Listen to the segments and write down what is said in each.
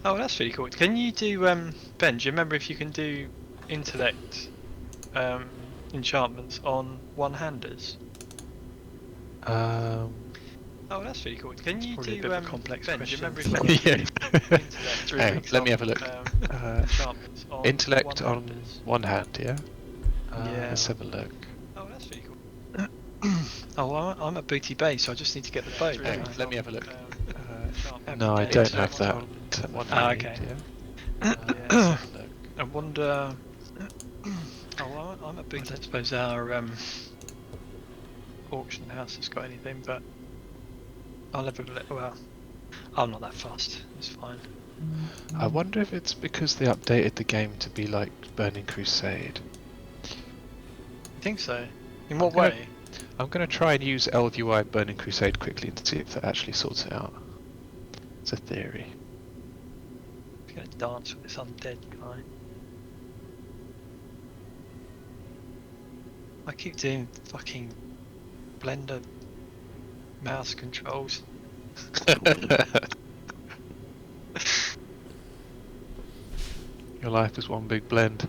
Oh, that's really cool. Can you do Ben? Do you remember if you can do intellect enchantments on one-handers? Um, Oh, that's really cool. Can you Probably do a bit of a complex Ben? Do you question. remember if you can yeah. do intellect, Hang on, let me have a look. enchantments on Intellect on one-handers? one hand, yeah. Yeah. Let's have a look. Oh, that's really cool. Oh, well, I'm at booty base, so I just need to get the boat. Hang on, don't I? let me have a look. Enchantment. No, I Yeah, don't so have that. One you need, okay. yeah. Let's have a look. I wonder. Oh, well, I'm at booty. I don't suppose our auction house has got anything, but I'll have a look. Well, I'm not that fast. It's fine. I wonder if it's because they updated the game to be like Burning Crusade. You think so? In what gonna- way? I'm going to try and use LVI Burning Crusade quickly to see if that actually sorts it out. It's a theory. I'm gonna dance with this undead guy. I keep doing fucking Blender mouse controls. Your life is one big blend.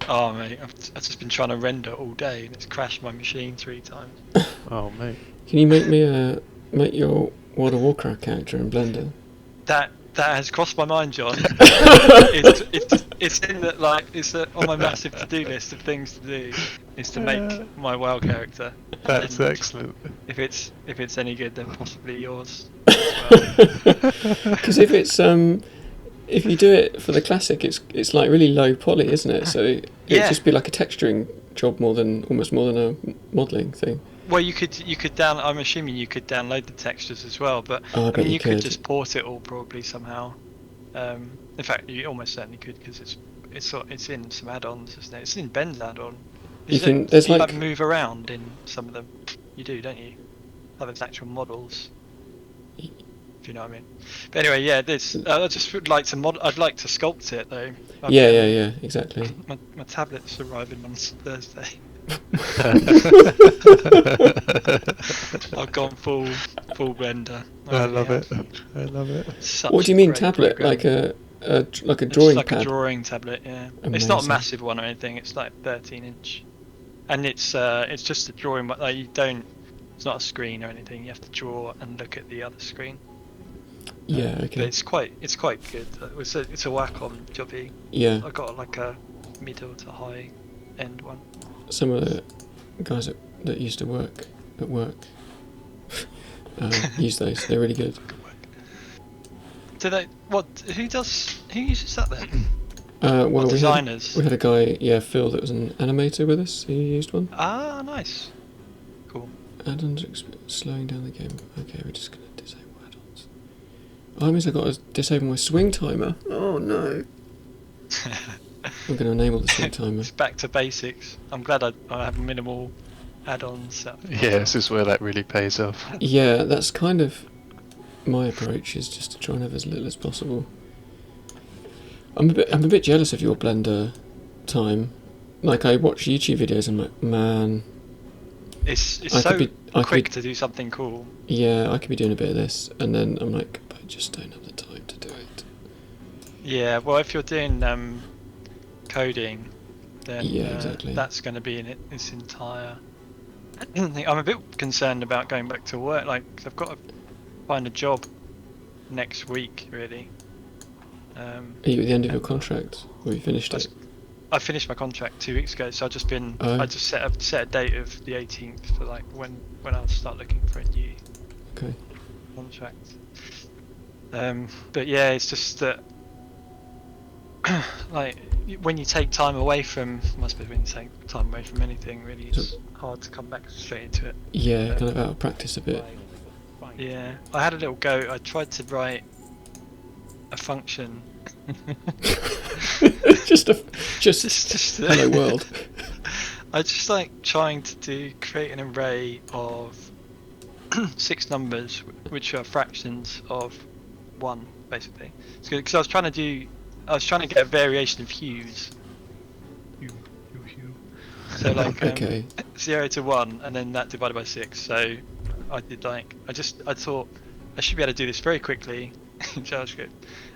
Oh mate, I've just been trying to render all day and it's crashed my machine 3 times. Oh mate. Can you make me make your World of Warcraft character in Blender? That has crossed my mind, John. It's in that, like, it's on my massive to-do list of things to do is to make my WoW character. That's And excellent. if it's any good, then possibly yours. Because if you do it for the classic, it's like really low poly, isn't it? So it'd just be like a texturing job almost more than a modelling thing. Well, you could I'm assuming you could download the textures as well, but Oh, I I bet mean you could could. just port it all probably somehow. In fact, you almost certainly could because it's in some add-ons, isn't it? It's in Ben's add-on. There's you like move around in some of them. You do, don't you? Have its actual models. If you know what I mean. But anyway, yeah, this I just would like to I'd like to sculpt it though. yeah, exactly. My tablet's arriving on Thursday. I've gone full Blender. I love it. I love it. What do you mean tablet? Program. Like a drawing like pad? a drawing tablet, yeah. Amazing. It's not a massive one or anything. It's like 13-inch, and it's just a drawing. But like it's not a screen or anything. You have to draw and look at the other screen. Yeah, okay. But it's quite good. It's a Wacom jobby. Yeah. I got like a middle to high end one. Some of the guys that used to work at work use those. They're really good. Do they? Who uses that then? Well, designers. We had a guy, Phil, that was an animator with us. He used one. Ah, nice. Cool. Add-ons slowing down the game. Okay, we're just going to disable add-ons. Oh, that means I've got to disable my swing timer. Oh no. I'm going to enable the swing timer. It's back to basics. I'm glad I have minimal add-ons. Yeah, this is where that really pays off. Yeah, that's kind of my approach, is just to try and have as little as possible. I'm a bit jealous of your Blender time. Like, I watch YouTube videos and I'm like, man, it's I so could be- I quick could- to do something cool. yeah, I could be doing a bit of this, and then I'm like, but I just don't have the time to do it. Yeah, well, if you're doing coding, then Yeah, exactly. that's going to be in its entire. I'm a bit concerned about going back to work. Like, I've got to find a job next week, really. Are you at the end of your contract? Or have you finished it? I finished my contract 2 weeks ago, so I just set a date of the 18th for like when I'll start looking for a new Okay. contract. But yeah, it's just that like when you take time away from, when you take time away from anything, really, it's hard to come back straight into it. Yeah, kind of out of practice a bit. Yeah, I had a little go. I tried to write a function. just hello world. I just like trying to create an array of 6 numbers which are fractions of 1, basically. Because I was trying to get a variation of hues. So like Okay. 0 to 1, and then that divided by 6. So I did I thought I should be able to do this very quickly in JavaScript.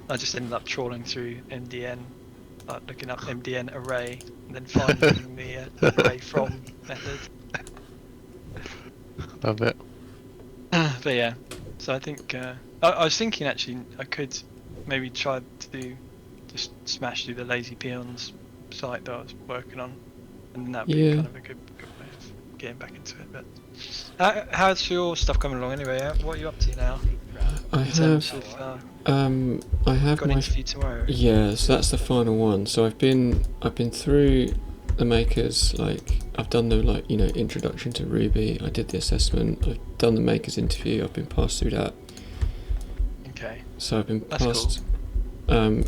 I just ended up trawling through MDN, like looking up MDN array, and then finding the array from method. Love it. But yeah, so I think I was thinking actually I could maybe try to just smash through the Lazy Peons site that I was working on, and that'd be kind of a good way of getting back into it. But how's your stuff coming along anyway? What are you up to now? I have got an interview tomorrow. Yeah, so that's the final one. So I've been through the makers, like I've done the introduction to Ruby. I did the assessment. I've done the makers interview. I've been passed through that. Okay. So I've been That's passed, cool.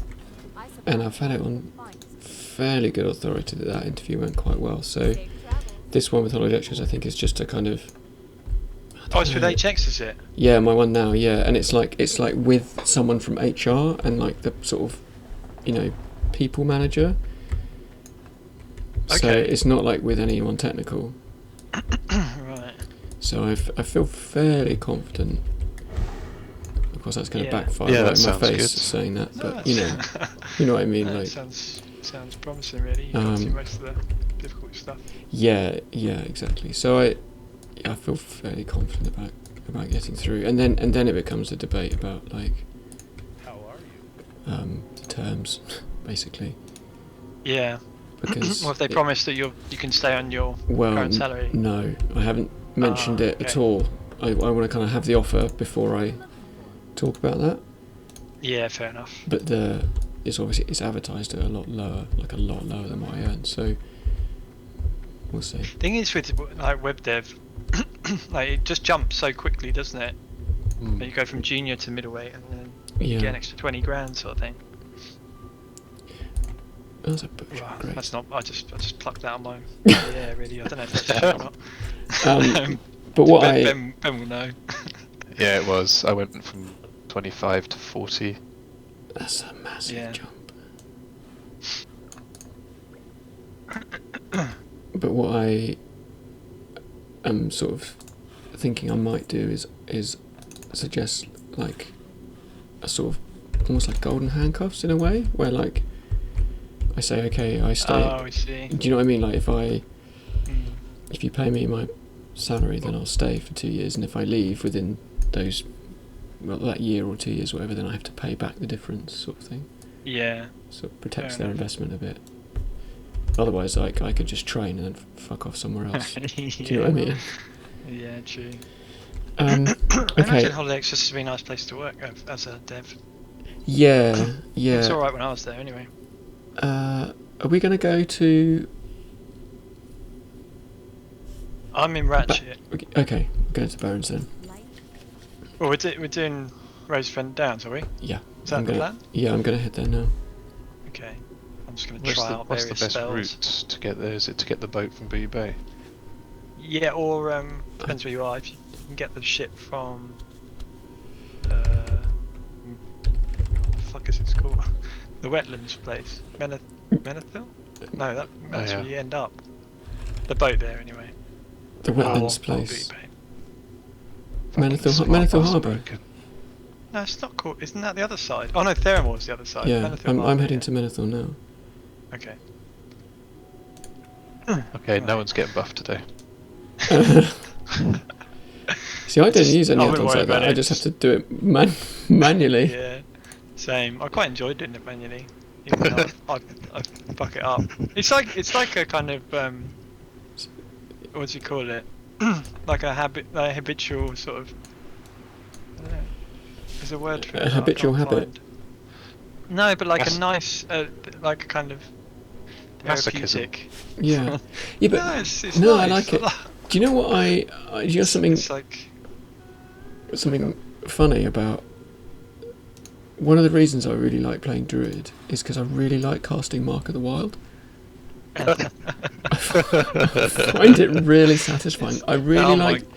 and I've had it on fairly good authority that interview went quite well. So this one with Holly Lectures, I think, is just a kind of. Oh, it's with HX, is it? Yeah, my one now. Yeah, and it's like with someone from HR and like the sort of, people manager. So Okay. it's not like with anyone technical. Right. So I feel fairly confident. Of course, that's going to backfire Yeah, right that in my sounds face good. saying that, No, but you know what I mean. no, Like, sounds promising, really. You've got through most of the difficult stuff. yeah, exactly. So I feel fairly confident about getting through, and then it becomes a debate about like How are you? the terms, basically. Yeah. Because Well, if they promise that you can stay on your current salary. No, I haven't mentioned it at okay. all. I want to kind of have the offer before I talk about that. Yeah, fair enough. But it's advertised at a lot lower than what I earn. So we'll see. Thing is with like web dev, like it just jumps so quickly, doesn't it? Mm. Like, you go from junior to middleweight, and then you Yeah. get an extra 20 grand sort of thing. That's a butcher. Well, Great. that's not. I just plucked that on my. Yeah, really. I don't know if that's true or not. But what Ben will know. Yeah, it was. I went from 25 to 40. That's a massive jump. But what I am sort of thinking I might do is suggest like a sort of almost like golden handcuffs in a way, where like I say, okay, I stay. Oh, I see. Do you know what I mean? Like if you pay me my salary, then I'll stay for 2 years, and if I leave within that year or 2 years, whatever, then I have to pay back the difference, sort of thing. Yeah. So it protects Fair their enough. investment a bit. Otherwise, like I could just train and then fuck off somewhere else. Do you know what I mean? Yeah, true. Okay. I imagine Holidex just to be a nice place to work as a dev. Yeah. It's alright when I was there anyway. Are we going to go to? I'm in Ratchet. Okay, we're going to Barons then. Well, we're doing Razorfen Downs, are we? Yeah. Is that the plan? Yeah, I'm going to head there now. Okay. I'm just going to try out What's various the best spells. route to get there? Is it to get the boat from Boo Bay? Yeah, or depends where you are. If you can get the ship from, what the fuck is it called? The wetlands place, Menethil? No, that's yeah. where you end up. The boat there, anyway. The wetlands Or place. Boot Bay. Menethil Harbour. Broken. No, it's not called. Isn't that the other side? Oh no, Theramor's the other side. Yeah, Menethil I'm Harbour, heading yeah. to Menethil now. Okay. Okay, no one's getting buffed today. See, I don't use any I wouldn't add-ons worry like that. about I it. just have to do it manually. Yeah, same. I quite enjoyed doing it manually, even though I fuck it up. It's like a kind of what do you call it? Like a habitual sort of. I don't know. There's a word for it. A that I habitual can't habit? find. No, but like Mas- a nice, like a kind of Masochism. therapeutic. Yeah, yeah, but No, it's no, nice. I like it. Do you know what do you know something It's like. funny about? One of the reasons I really like playing Druid is because I really like casting Mark of the Wild. I find it really satisfying. I really Oh like. my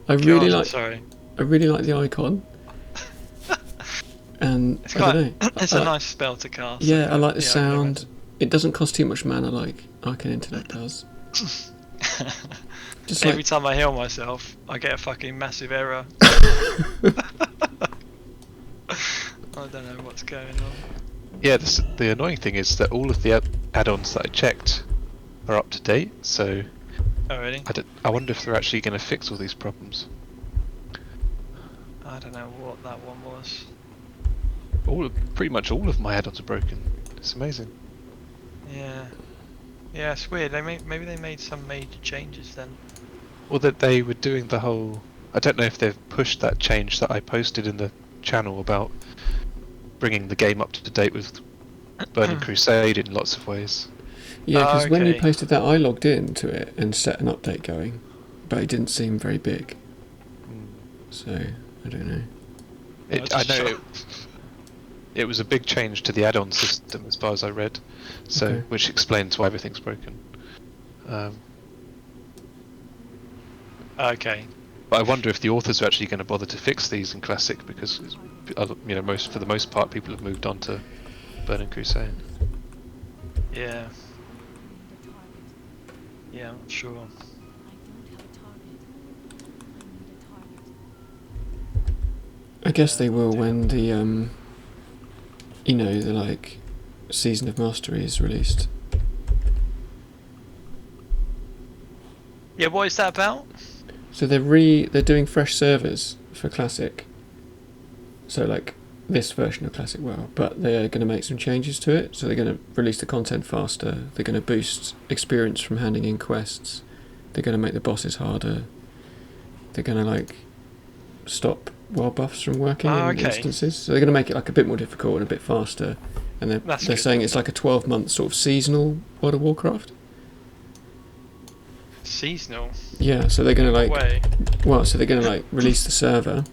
I really God, like. Sorry. I really like the icon. And It's I quite. don't know. It's a nice spell to cast. Yeah, I like the Yeah, I can sound. It doesn't cost too much mana like Arcane Intellect does. Just Every like time I heal myself, I get a fucking massive error. going on. Yeah, the annoying thing is that all of the add-ons that I checked are up to date, so Oh really? I wonder if they're actually going to fix all these problems. I don't know what that one was. Pretty much all of my add-ons are broken. It's amazing. Yeah. Yeah, it's weird. Maybe they made some major changes then. Or that they were doing the whole... I don't know if they've pushed that change that I posted in the channel about bringing the game up to date with Burning Crusade in lots of ways. Yeah, because when you okay. posted that, I logged into it and set an update going, but it didn't seem very big. So I don't know. I know it was a big change to the add-on system as far as I read, so Okay. which explains why everything's broken. Okay. But I wonder if the authors are actually going to bother to fix these in Classic, because for the most part people have moved on to Burning Crusade. Yeah. Yeah, I'm not sure. I guess they will when the the like Season of Mastery is released. Yeah, what is that about? So they're doing fresh servers for Classic. So like this version of Classic WoW, but they're going to make some changes to it. So they're going to release the content faster. They're going to boost experience from handing in quests. They're going to make the bosses harder. They're going to like stop wild buffs from working in okay. instances. So they're going to make it like a bit more difficult and a bit faster. And they're That's saying it's like a 12-month sort of seasonal World of Warcraft. Seasonal. Yeah, so they're going to Way. so they're going to like release the server,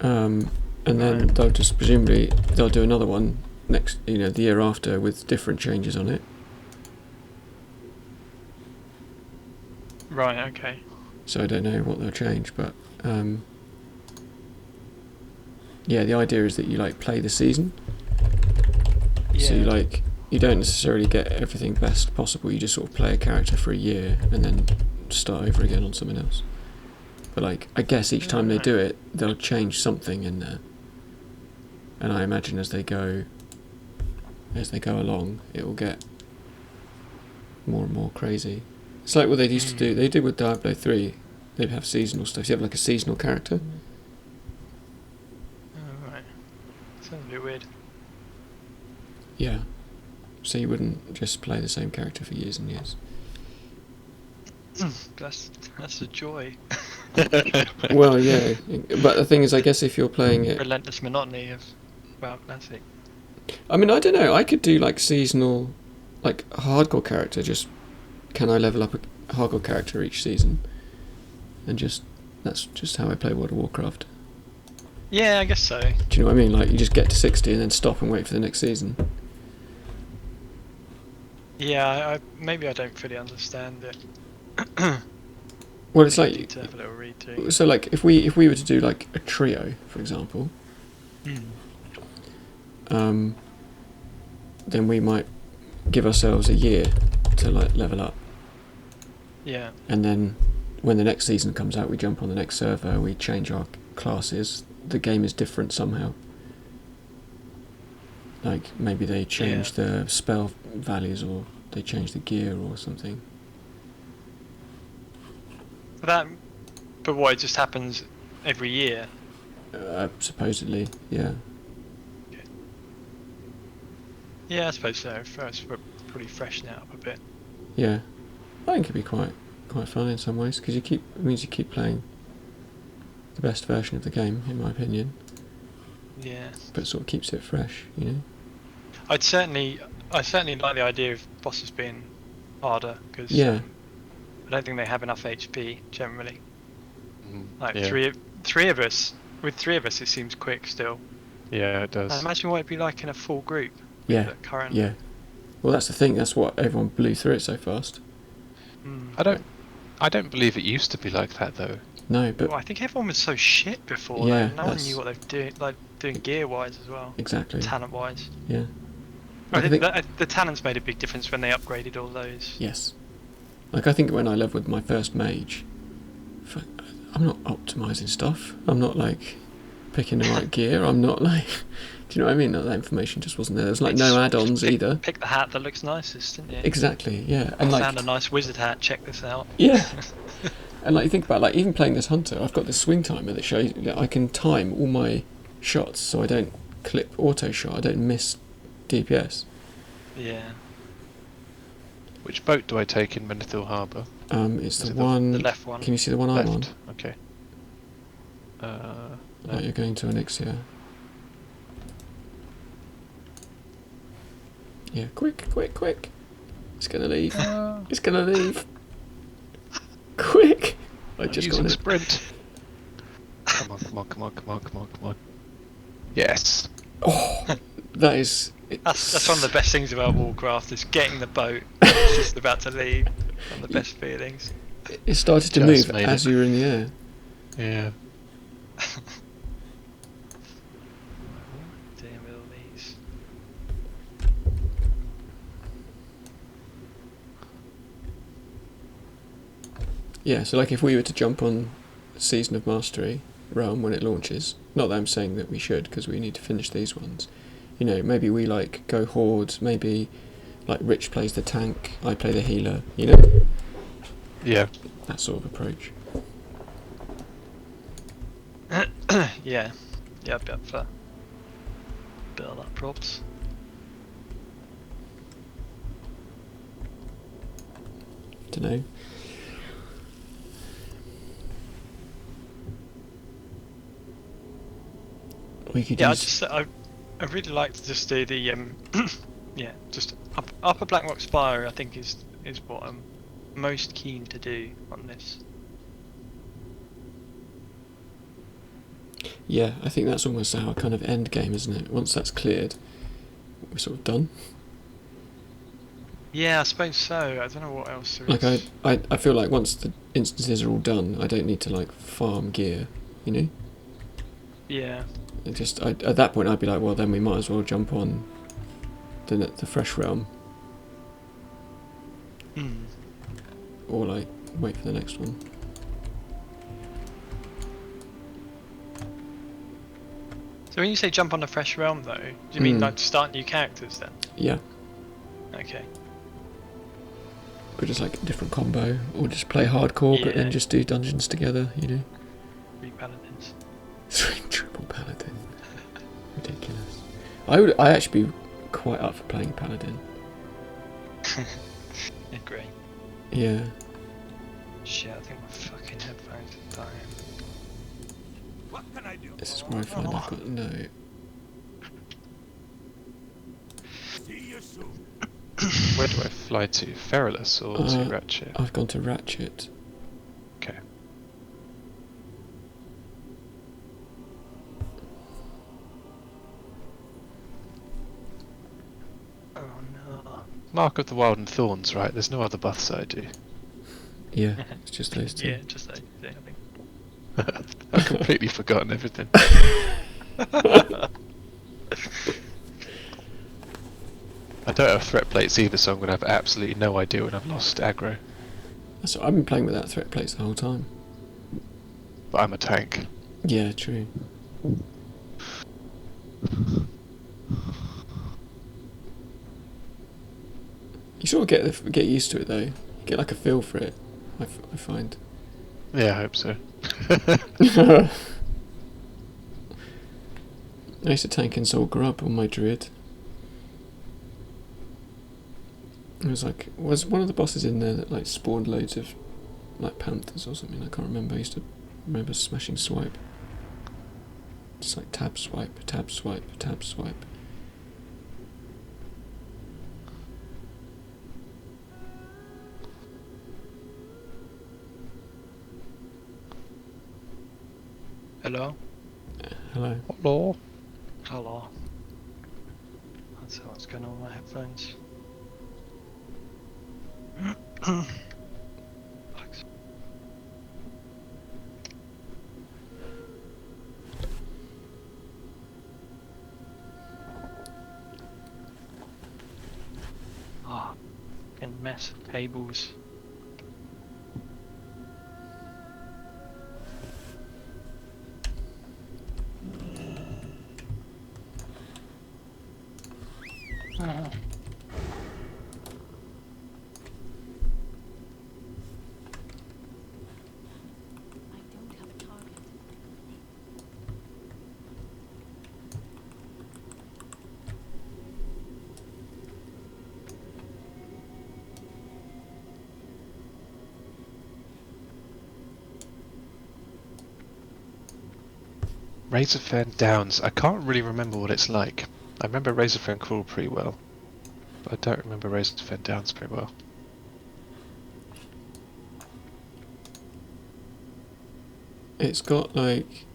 and then Right. they'll just presumably they'll do another one next, the year after with different changes on it. Right. Okay. So I don't know what they'll change, but yeah, the idea is that you like play the season. Yeah. So you don't necessarily get everything best possible. You just sort of play a character for a year and then start over again on something else. But like, I guess each time they Right. do it, they'll change something in there. And I imagine as they go along, it will get more and more crazy. It's like what they used to do. They did with Diablo 3. They'd have seasonal stuff. So you have like a seasonal character. Oh, right. Sounds a bit weird. Yeah. So you wouldn't just play the same character for years and years. That's the joy. Well, yeah. But the thing is, I guess if you're playing it... Relentless monotony of WoW Classic. I mean, I don't know. I could do like seasonal, like a hardcore character. Just can I level up a hardcore character each season? And that's just how I play World of Warcraft. Yeah, I guess so. Do you know what I mean? Like you just get to 60 and then stop and wait for the next season. Yeah, maybe I don't fully understand it. Well, it's I like need to have a little read through. so. Like if we were to do like a trio, for example, then we might give ourselves a year to like level up. Yeah. And then when the next season comes out, we jump on the next server, we change our classes. The game is different somehow. Like maybe they change the spell values, or they change the gear or something. But what, it just happens every year? Supposedly, yeah. Yeah, I suppose so. First, we're pretty freshen it up a bit. Yeah, I think it'd be quite fun in some ways, because it means you keep playing the best version of the game, in my opinion. Yeah. But it sort of keeps it fresh, I certainly like the idea of bosses being harder, because Yeah. I don't think they have enough HP generally. Like Yeah. three of us, with three of us, it seems quick still. Yeah, it does. I imagine what it'd be like in a full group. Yeah. The current. Yeah. Well, that's the thing. That's what everyone blew through it so fast. I don't believe it used to be like that though. No, but Well, I think everyone was so shit before. Yeah, though. No one knew what they were doing, like doing gear wise as well, exactly. talent wise. Yeah. I Like, think the talents made a big difference when they upgraded all those. Yes. Like I think when I leveled with my first mage, I'm not optimizing stuff. I'm not like picking the right gear. I'm not like, do you know what I mean? That information just wasn't there. There's like no add-ons either. Pick the hat that looks nicest, didn't you? Exactly, yeah. And I like, found a nice wizard hat. Check this out. yeah. And like you think about like even playing this hunter, I've got this swing timer that shows that I can time all my shots so I don't clip auto shot. I don't miss DPS. Yeah. Which boat do I take in Menethil Harbour? It's Is the it one. The left one. Can you see the one I'm on? Left. Okay. No. Oh, you're going to Onyxia. Yeah, quick! It's gonna leave. It's gonna leave. Quick! I I'm just using got it. sprint. Come on. Yes. Oh, that is. That's one of the best things about Warcraft is getting the boat. It's just about to leave. One of the best feelings. It started to Just move made as it. you were in the air. Yeah. Damn with all these. Yeah, so like if we were to jump on Season of Mastery realm when it launches, not that I'm saying that we should because we need to finish these ones. You know, maybe we like go horde. Maybe like Rich plays the tank, I play the healer. You know, Yeah. that sort of approach. Yeah. Yeah, I'd be up for build up props. Don't know. We could Yeah, use. I really like to just do the yeah, just upper Blackrock Spire. I think is what I'm most keen to do on this. Yeah, I think that's almost our kind of end game, isn't it? Once that's cleared, we're sort of done. Yeah, I suppose so. I don't know what else there Like is. I feel like once the instances are all done, I don't need to like farm gear, you know. Yeah. At that point I'd be like, well then we might as well jump on the fresh realm, or like wait for the next one. So when you say jump on the fresh realm, though, do you mean like to start new characters then? Yeah, Okay. but just like a different combo, or just play hardcore, but then Yeah. just do dungeons together, you know. 3 paladins. Triple paladin, ridiculous. I actually be quite up for playing paladin. Agree. Yeah. Shit, I think my fucking headphones are dying. What can I do? This is where I find I've got no. See you soon. Where do I fly to? Feralus or to Ratchet? I've gone to Ratchet. Okay. Oh no. Mark of the Wild and Thorns, right? There's no other buffs I do. Yeah, it's just those two. Yeah, just those two, I think. I've completely forgotten everything. I don't have threat plates either, so I'm going to have absolutely no idea when I've lost aggro. So I've been playing without threat plates the whole time. But I'm a tank. Yeah, true. You sort of get used to it though. You get like a feel for it. I find. Yeah, I hope so. I used to tank and soul grub on my druid. It was one of the bosses in there that like spawned loads of like panthers or something. I can't remember. I used to remember smashing swipe. Just like tab swipe, tab swipe, tab swipe. Hello? Hello. Hello. Hello. That's what's going on with my headphones. Thanks. Ah, fucking mess of cables. don't have a target. Razorfen Downs. I can't really remember what it's like. I remember Razorfen Crawl pretty well, but I don't remember Razorfen Downs very well. It's got like...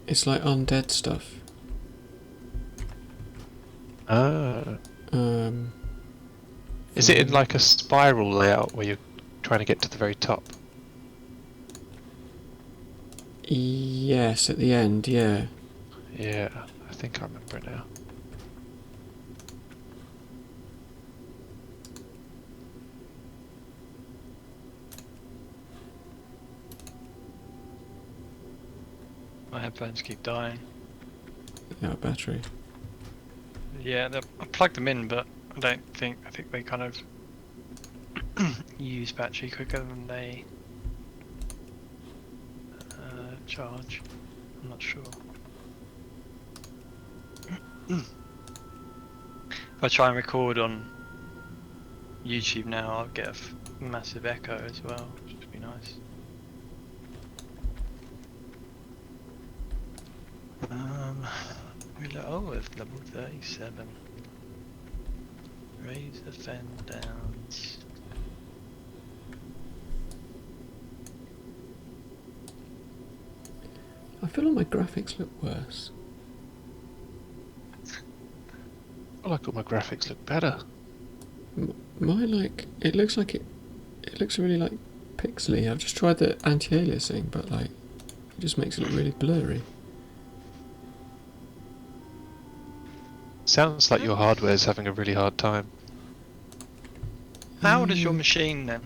It's like undead stuff. Ah. Um, Is it in like a spiral layout where you're trying to get to the very top? Yes, at the end, yeah. Yeah, I think I remember it now. My headphones keep dying. Yeah, battery. Yeah, I plugged them in, but I think they kind of use battery quicker than they charge. I'm not sure. If I try and record on YouTube now, I'll get a massive echo as well, which would be nice. Oh, it's level 37. Razorfen Downs. I feel like my graphics look worse. I like all my graphics look better. My like... It looks like it looks really like pixely. I've just tried the anti-aliasing, but like... It just makes it look really blurry. Sounds like your hardware's having a really hard time. How old is your machine then?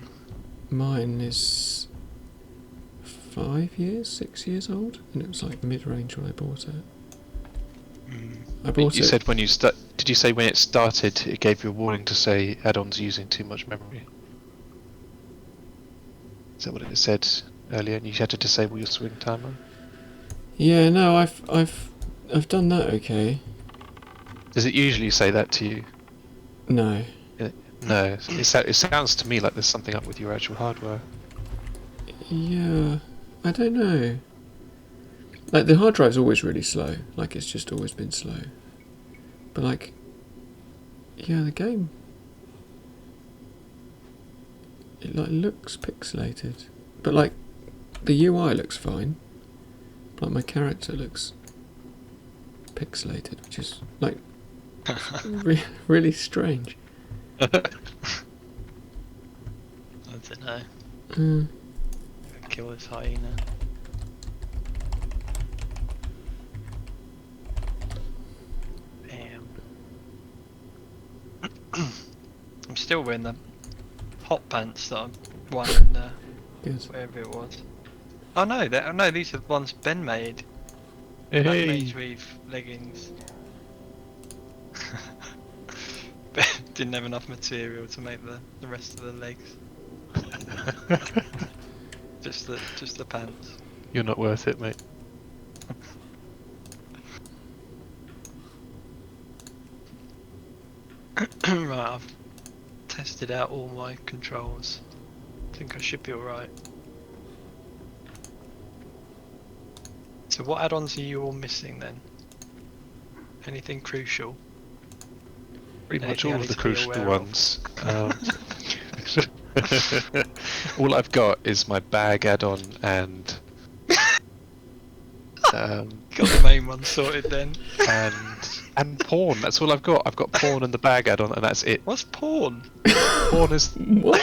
Mine is 5 years, 6 years old, and it was like mid-range when I bought it. I bought You it. said when you did you say when it started it gave you a warning to say add-ons using too much memory? Is that what it said earlier and you had to disable your swing timer? Yeah, no, I've done that. Okay. Does it usually say that to you? No. No, it sounds to me like there's something up with your actual hardware. Yeah, I don't know. Like the hard drive's always really slow. Like it's just always been slow. But like, yeah, the game. It like looks pixelated, but like, the UI looks fine. Like my character looks pixelated, which is like really strange. I don't know. Mm. Kill this hyena. Bam. I'm still wearing the hot pants that I won in Good. wherever it was. Oh no, no, these are the ones Ben made. Ben Hey. made with leggings. Ben didn't have enough material to make the rest of the legs. Just the pants. You're not worth it, mate. Right, I've tested out all my controls. I think I should be alright. So what add-ons are you all missing then? Anything crucial? Pretty much Anything I all of need the to be crucial aware of? ones. All I've got is my bag add-on and Got the main one sorted then. and porn. That's all I've got. I've got porn and the bag add-on, and that's it. What's porn? Porn is What?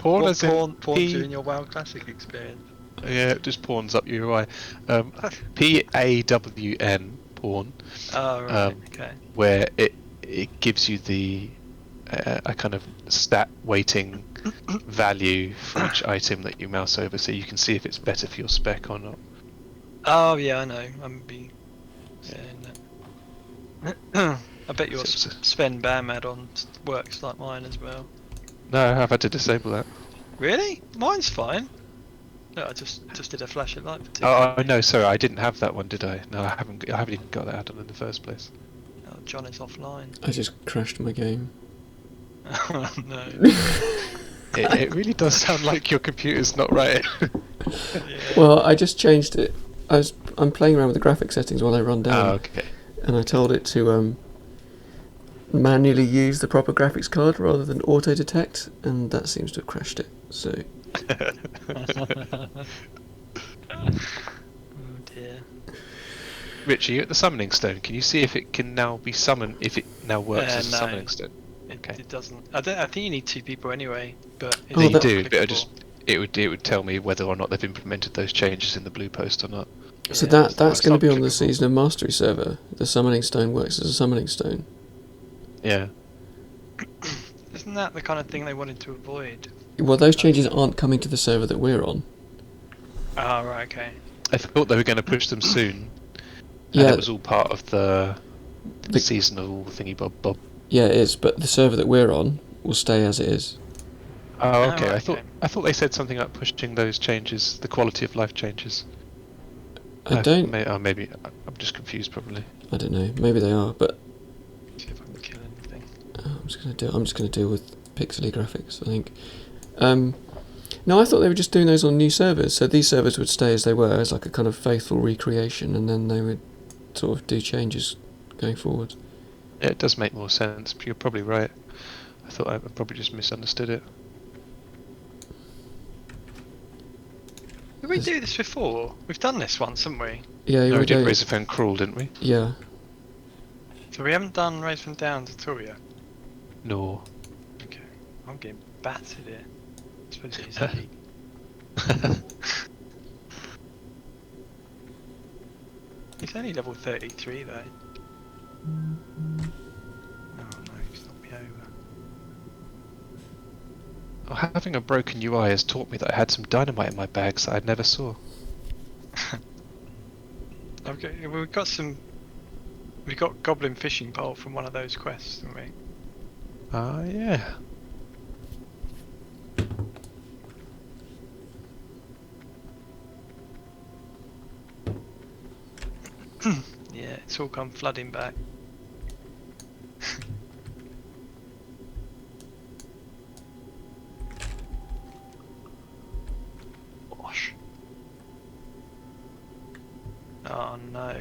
porn What as in porn P- during your WoW Classic experience? Yeah, it just pawns up your UI. PAWN porn, Oh right, okay. where it gives you the a kind of stat weighting value for each item that you mouse over, so you can see if it's better for your spec or not. Oh yeah, I know. I'm be Yeah, no. I bet your So- Sven Bam add-on works like mine as well. No, I've had to disable that. Really? Mine's fine. No, I just did a flashing light for 2 Oh, minutes. no, sorry, I didn't have that one, did I? No, I haven't. I haven't even got that add-on in the first place. Oh, John is offline. I just crashed my game. Oh no. It really does sound like your computer's not right. Yeah. Well, I just changed it. I'm playing around with the graphic settings while I run down, Oh, okay. and I told it to manually use the proper graphics card rather than auto detect, and that seems to have crashed it. So Oh dear. Rich, are you at the summoning stone? Can you see if it can now be summoned? If it now works as a No. summoning stone? It, Okay. it doesn't. I think you need 2 people anyway. But it's Oh, You not do, but clickable. it would tell me whether or not they've implemented those changes in the blue post or not. so Yeah, that's it's going to not be on the clickable. Season of Mastery server. The summoning stone works as a summoning stone. Yeah. Isn't that the kind of thing they wanted to avoid? Well, those changes aren't coming to the server that we're on. Oh right, okay. I thought they were going to push them soon. And Yeah, it was all part of the The- seasonal thingy bob. yeah, it is. But the server that we're on will stay as it is. Oh, Oh, okay. right, I okay. thought they said something about pushing those changes, the quality of life changes. I don't. Maybe I'm just confused, probably. I don't know. Maybe they are, but See if I can kill anything. I'm just gonna deal with pixely graphics, I think. No, I thought they were just doing those on new servers, so these servers would stay as they were, as like a kind of faithful recreation, and then they would sort of do changes going forward. Yeah, it does make more sense. But you're probably right. I thought I probably just misunderstood it. Did we do this before? We've done this once, haven't we? Yeah, No, we did go- Razorfen Crawl, didn't we? Yeah, So we haven't done Razorfen Downs at all yet. No. Okay. I'm getting battered here. I suppose it's heavy. He's only level 33 though. Oh no, he's not me over. Oh, having a broken UI has taught me that I had some dynamite in my bags that I never saw. Okay, well, we got goblin fishing pole from one of those quests, didn't we? Ah, yeah. Yeah, it's all come flooding back. Gosh. Oh no.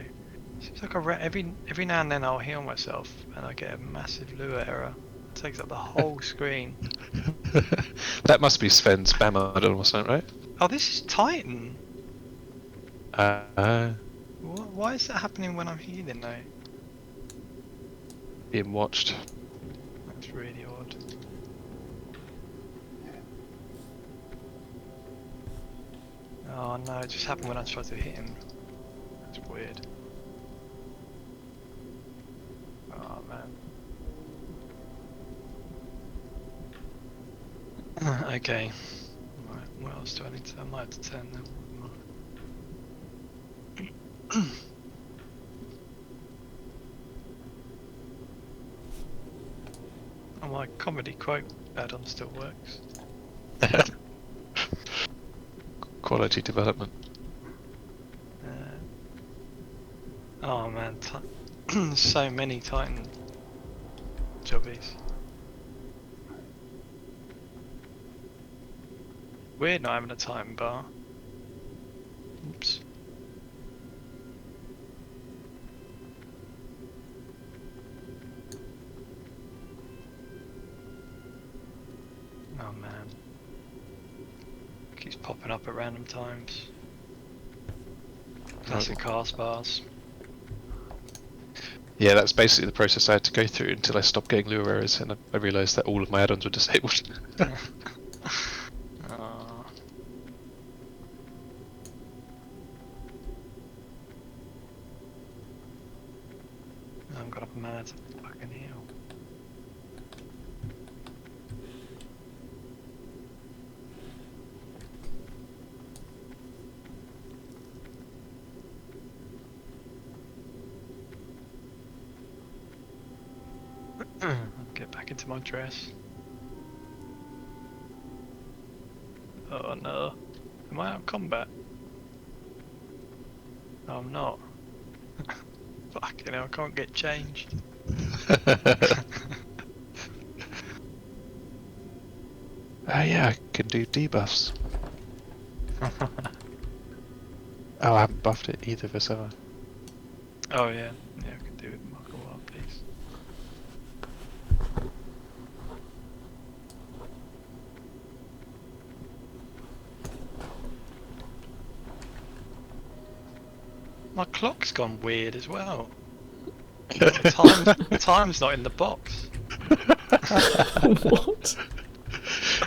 Seems like every now and then I'll heal myself and I get a massive lure error. It takes up the whole screen. That must be Sven's spam add-on or something, right? Oh, this is Titan. Uh, Why is that happening when I'm healing though? being watched. That's really odd. Oh no, it just happened when I tried to hit him. That's weird. Oh man. Okay. Right, what else do I need to? I might have to turn them. Oh, my comedy quote add-on still works. Quality development. Oh man, so many Titan jobbies. Weird not having a Titan bar. Oops. Oh man. Keeps popping up at random times. Classic cast bars. Yeah, that's basically the process I had to go through until I stopped getting lure errors, and I realised that all of my add-ons were disabled. Aw. I'm gonna mad fucking heal. back into my dress. Oh no. Am I out of combat? No, I'm not. Fucking hell, I can't get changed. Yeah, I can do debuffs. Oh, I haven't buffed it either of us, have I? Oh yeah, yeah, I can do it. Mark a while, please. My clock's gone weird as well. The time's not in the box. What?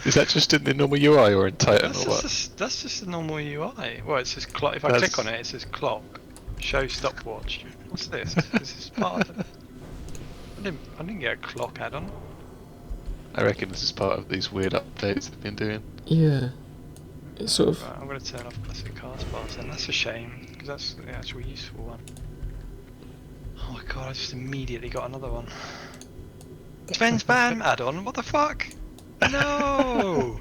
Is that just in the normal UI or in Titan or what? That's just the normal UI. Well, it says clock. If I That's- click on it, it says clock. Show stopwatch. What's this? This is part of. I didn't get a clock add-on. I reckon this is part of these weird updates they've been doing. Yeah. It's sort of. Right, I'm gonna turn off classic cars bars, and that's a shame because that's the actual useful one. Oh my god! I just immediately got another one. Sven Spam add-on. What the fuck? No.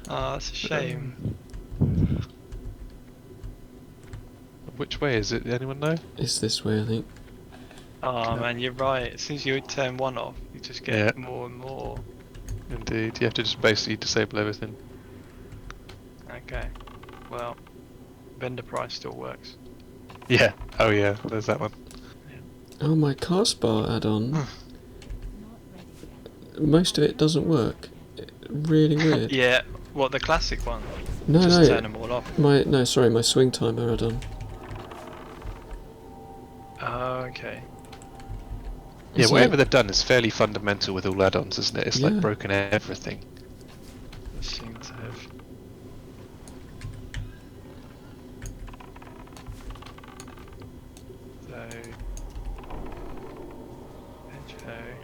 Oh, that's a shame. Which way is it? Anyone know? It's this way, I think. Oh man, you're right. As soon as you turn one off, you just get Yeah. more and more. Indeed, you have to just basically disable everything. Okay. Well, vendor price still works. Yeah. Oh yeah, there's that one. Oh, my cast bar add-on. Not ready yet. Most of it doesn't work. Really weird. Yeah. What, the classic one? No, Just no. turn them all off. My swing timer add-on. Oh, okay. Yeah, Isn't whatever it? they've done is fairly fundamental with all add-ons, isn't it? It's Yeah. like broken everything. They seem to have. So. Hedgehow.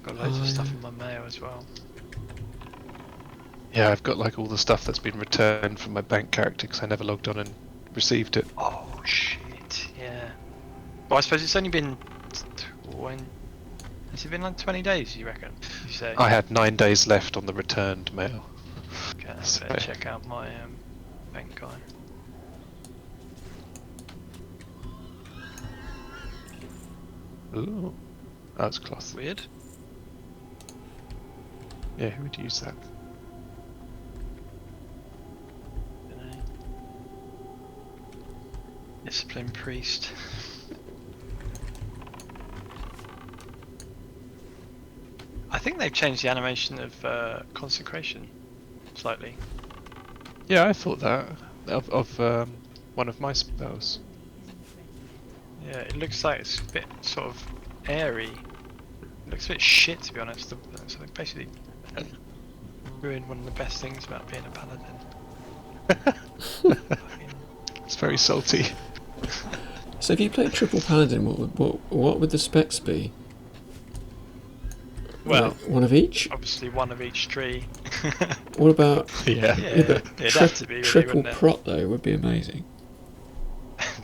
Got loads of stuff in my mail as well. Yeah, I've got like all the stuff that's been returned from my bank character because I never logged on and received it. Oh shit, yeah. Well, I suppose it's only been 20... Has it been like 20 days, you reckon? You say? I had 9 days left on the returned mail. Okay, I So- better check out my bank guy. Ooh, that's cloth. Weird. Yeah, who would use that? Dunno. Discipline priest. I think they've changed the animation of consecration slightly. Yeah, I thought that of one of my spells. Yeah, it looks like it's a bit sort of airy. It looks a bit shit, to be honest. So they basically ruined one of the best things about being a paladin. Fucking- It's very salty. So if you played triple paladin, what would the specs be? Well, Like, one of each. obviously one of each tree. What about Yeah. yeah, but it'd have to be really, triple wouldn't it? prot though would be amazing.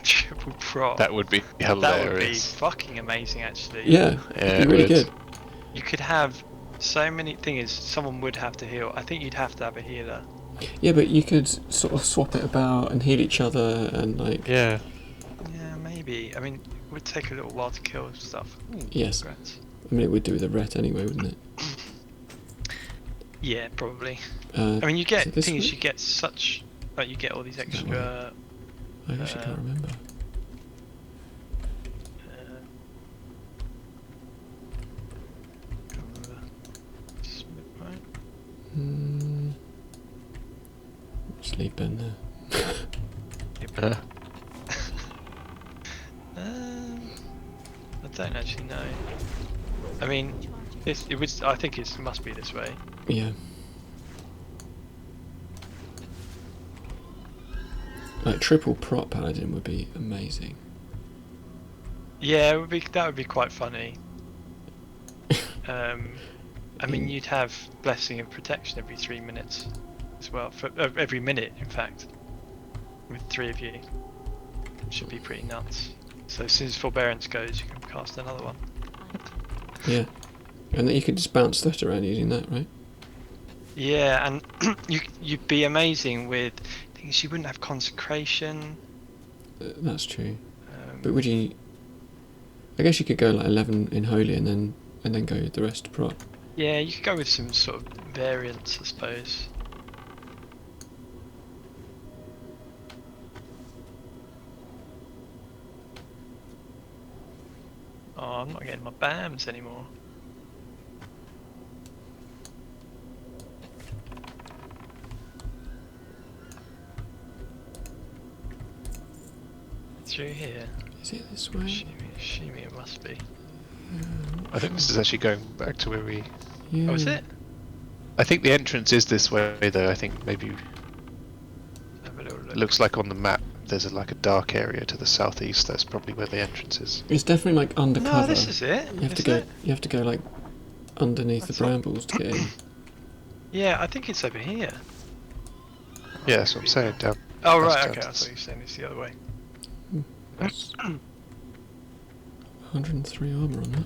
Triple prop. That would be That would be hilarious. fucking amazing, actually. Yeah, Yeah, it'd it be really would. good. You could have so many. Thing is, someone would have to heal. I think you'd have to have a healer. Yeah, but you could sort of swap it about and heal each other and like. Yeah. Yeah, maybe. I mean, it would take a little while to kill stuff. Ooh, Yes. congrats. I mean, it would do with the ret anyway, wouldn't it? Yeah, probably. Uh, I mean, you is get it this things. week? You get such. Like, you get all these that extra. I actually can't remember. Can't remember. Smith, right? Just leave Ben there. Yep. don't actually know. I mean, it was. I think it must be this way. Yeah. Like triple prop paladin would be amazing. Yeah, it would be. That would be quite funny. I mean, you'd have blessing of protection every 3 minutes as well. For every minute, in fact, with 3 of you, should be pretty nuts. So as soon as forbearance goes, you can cast another one. Yeah. And then you could just bounce that around using that, right? Yeah, and you'd be amazing with things. You wouldn't have consecration. That's true. But would you? I guess you could go like 11 in holy and then go the rest prop. Yeah, you could go with some sort of variants, I suppose. Oh, I'm not getting my BAMs anymore. Through here. Is it this way? Assuming it must be. I think this is actually going back to where we... Yeah. Oh, is it? I think the entrance is this way, though. I think maybe... Have a little look. It looks like on the map there's like a dark area to the southeast. That's probably where the entrance is. It's definitely like undercover. No, this is it. You have to Is go. it? You have to go like underneath That's the not- brambles to get in. Yeah, I think it's over here. Yeah, that's what I'm saying. Down. Oh, That's right, down okay. to I this. thought you were saying it's the other way. That's 103 armor on that.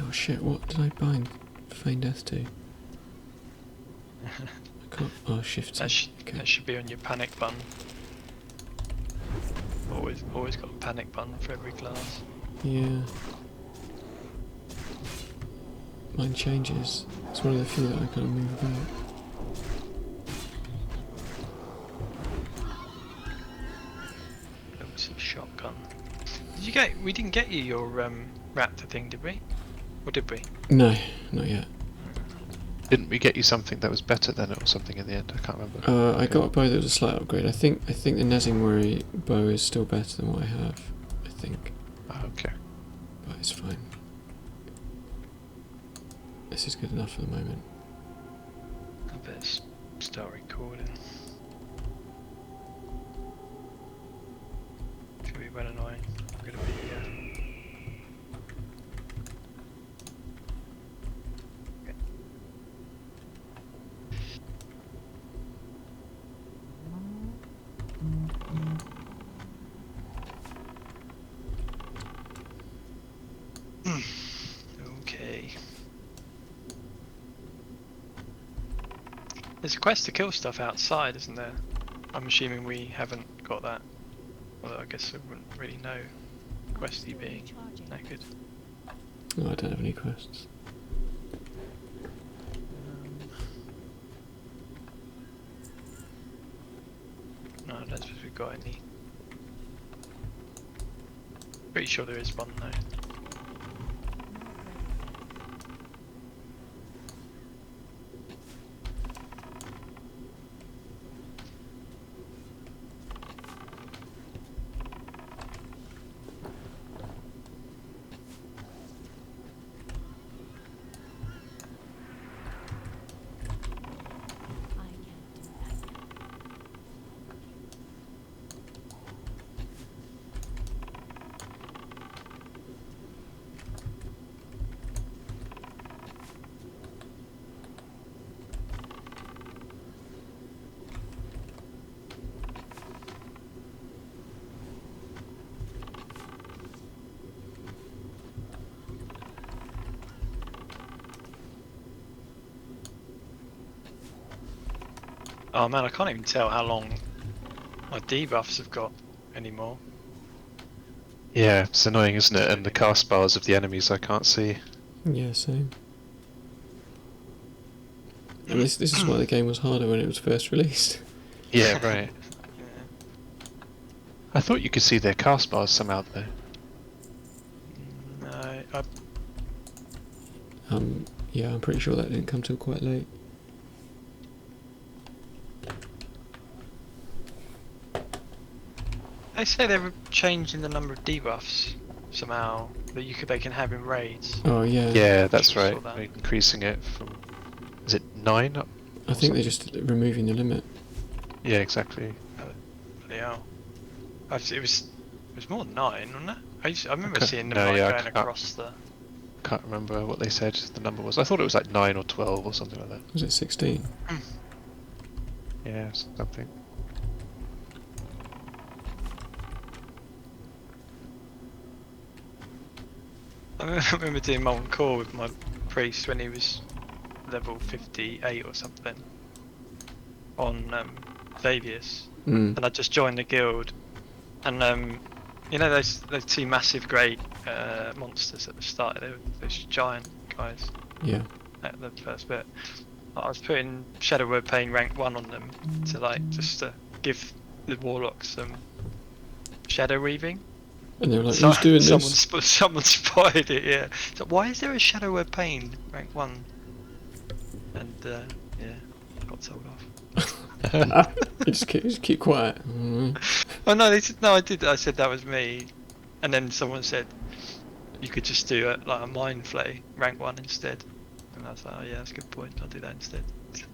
Oh shit! What did I bind Feign Death to? I can't. Oh, shift. That Okay. should be on your panic button. Always got a panic button for every class. Yeah. Mine changes. It's one of the few that I kind of move about. That was a shotgun. Did you get? We didn't get you your raptor thing, did we? Or did we? No, not yet. Didn't we get you something that was better than it or something in the end? I can't remember. I got a bow that was a slight upgrade. I think the Nezingwari bow is still better than what I have. I think, Oh, okay. but it's fine. This is good enough for the moment. I better start recording. It's gonna be well annoying. I'm gonna be okay. There's a quest to kill stuff outside, isn't there? I'm assuming we haven't got that. Although I guess I wouldn't really know. Questy being knackered. No, I don't have any quests. No, I don't suppose we've got any. Pretty sure there is one though. I can't do that. Oh man, I can't even tell how long my debuffs have got anymore. Yeah, it's annoying, isn't it? And the cast bars of the enemies I can't see. Yeah, same. And this is why the game was harder when it was first released. Yeah, right. I thought you could see their cast bars somehow though. No, Yeah, I'm pretty sure that didn't come till quite late. They say they were changing the number of debuffs somehow that they can have in raids. Oh yeah. Yeah, that's Saw right. that. They're increasing it from, is it 9 up? I think they're just removing the limit. Yeah, exactly. Bloody hell. It was more than 9, wasn't it? I remember Okay. seeing them No, like yeah, I going can't- across the. Can't remember what they said the number was. I thought it was like 9 or 12 or something like that. Was it 16? Yeah, something. I remember doing Molten Core with my priest when he was level 58 or something on Xavius, Mm. and I just joined the guild, and you know those two massive great monsters at the start, they were those giant guys Yeah. at the first bit. I was putting Shadow Word Pain rank 1 on them to like just to give the warlocks some shadow weaving. And they were like, who's doing someone this? someone spotted it, yeah. So why is there a Shadow Word Pain rank 1? And yeah, got told off. You just keep quiet. Oh no, they said, no, I did. I said that was me, and then someone said you could just do like a mind flay rank 1 instead, and I was like, oh yeah, that's a good point. I'll do that instead.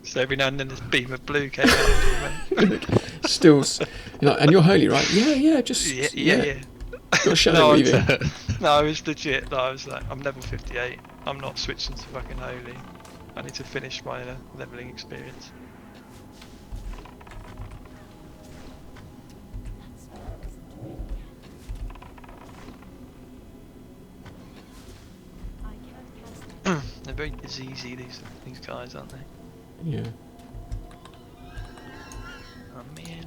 So every now and then this beam of blue came out. Still, and you're holy, right? Yeah, just Yeah. Got shadow No, weaving. No, I was legit. No, I was like, I'm level 58. I'm not switching to fucking holy. I need to finish my leveling experience. I can't cast that. They're very diseasy, these guys, aren't they? Yeah. Oh man.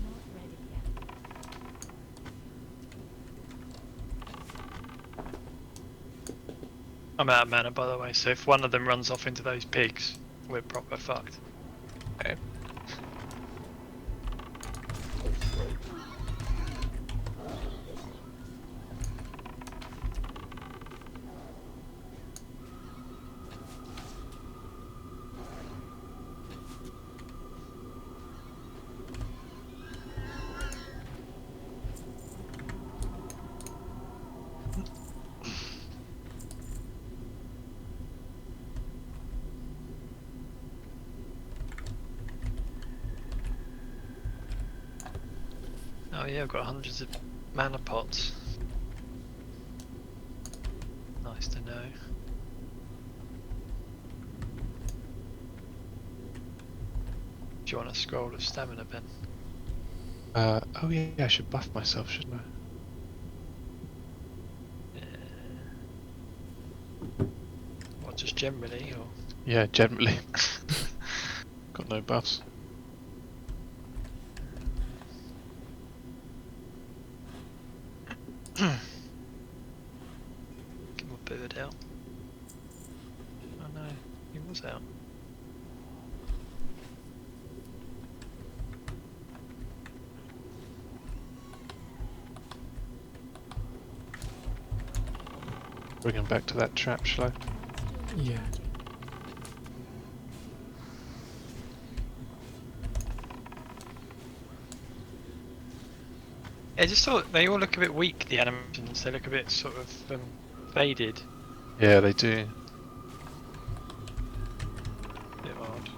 Not ready yet. I'm out of mana, by the way, so if one of them runs off into those pigs, we're proper fucked. Okay. Oh yeah, I've got hundreds of mana pots. Nice to know. Do you want a scroll of stamina, Ben? Oh yeah, I should buff myself, shouldn't I? What, just generally, or? Yeah, generally. Got no buffs. Get my bird out. Oh no, he was out. Bring him back to that trap, shall I? Yeah. I just thought they all look a bit weak, the animations. They look a bit sort of faded. Yeah, they do. Bit odd.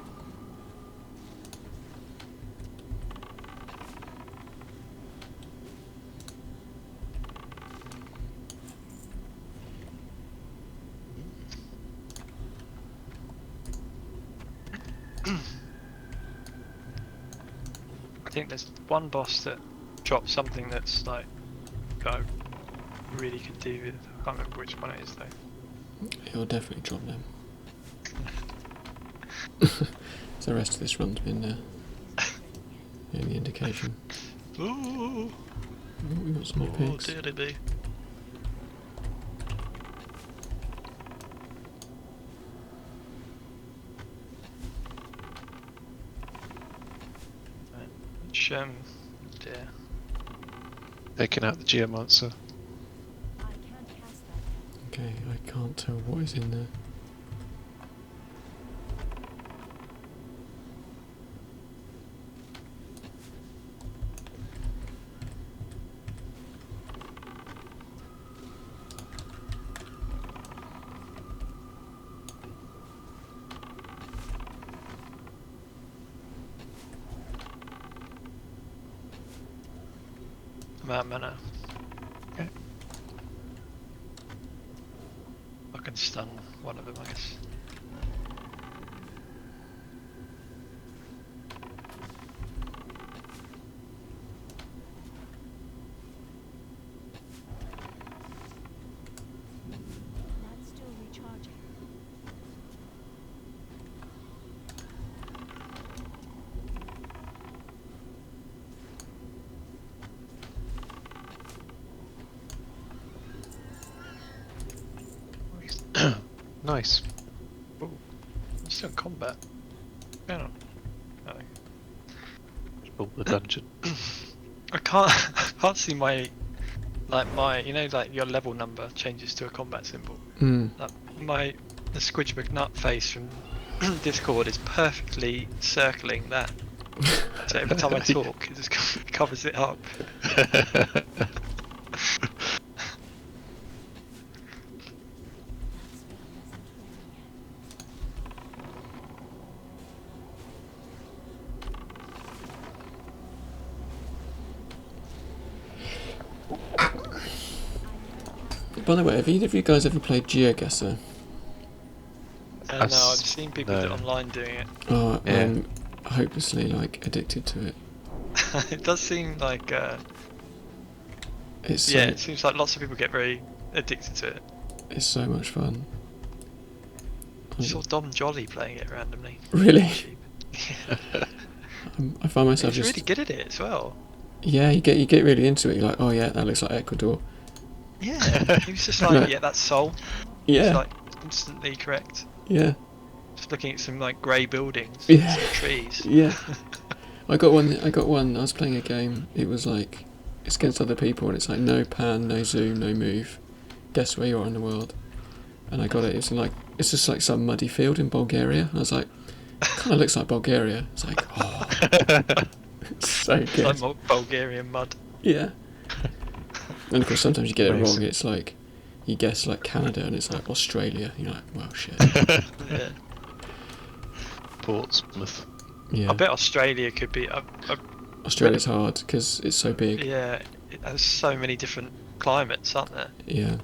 I think there's one boss that drops something that's like I really could do with. I can't remember which one it is though. He'll definitely drop them. So the rest of this run's been any indication. Ooh, Oh, we got some more pigs. dearie me. which yeah. Taking out the Geomancer. I can't cast that. Okay, I can't tell what is in there. I'm out of mana. Okay. I can stun one of them, I guess. That's still recharging. Nice. I'm still in combat. Hang on. Oh. Pull the dungeon. I can't I can't see my you know like your level number changes to a combat symbol. Like the Squidge nut face from Discord is perfectly circling that. So every time I talk it just covers it up. By the way, have either of you guys ever played GeoGuessr? No, I've seen people online doing it. Oh, Yeah. I'm hopelessly like addicted to it. It does seem like It's so, yeah, it seems like lots of people get very addicted to it. it's so much fun. I saw Dom Jolly playing it randomly. Really? Yeah. I find myself He's just really good at it as well. yeah, you get really into it. You're like, oh yeah, that looks like Ecuador. Yeah, he was just like, yeah, that's Seoul. Yeah, It's like instantly correct. yeah, Just looking at some like grey buildings, Yeah. some trees. yeah. I got one. I was playing a game. It was like it's against other people, and it's like no pan, no zoom, no move. Guess where you are in the world. And I got it. It's just like some muddy field in Bulgaria. I was like, kind of looks like Bulgaria. It's like, oh, it's so It's good. like Bulgarian mud. Yeah. And of course, sometimes you get it Nice. wrong. It's like you guess like Canada, and it's like Australia. You're like, well, shit. Yeah. Portsmouth. Yeah. I bet Australia could be. Australia's hard because it's so big. Yeah, it has so many different climates, aren't there? Yeah.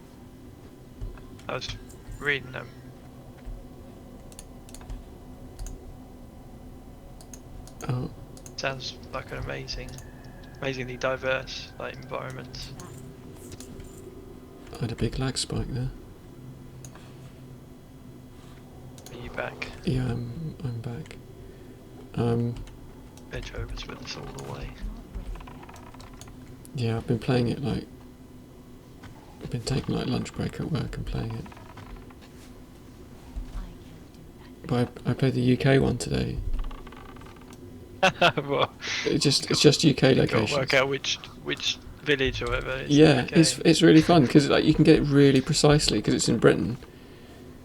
I was reading them. Oh, Sounds like an amazingly diverse like environment. I had a big lag spike there. Are you back? Yeah, I'm back. Edge over's with us all the way. Yeah, I've been playing it like. I've been taking like lunch break at work and playing it. I can't do that. But I played the UK one today. Well, It's just UK you've got to locations. work out which village or whatever. Is Yeah, okay. it's really fun because like you can get it really precisely because it's in Britain.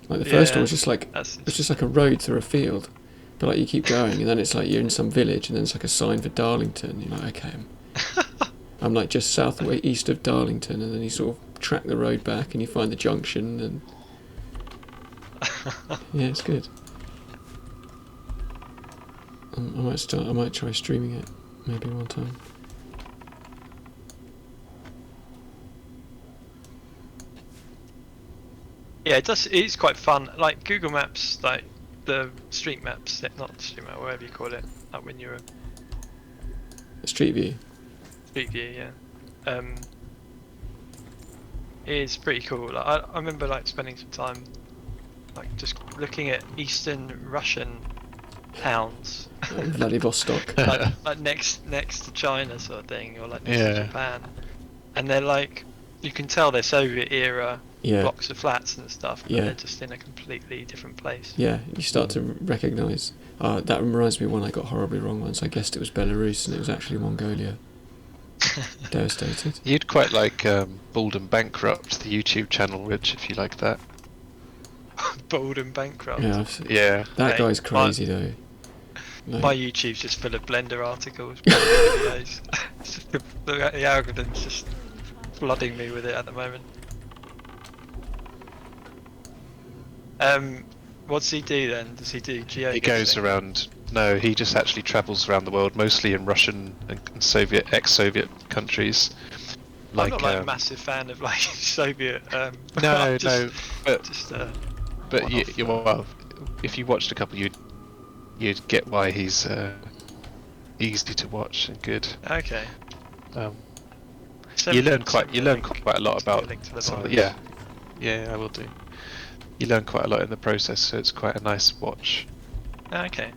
Like the first Yeah, one was just like That's it's just like a road through a field, but like you keep going and then it's like you're in some village and then it's like a sign for Darlington. You're like, okay, I'm like just south or east of Darlington, and then you sort of track the road back and you find the junction and yeah, it's good. I might try streaming it maybe one time. Yeah, it does. It's quite fun. Like Google Maps, like the street maps, not street map, whatever you call it. Like when you're Street View. Street View, yeah. Is pretty cool. Like I remember like spending some time, like just looking at Eastern Russian towns, Vladivostok. like next to China sort of thing, or like next to Yeah. Japan, and they're like, you can tell they're Soviet era Yeah. blocks of flats and stuff, but Yeah. they're just in a completely different place. Yeah, you start to recognise. That reminds me of one I got horribly wrong once. I guessed it was Belarus and it was actually Mongolia. Devastated. You'd quite like Bald and Bankrupt, the YouTube channel, Rich, if you like that. Bold and bankrupt. Yeah, Yeah. that Hey, guy's crazy though. Like, My YouTube's just full of Blender articles, videos. It's just the algorithm's just flooding me with it at the moment. What's he do then? Does he do geo? He goes around. No, he just actually travels around the world, mostly in Russian and Soviet, ex-Soviet countries. I'm not like a massive fan of like Soviet. No, just, no, but just well, if you watched a couple, you'd get why he's easy to watch and good. okay. You learn quite a lot about link to the some of virus. the, yeah, I will do. You learn quite a lot in the process, so it's quite a nice watch. Okay.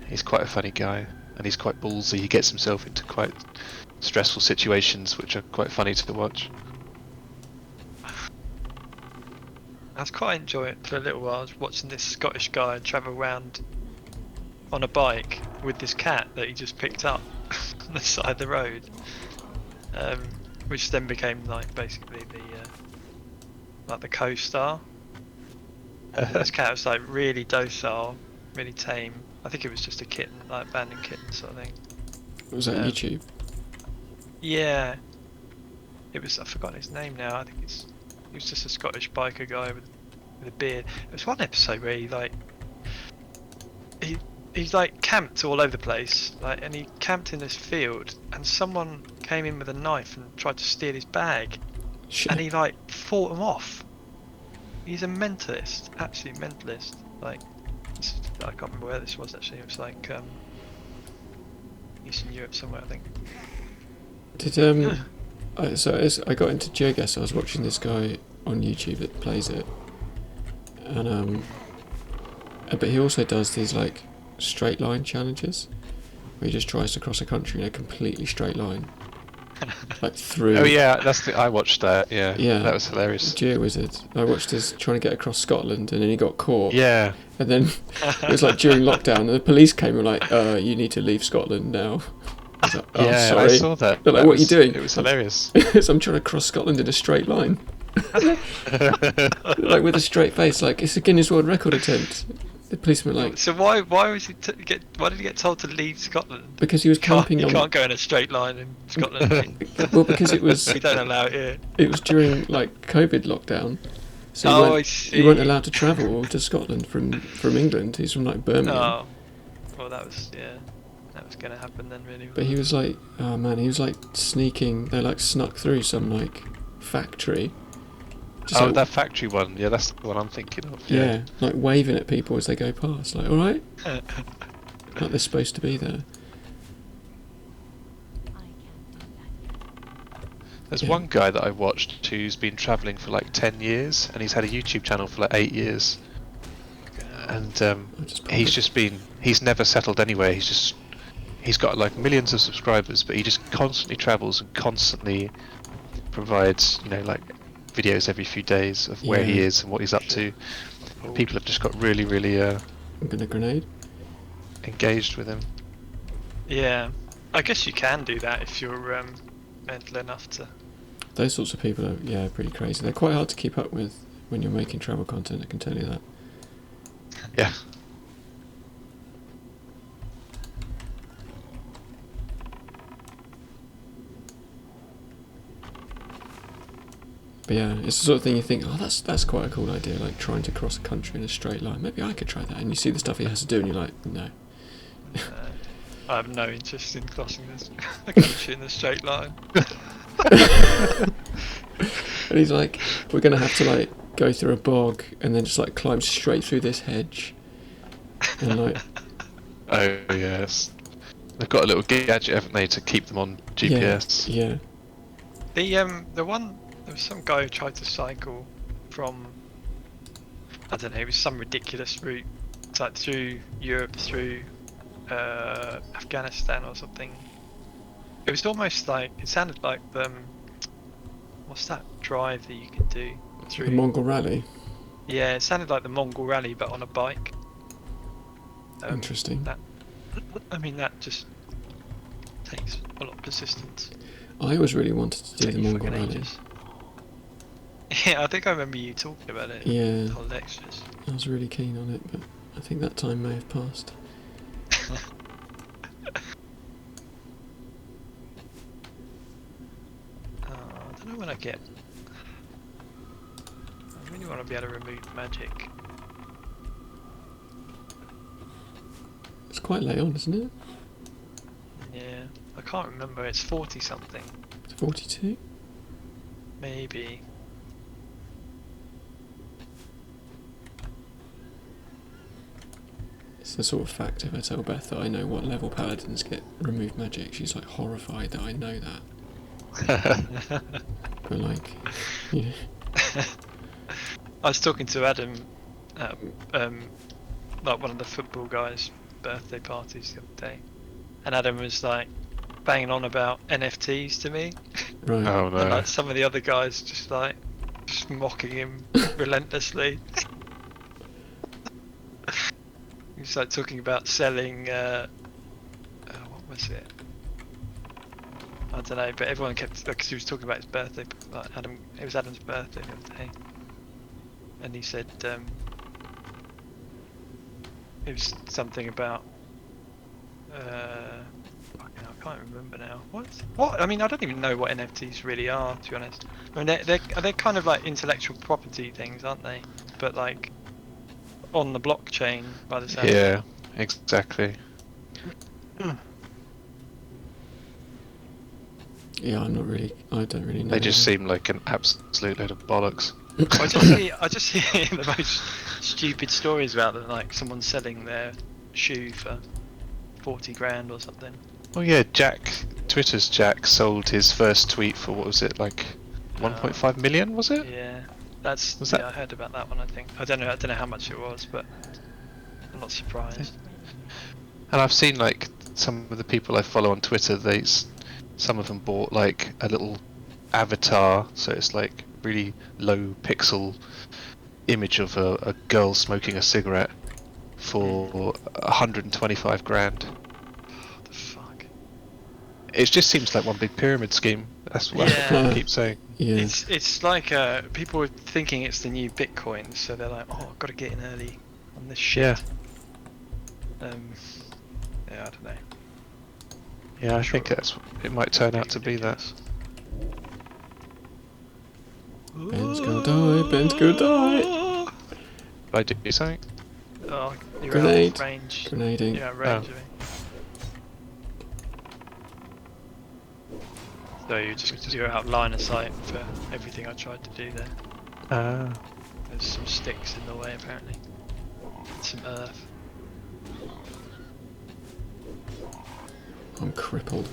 He's quite a funny guy, and he's quite ballsy. He gets himself into quite stressful situations, which are quite funny to watch. I was quite enjoying it for a little while. I was watching this Scottish guy travel around on a bike with this cat that he just picked up on the side of the road, which then became like basically the co-star. This cat was like really docile, really tame. I think it was just a kitten, like abandoned kitten sort of thing. was that YouTube? Yeah, it was. I've forgotten his name now. I think he was just a Scottish biker guy with a beard. There was one episode where he's like camped all over the place, like, and he camped in this field, and someone came in with a knife and tried to steal his bag, Shit. and he like fought him off. He's a mentalist, absolute mentalist. Like, I can't remember where this was actually. It was like Eastern Europe somewhere, I think. Did so as I got into GeoGuessr, I was watching this guy on YouTube that plays it, and but he also does these like straight line challenges, where he just tries to cross a country in a completely straight line, like through. Oh yeah, I watched that. Yeah, Yeah. that was hilarious. GeoWizard. I watched his trying to get across Scotland, and then he got caught. Yeah, And then it was like during lockdown, and the police came and were like, "You need to leave Scotland now." I was like, "Oh, yeah, sorry." I saw that. They're like, That "What are you was- doing?" It was hilarious. So I'm trying to cross Scotland in a straight line, like with a straight face, like it's a Guinness World Record attempt. The policeman like So why was he why did he get told to leave Scotland? because he was camping You on. can't go in a straight line in Scotland. mate. Well, because it was We don't allow it here. it was during like COVID lockdown, so Oh, I he see. weren't allowed to travel to Scotland from England. He's from like Birmingham. Oh, well, that was going to happen then, really. But he was like, oh man, he was like sneaking. They like snuck through some like factory. Just, Oh, like, that factory one. Yeah, that's the one I'm thinking of. yeah, like waving at people as they go past. Like, all right, like they're supposed to be there. I can't do that. There's Yeah. one guy that I watched who's been travelling for like 10 years, and he's had a YouTube channel for like 8 years. And he's never settled anywhere. He's got like millions of subscribers, but he just constantly travels and constantly provides, like videos every few days of where he Yeah. is and what he's up to. People have just got really, really I'm gonna grenade. engaged with him. Yeah, I guess you can do that if you're mental enough to. Those sorts of people are pretty crazy. They're quite hard to keep up with when you're making travel content. I can tell you that. Yeah. But yeah, it's the sort of thing you think, oh, that's quite a cool idea, like trying to cross a country in a straight line. Maybe I could try that. And you see the stuff he has to do, and you're like, no. I have no interest in crossing this country in a straight line. And he's like, we're gonna have to like go through a bog and then just like climb straight through this hedge. And like, Oh yes. They've got a little gadget, haven't they, to keep them on GPS. yeah, The one, there was some guy who tried to cycle from, I don't know, it was some ridiculous route, it's like through Europe, through Afghanistan or something. It was almost like, it sounded like what's that drive that you can do? through. The Mongol Rally. Yeah, it sounded like the Mongol Rally, but on a bike. Interesting. I mean, that just takes a lot of persistence. I always really wanted to do Take the you Mongol fucking Rally. ages. Yeah, I think I remember you talking about it. Yeah, Told lectures. I was really keen on it, but I think that time may have passed. I don't know when I get. I really want to be able to remove magic. It's quite late on, isn't it? Yeah, I can't remember. It's 40 something, It's 42? maybe. It's the sort of fact if I tell Beth that I know what level paladins get remove magic, she's like horrified that I know that. But like, yeah. I was talking to Adam at like one of the football guys' birthday parties the other day, and Adam was like banging on about NFTs to me, Right. Oh and no. like some of the other guys just mocking him relentlessly. He's like talking about selling. What was it? I don't know, but everyone kept because he was talking about his birthday. Like it was Adam's birthday the other day, and he said it was something about. I can't remember now. What? What? I mean, I don't even know what NFTs really are, to be honest. I mean, they're kind of like intellectual property things, aren't they? But like on the blockchain, by the sound. Yeah, exactly. Yeah, I don't really know. They just seem like an absolute load of bollocks. I just hear the most stupid stories about them, like someone selling their shoe for 40 grand or something. Oh yeah, Twitter's Jack sold his first tweet for, what was it, like 1.5 million, was it? Yeah, Was that- I heard about that one. I think I don't know how much it was, but I'm not surprised. And I've seen like some of the people I follow on Twitter, some of them bought like a little avatar, so it's like really low pixel image of a girl smoking a cigarette for 125 grand. What the fuck? It just seems like one big pyramid scheme. That's what Yeah. I keep saying. Yeah. It's like people are thinking it's the new Bitcoin, so they're like, oh, I've got to get in early on this shit. Yeah. Yeah, I don't know. Yeah, I Sure. think it might turn out to be that. Ben's gonna die, Ben's gonna die. Did I do something? Oh, you're Grenade. out of range. Grenading. You're out of range Oh. of me. So you're out of line of sight for everything I tried to do there. There's some sticks in the way apparently. And some earth. I'm crippled.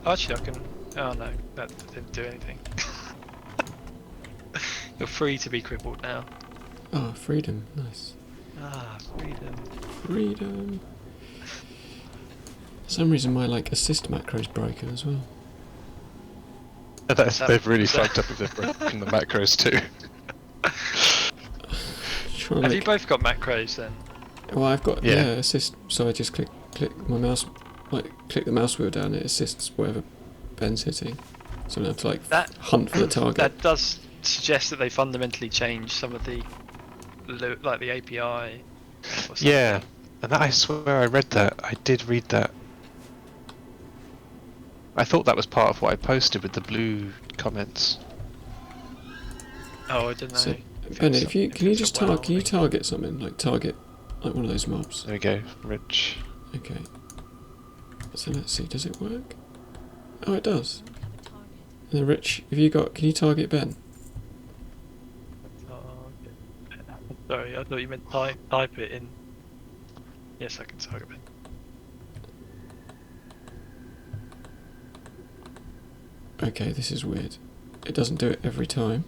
Actually, I can. Oh no, that didn't do anything. You're free to be crippled now. Oh, freedom. Nice. Ah, freedom. Freedom. For some reason my like assist macro's broken as well. They've really fucked up if they've broken the macros too. Try Have like, you both got macros then? well, I've got Yeah. assist. So I just click my mouse, like click the mouse wheel down. It assists wherever Ben's hitting. So I don't have to like That hunt for the target. That does suggest that they fundamentally changed some of the like the API. Or something. Yeah, and that, I swear I read that. I did read that. I thought that was part of what I posted with the blue comments. Oh, I don't know. So, Ben, it's if you some- can you it's a just well can you link. target something like target like one of those mobs? There we go, Rich. Okay. So let's see, does it work? Oh, it does. And then Rich, can you target Ben? Oh, okay. Sorry, I thought you meant type it in. Yes, I can target it. Okay, this is weird. It doesn't do it every time.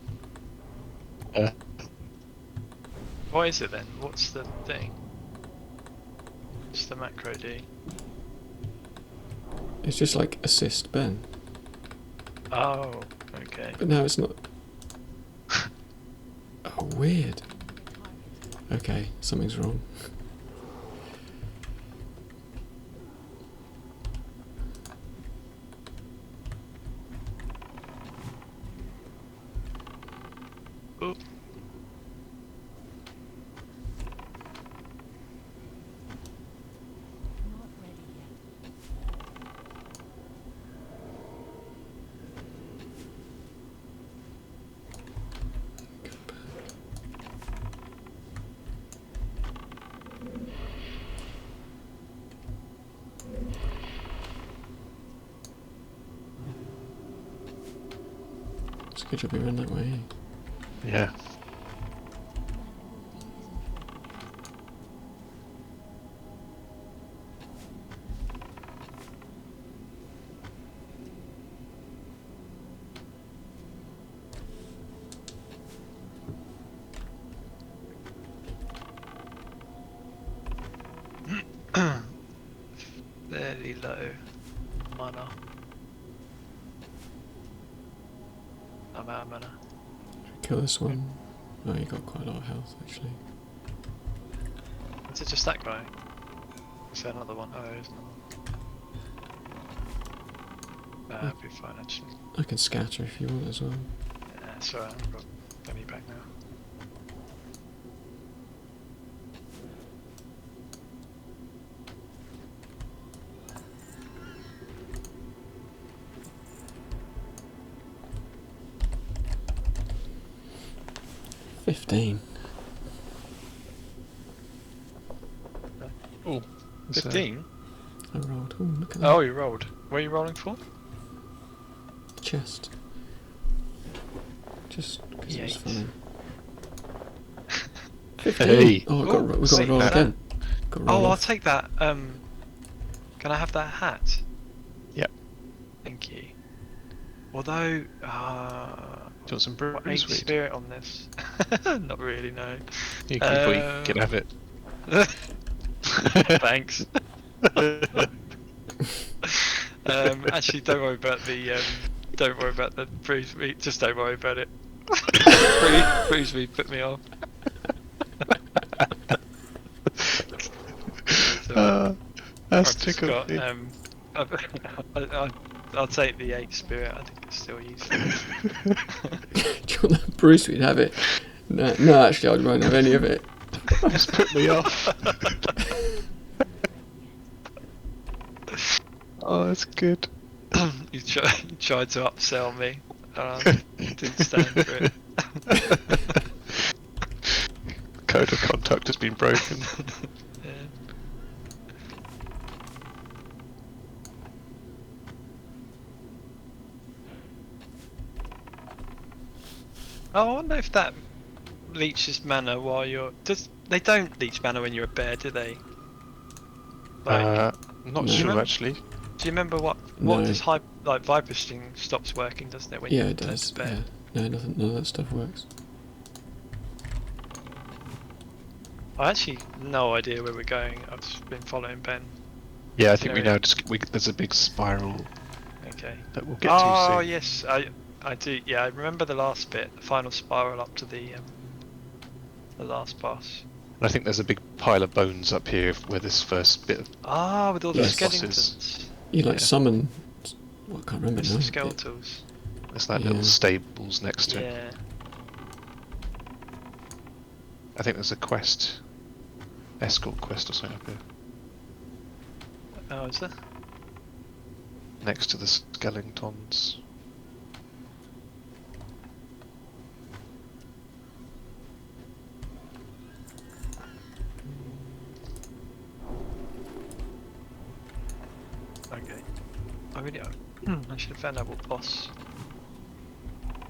What is it then? What's the thing? What's the macro do? It's just like assist Ben. Oh, okay. But now it's not. weird. Okay, something's wrong. Oh. Not ready yet. It's a good job we ran that way. Yeah. Fairly low mana. I'm out of mana. Kill this one. Oh, you got quite a lot of health actually. Is it just that guy? Is there another one? Oh, there's another. That'd be fine actually. I can scatter if you want as well. Yeah, it's alright, I've got plenty back now. $15. Oh, So- 15? I rolled. Oh, look at that. Oh, you rolled. What are you rolling for? Chest. Just because it was Yikes. funny. 15. Hey. Oh, Oh, we got to see roll that. again. Got to roll Oh, I'll off. take that. Can I have that hat? Yep. Thank you. Although, Do you want some what 8 bruise weed? spirit on this? Not really, no. You can have it. Thanks. Actually, don't worry about the bruise meat. Just don't worry about it. Bruise meat put me off. That's I've just tickled got, me. I'll take the 8 spirit. I think it's still useful. Do you want that Bruce? We'd have it. No, actually, I won't have any of it. Just put me off. Oh, that's good. You tried to upsell me. Didn't stand for it. Code of conduct has been broken. Yeah. Oh, I wonder if that leeches mana while you're. They don't leech mana when you're a bear, do they? Like, I'm not No. sure Remember- actually. do you remember what No. does Viper Sting stops working, doesn't it? When Yeah, you it turn does. to bear? Yeah. No, none of that stuff works. I actually no idea where we're going. I've just been following Ben. Yeah, I think we Sorry. now there's a big spiral Okay. that we'll get Oh to soon. yes, I do. Yeah, I remember the last bit, the final spiral up to the last boss. And I think there's a big pile of bones up here where this first bit of Ah, with all the Yes. skeletons. You like Yeah. summon. Well, I can't remember It's now. the skeletals. there's like Yeah. little stables next to it. Yeah. I think there's a quest, escort quest or something up here, Oh, is there? next to the skeletons. Okay. I really. I should have found out what boss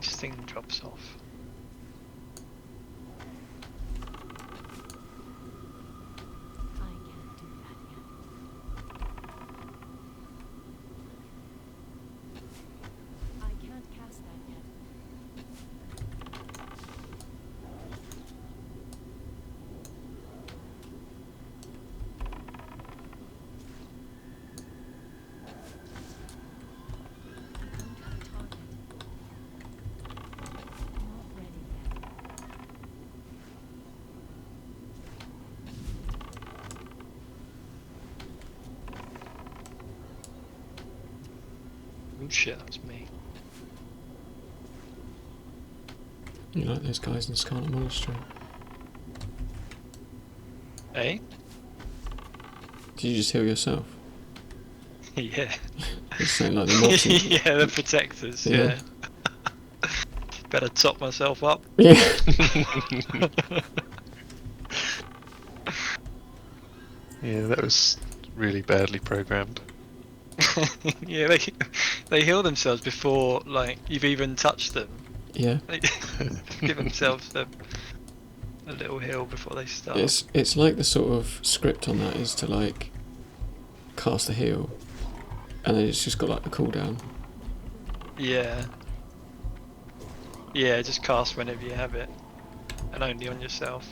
this thing drops off. I can't do that yet. I can't cast that yet. I don't have target. Not Oh shit, that was me. You like those guys in Scarlet Monastery? Eh? Did you just heal yourself? Yeah. It's something like the mobs. Yeah, the protectors, Yeah. yeah. Better top myself up. Yeah. Yeah, that was really badly programmed. Yeah, they heal themselves before like you've even touched them. Yeah. They give themselves a little heal before they start. It's like the sort of script on that is to like cast a heal, and then it's just got like a cooldown. Yeah. Yeah, just cast whenever you have it, and only on yourself.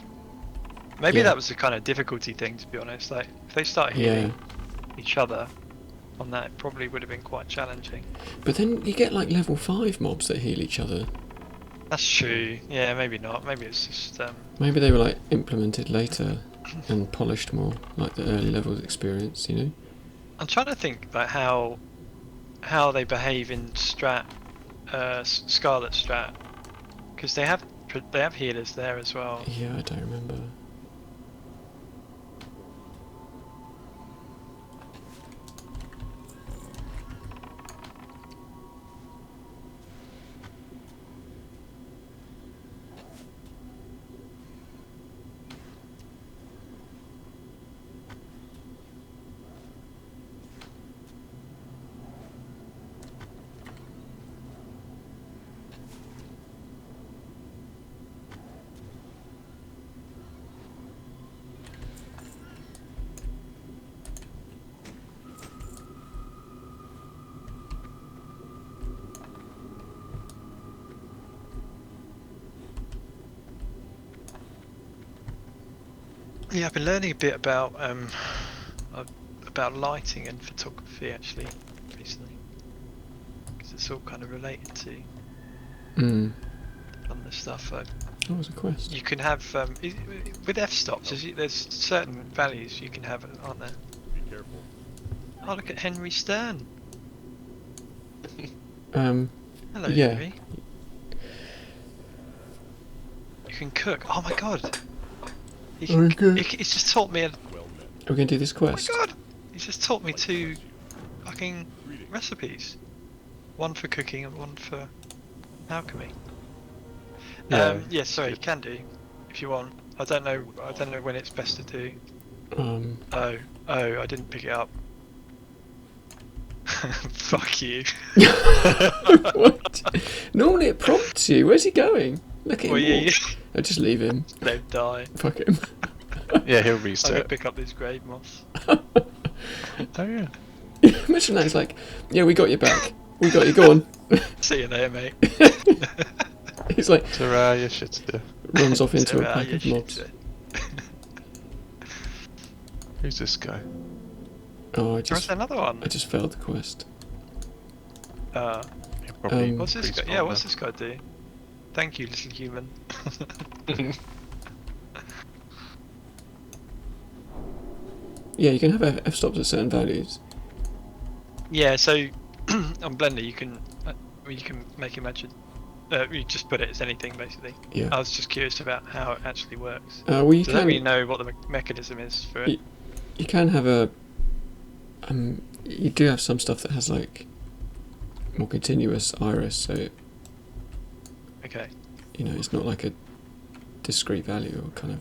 Maybe Yeah. that was the kind of difficulty thing, to be honest. Like, if they start healing each other on that, it probably would have been quite challenging. But then you get like level 5 mobs that heal each other. That's true. Yeah, maybe not. Maybe it's just Maybe they were like implemented later and polished more, like the early levels experience, you know? I'm trying to think like how they behave in Strat, Scarlet Strat, because they have healers there as well. Yeah, I don't remember. Yeah, I've been learning a bit about lighting and photography actually recently, because it's all kind of related to other stuff. That was a quest. You can have with f-stops. There's certain values you can have, aren't there? Be careful. Oh, look at Henry Stern. Hello, Yeah. Henry. You can cook. Oh my god. He's just taught me. Are we going to do this Oh my quest? god. He's just taught me 2 fucking recipes. One for cooking and one for alchemy. Yeah, sorry, you can do if you want. I don't know when it's best to do. Oh, I didn't pick it up. Fuck you. What? Normally it prompts you. Where's he going? Look at him. Well, yeah, walk. Oh, just leave him. let him die. Fuck him. Yeah, he'll I'm gonna reset. pick up this grave moss. Oh yeah. Imagine that. He's like, yeah, we got you back. We got you. Go on. See you there, mate. He's like, Ta-ra, you shitster. runs off into a Ta-ra, pack you of mobs. shit. Who's this guy? Oh, There's another one. I just failed the quest. Uh, He'll probably what's this guy? respawn Yeah, what's now. this guy do? Thank you, little human. Yeah, you can have f-stops at certain values. Yeah, so on Blender you can make imagine. You just put it as anything basically. Yeah. I was just curious about how it actually works. Well, you So I don't can really know what the mechanism is for it. you can have a you do have some stuff that has like more continuous iris, so Okay. you know it's not like a discrete value or kind of.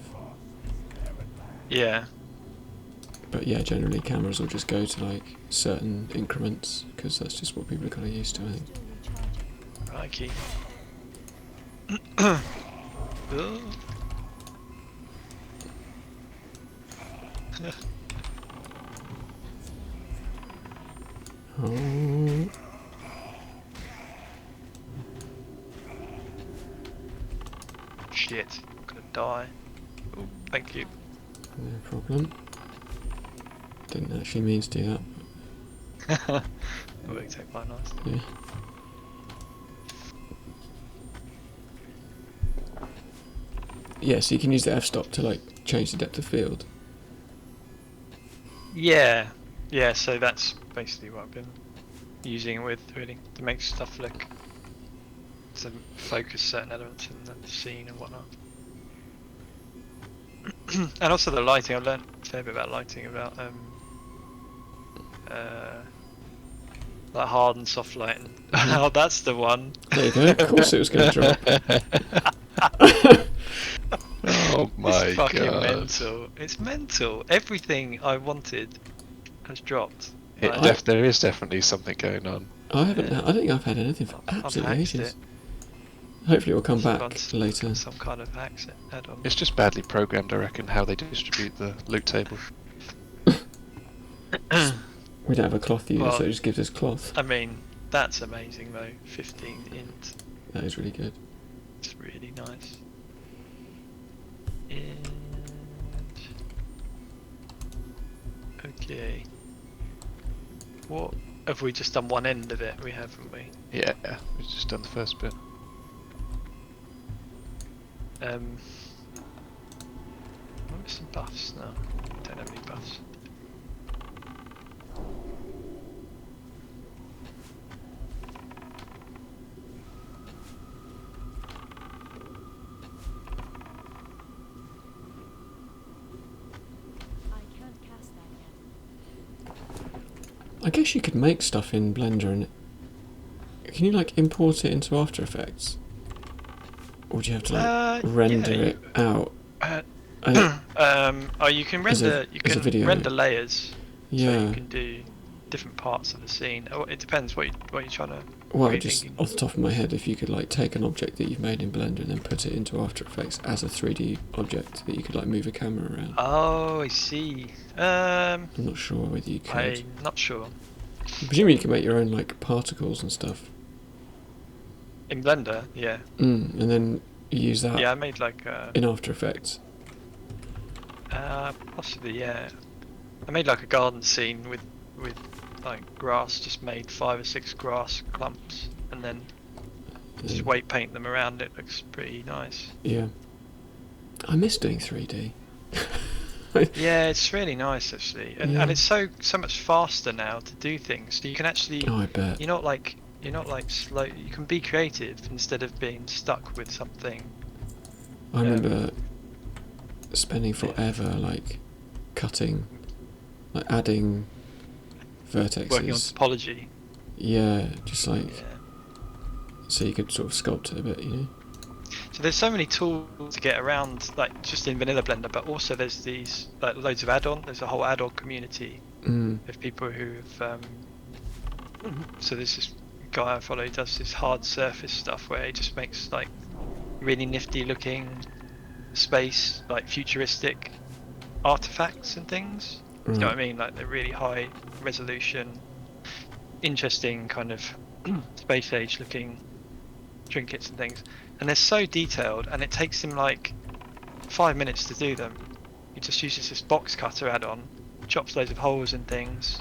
Yeah. But yeah, generally cameras will just go to like certain increments because that's just what people are kind of used to, I think. Crikey. Ugh. Oh, Shit. I'm gonna die. Oh, thank you. no problem. Didn't actually mean to do that. That worked out quite nice. Yeah. Yeah, so you can use the f-stop to like change the depth of field. Yeah. Yeah, so that's basically what I've been using it with really to make stuff look to focus certain elements in the scene and whatnot. And also the lighting. I learned a fair bit about lighting, about like hard and soft lighting. Oh, that's the one. There you go. Of course it was going to drop. Oh my It's fucking god. mental. It's mental. Everything I wanted has dropped. It Like, there is definitely something going on. I haven't. I don't think I've had anything for I've absolutely hacked ages. it. Hopefully it will come Must have back gone s- later. Some kind of hacks add-on. It's just badly programmed, I reckon, how they distribute the loot table. We don't have a cloth user, Well- so it just gives us cloth. I mean, that's amazing though. 15 int. That is really good. It's really nice. And okay. What have we just done one end of it? We haven't we? Yeah, we've just done the first bit. What are some buffs? No, don't have any buffs. I can't cast that yet. I guess you could make stuff in Blender and can you like import it into After Effects? Or do you have to like render yeah, it out? Uh, I, oh, you can As a- render. You as a can video. render layers. So yeah. you can do different parts of the scene. Oh, it depends what you're trying to. Well, what you're just thinking. off the top of my head, if you could like take an object that you've made in Blender and then put it into After Effects as a 3D object that you could like move a camera around. Oh, I see. I'm not sure whether you could. I'm not sure. Presumably you can make your own like particles and stuff. In Blender, yeah. And then you use that Yeah, I made like in After Effects. possibly, yeah. I made like a garden scene with like grass, just made 5 or 6 grass clumps and then just Yeah. weight paint them around. It looks pretty nice. Yeah. I miss doing 3D. Yeah, it's really nice actually, and Yeah. it's so much faster now to do things. So you can actually, Oh, I bet. you're not like slow. You can be creative instead of being stuck with something. I remember spending forever like cutting, like adding vertexes. Working on topology. Yeah, just like Yeah. so you could sort of sculpt it a bit, you know. So there's so many tools to get around, like just in vanilla Blender, but also there's these like loads of add-on. There's a whole add-on community of people who've. So there's this guy I follow who does this hard surface stuff where he just makes like really nifty looking space, like futuristic artifacts and things. You know what I mean? Like they're really high resolution, interesting kind of space age looking trinkets and things. And they're so detailed, and it takes him like 5 minutes to do them. He just uses this box cutter add-on, chops loads of holes and things,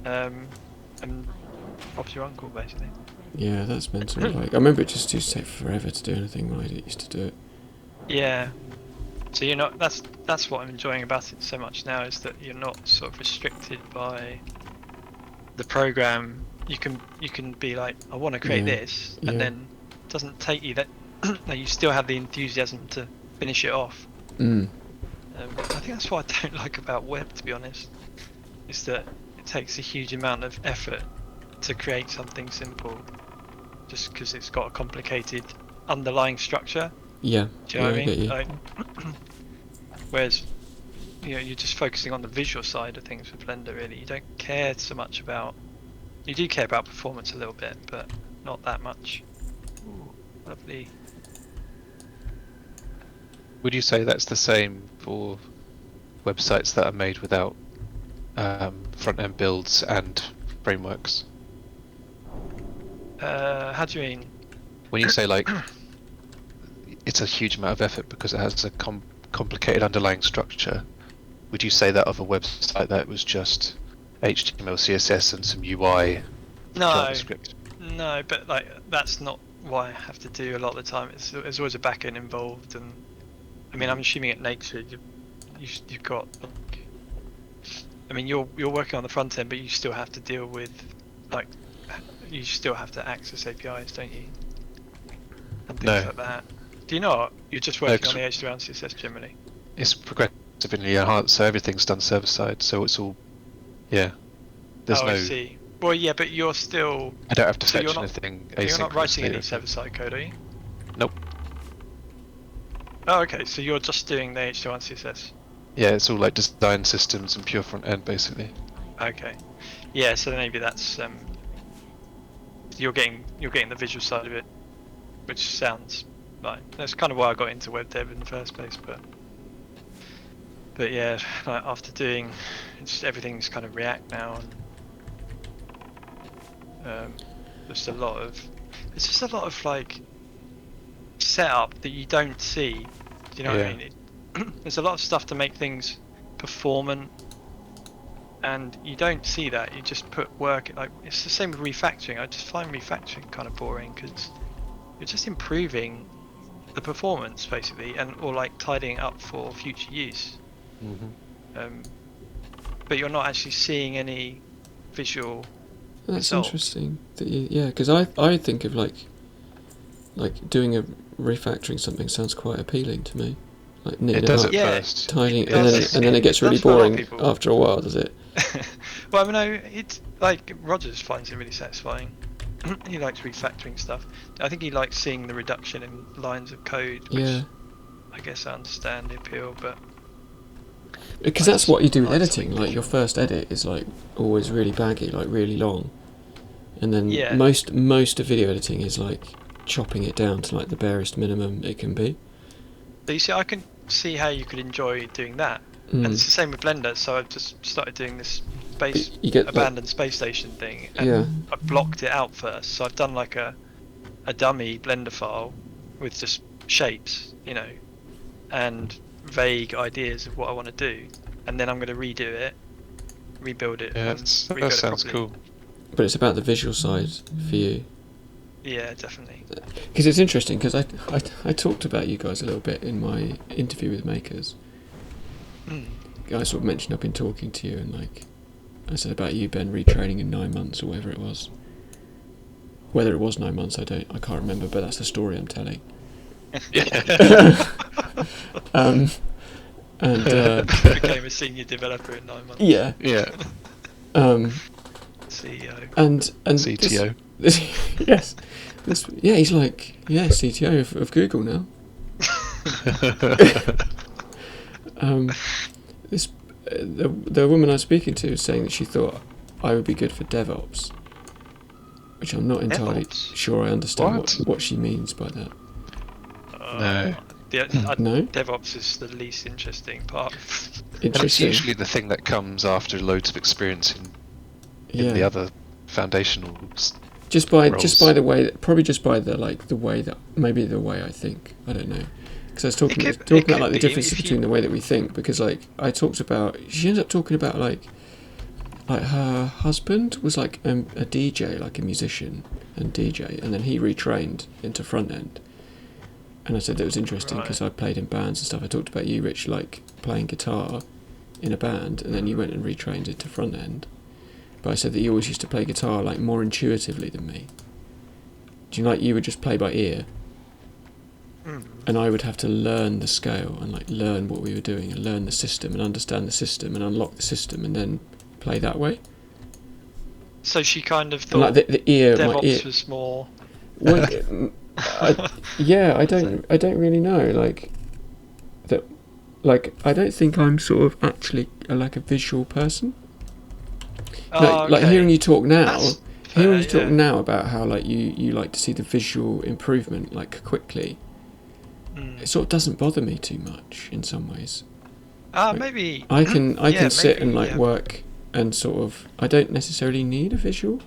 and Bob's your uncle basically. Yeah, that's mental. Like I remember it just used to take forever to do anything when I used to do it. Yeah. So you're not. That's what I'm enjoying about it so much now, is that you're not sort of restricted by the program. You can be like, I want to create Yeah, this, yeah. and then it doesn't take you that. No, you still have the enthusiasm to finish it off. I think that's what I don't like about web, to be honest, is that it takes a huge amount of effort to create something simple, just because it's got a complicated underlying structure. Yeah. Do you know yeah, what I get mean? you. Like, whereas, you know, you're just focusing on the visual side of things with Blender. Really, you don't care so much about. You do care about performance a little bit, but not that much. Ooh, lovely. Would you say that's the same for websites that are made without front-end builds and frameworks? How do you mean? When you say like it's a huge amount of effort because it has a complicated underlying structure, would you say that of a website that was just HTML, CSS and some UI, No, JavaScript? no, but like that's not what I have to do a lot of the time. There's always a backend involved, and I mean, I'm assuming at Nature you've got. I mean, you're working on the front end, but you still have to deal with like you still have to access APIs, don't you? And things No. like that. Do you not? You're just No, working 'cause on the H2 and CSS generally. It's progressively enhanced, so everything's done server side. So it's all, yeah. There's Oh, no. I see. Well, yeah, but you're still. I don't have to So fetch you're not. anything You're not writing any asynchronously. server-side code, are you? Nope. Oh, okay. So you're just doing the H2 and CSS. Yeah, it's all like design systems and pure front end basically. Okay. Yeah. So maybe that's you're getting the visual side of it, which sounds like that's kind of why I got into web dev in the first place. But yeah, like after doing, it's everything's kind of React now, and there's just a lot of like setup that you don't see. Do you know what I Yeah. mean? There's a lot of stuff to make things performant, and you don't see that. You just put work. Like it's the same with refactoring. I just find refactoring kind of boring because you're just improving the performance basically, or like tidying up for future use. Mm-hmm. But you're not actually seeing any visual. That's result. interesting. That yeah, because I think of like doing a refactoring something sounds quite appealing to me. Like knitting It does up, at Yeah. first. tidying, It and does. then it gets It really does for a lot of boring people. after a while, does it? Well, I mean, no, it's like Rogers finds it really satisfying. He likes refactoring stuff. I think he likes seeing the reduction in lines of code, which Yeah, I guess I understand the appeal, but because I that's just what you do with like editing. something Like your visual. first edit is like always really baggy, like really long, and then Yeah. most of video editing is like chopping it down to like the barest minimum it can be. So you see, I can see how you could enjoy doing that, and it's the same with Blender. So I've just started doing this space You get like, abandoned space station thing, and yeah, I blocked it out first. So I've done like a dummy Blender file with just shapes, and vague ideas of what I want to do, and then I'm going to redo it, rebuild it, Yeah, and that recode it sounds properly. cool. but it's about the visual side for you. Yeah, definitely. Because it's interesting, because I talked about you guys a little bit in my interview with Makers. Mm. I sort of mentioned I've been talking to you, and like I said about you, Ben, retraining in 9 months or whatever it was. Whether it was 9 months, I can't remember, but that's the story I'm telling. And Became a senior developer in 9 months. yeah, Yeah. CEO. and CTO. yes, he's like CTO of Google now. This the woman I was speaking to was saying that she thought I would be good for DevOps, which I'm not entirely DevOps? sure I understand What? what she means by that. No. No? DevOps is the least interesting part. And it's Interesting. usually the thing that comes after loads of experience in Yeah. the other foundational. Just by roles. the way, probably just by the way that maybe the way I think. I don't know. Because I was talking It about could like the be, difference if you- between the way that we think. Because like I talked about, she ended up talking about like her husband was like a DJ, like a musician and DJ, and then he retrained into front end. And I said that was interesting because I played in bands and stuff. I talked about you, Rich, like playing guitar in a band, and then you went and retrained into front end. But I said that you always used to play guitar like more intuitively than me. Do you like you would just play by ear, and I would have to learn the scale and like learn what we were doing and learn the system and understand the system and unlock the system and then play that way. So she kind of And thought like the ear, my DevOps ear. was more. Well, I don't really know. Like that, like I don't think I'm sort of actually like a visual person. Oh, Like okay. hearing you talk now, That's hearing you fair, talk yeah. now about how like you like to see the visual improvement like quickly. It sort of doesn't bother me too much in some ways. Maybe. I can Yeah, sit and maybe, like yeah. work and sort of I don't necessarily need a visual.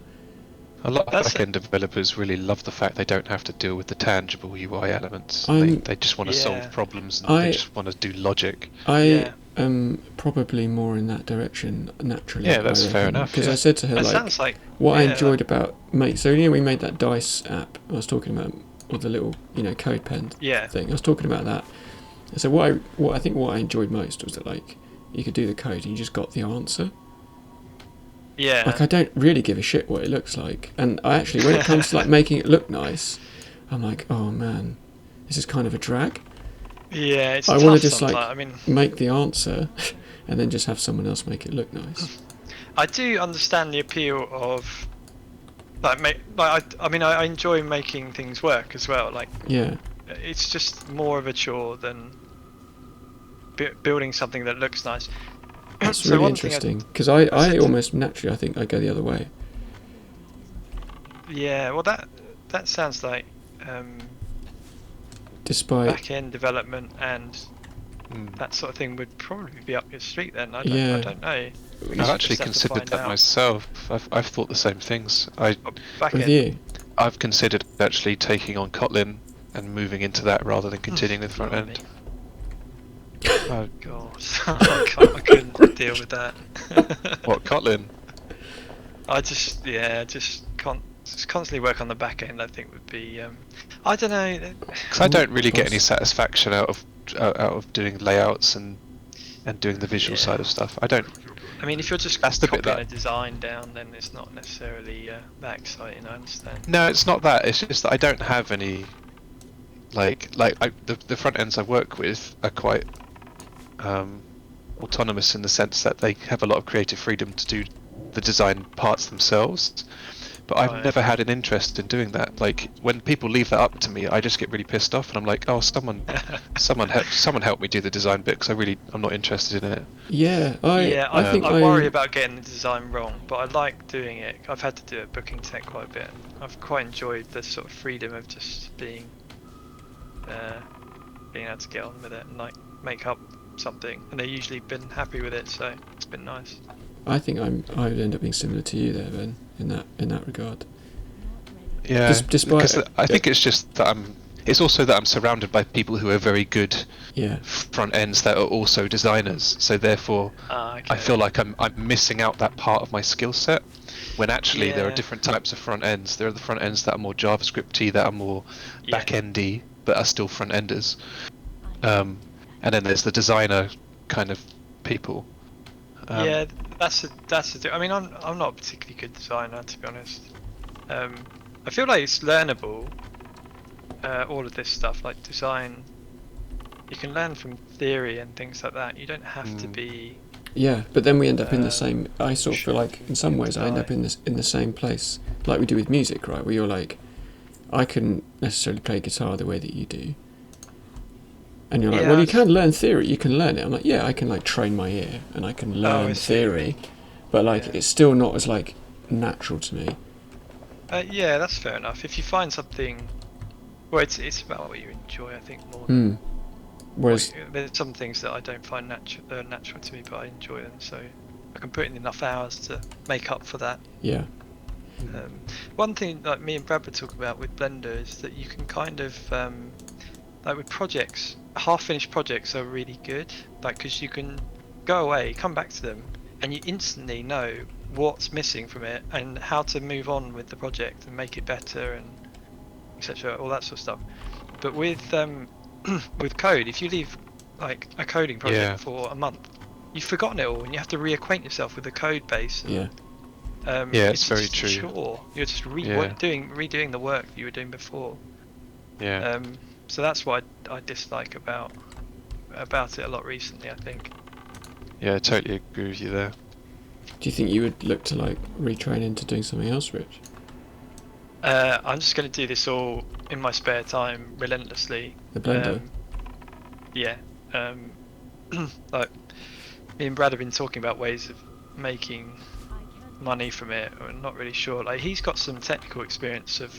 A lot of That's back-end developers really love the fact they don't have to deal with the tangible UI elements. I'm- They just want to Yeah. solve problems and I- they just want to do logic. I Yeah. am probably more in that direction naturally. Yeah, that's fair enough, Because yeah. I said to her That like sounds like what I yeah, enjoyed about so we made that dice app I was talking about, or the little code pen Yeah. thing. I was talking about that. And so what I enjoyed most was that like you could do the code and you just got the answer. Yeah. Like, I don't really give a shit what it looks like. And I actually, when it comes to like making it look nice, I'm like, oh man, this is kind of a drag. Yeah, it's I tough want to just sometimes. like I mean, make the answer and then just have someone else make it look nice. I do understand the appeal of like I enjoy making things work as well. Like Yeah, it's just more of a chore than building something that looks nice. that's So really one thing interesting because I said- almost naturally I think I go the other way. Yeah, well that sounds like Despite back end development and Mm. that sort of thing would probably be up your street then. I Yeah. don't know. I've We just actually have to considered find that out. myself. I've thought the same things. Back with end. you, I've considered actually taking on Kotlin and moving into that rather than continuing with front end. Uh, God, I couldn't deal with that. what, Kotlin? I just just constantly work on the back end. I think would be I don't know. Because I don't really get any Boss. satisfaction out of doing layouts and doing the visual Yeah. side of stuff. I don't. I mean, if you're just That's the bit copying that- a design down, then it's not necessarily that exciting. I understand. No, it's not that. It's just that I don't have any. The front ends I work with are quite autonomous in the sense that they have a lot of creative freedom to do the design parts themselves. But I've Right. never had an interest in doing that. Like when people leave that up to me, I just get really pissed off, and I'm like, oh, someone help me do the design bit because I'm not interested in it. yeah, Yeah, I think I worry about getting the design wrong, but I like doing it. I've had to do it booking tech quite a bit. I've quite enjoyed the sort of freedom of just being able to get on with it and like make up something, and they've usually been happy with it, so it's been nice. I think I would end up being similar to you there, Ben, in that regard. Yeah, Despite- because I think it's just that It's also that I'm surrounded by people who are very good Yeah, front ends that are also designers. So therefore, I Okay. feel like I'm missing out that part of my skill set. When actually there are Yeah. different types of front ends. There are the front ends that are more JavaScript-y, that are more Yeah. back-endy, but are still front enders. And then there's the designer kind of people. Yeah, that's a. I mean, I'm not a particularly good designer, to be honest. I feel like it's learnable. All of this stuff, like design, you can learn from theory and things like that. You don't have to be. yeah, but then we end up in the Uh, same. I sort of feel like in some ways I end up in the same place, like we do with music, right? Where you're like, I couldn't necessarily play guitar the way that you do. And you're like, Yeah, well, you that's- can learn theory. You can learn it. I'm like, yeah, I can like train my ear and I can I learn see what you theory, mean. but like Yeah. it's still not as like natural to me. Yeah, that's fair enough. If you find something, well, it's about what you enjoy, I think, more. Hmm. Whereas, Like, there's some things that I don't find natural to me, but I enjoy them, so I can put in enough hours to make up for that. yeah, One thing like me and Brad were talking about with Blender is that you can kind of like with projects, half-finished projects are really good, like because you can go away, come back to them, and you instantly know what's missing from it and how to move on with the project and make it better and etc. All that sort of stuff. But with with code, if you leave like a coding project Yeah. for a month, you've forgotten it all and you have to reacquaint yourself with the code base. yeah, Yeah, it's very just a true. chore. You're just Yeah. redoing the work that you were doing before. yeah. So that's what I dislike about it a lot recently, I think. Yeah, I totally agree with you there. do you think you would look to like retrain into doing something else, Rich? I'm just going to do this all in my spare time, relentlessly. The Blender. Yeah. Like me and Brad have been talking about ways of making money from it. I'm not really sure. Like he's got some technical experience of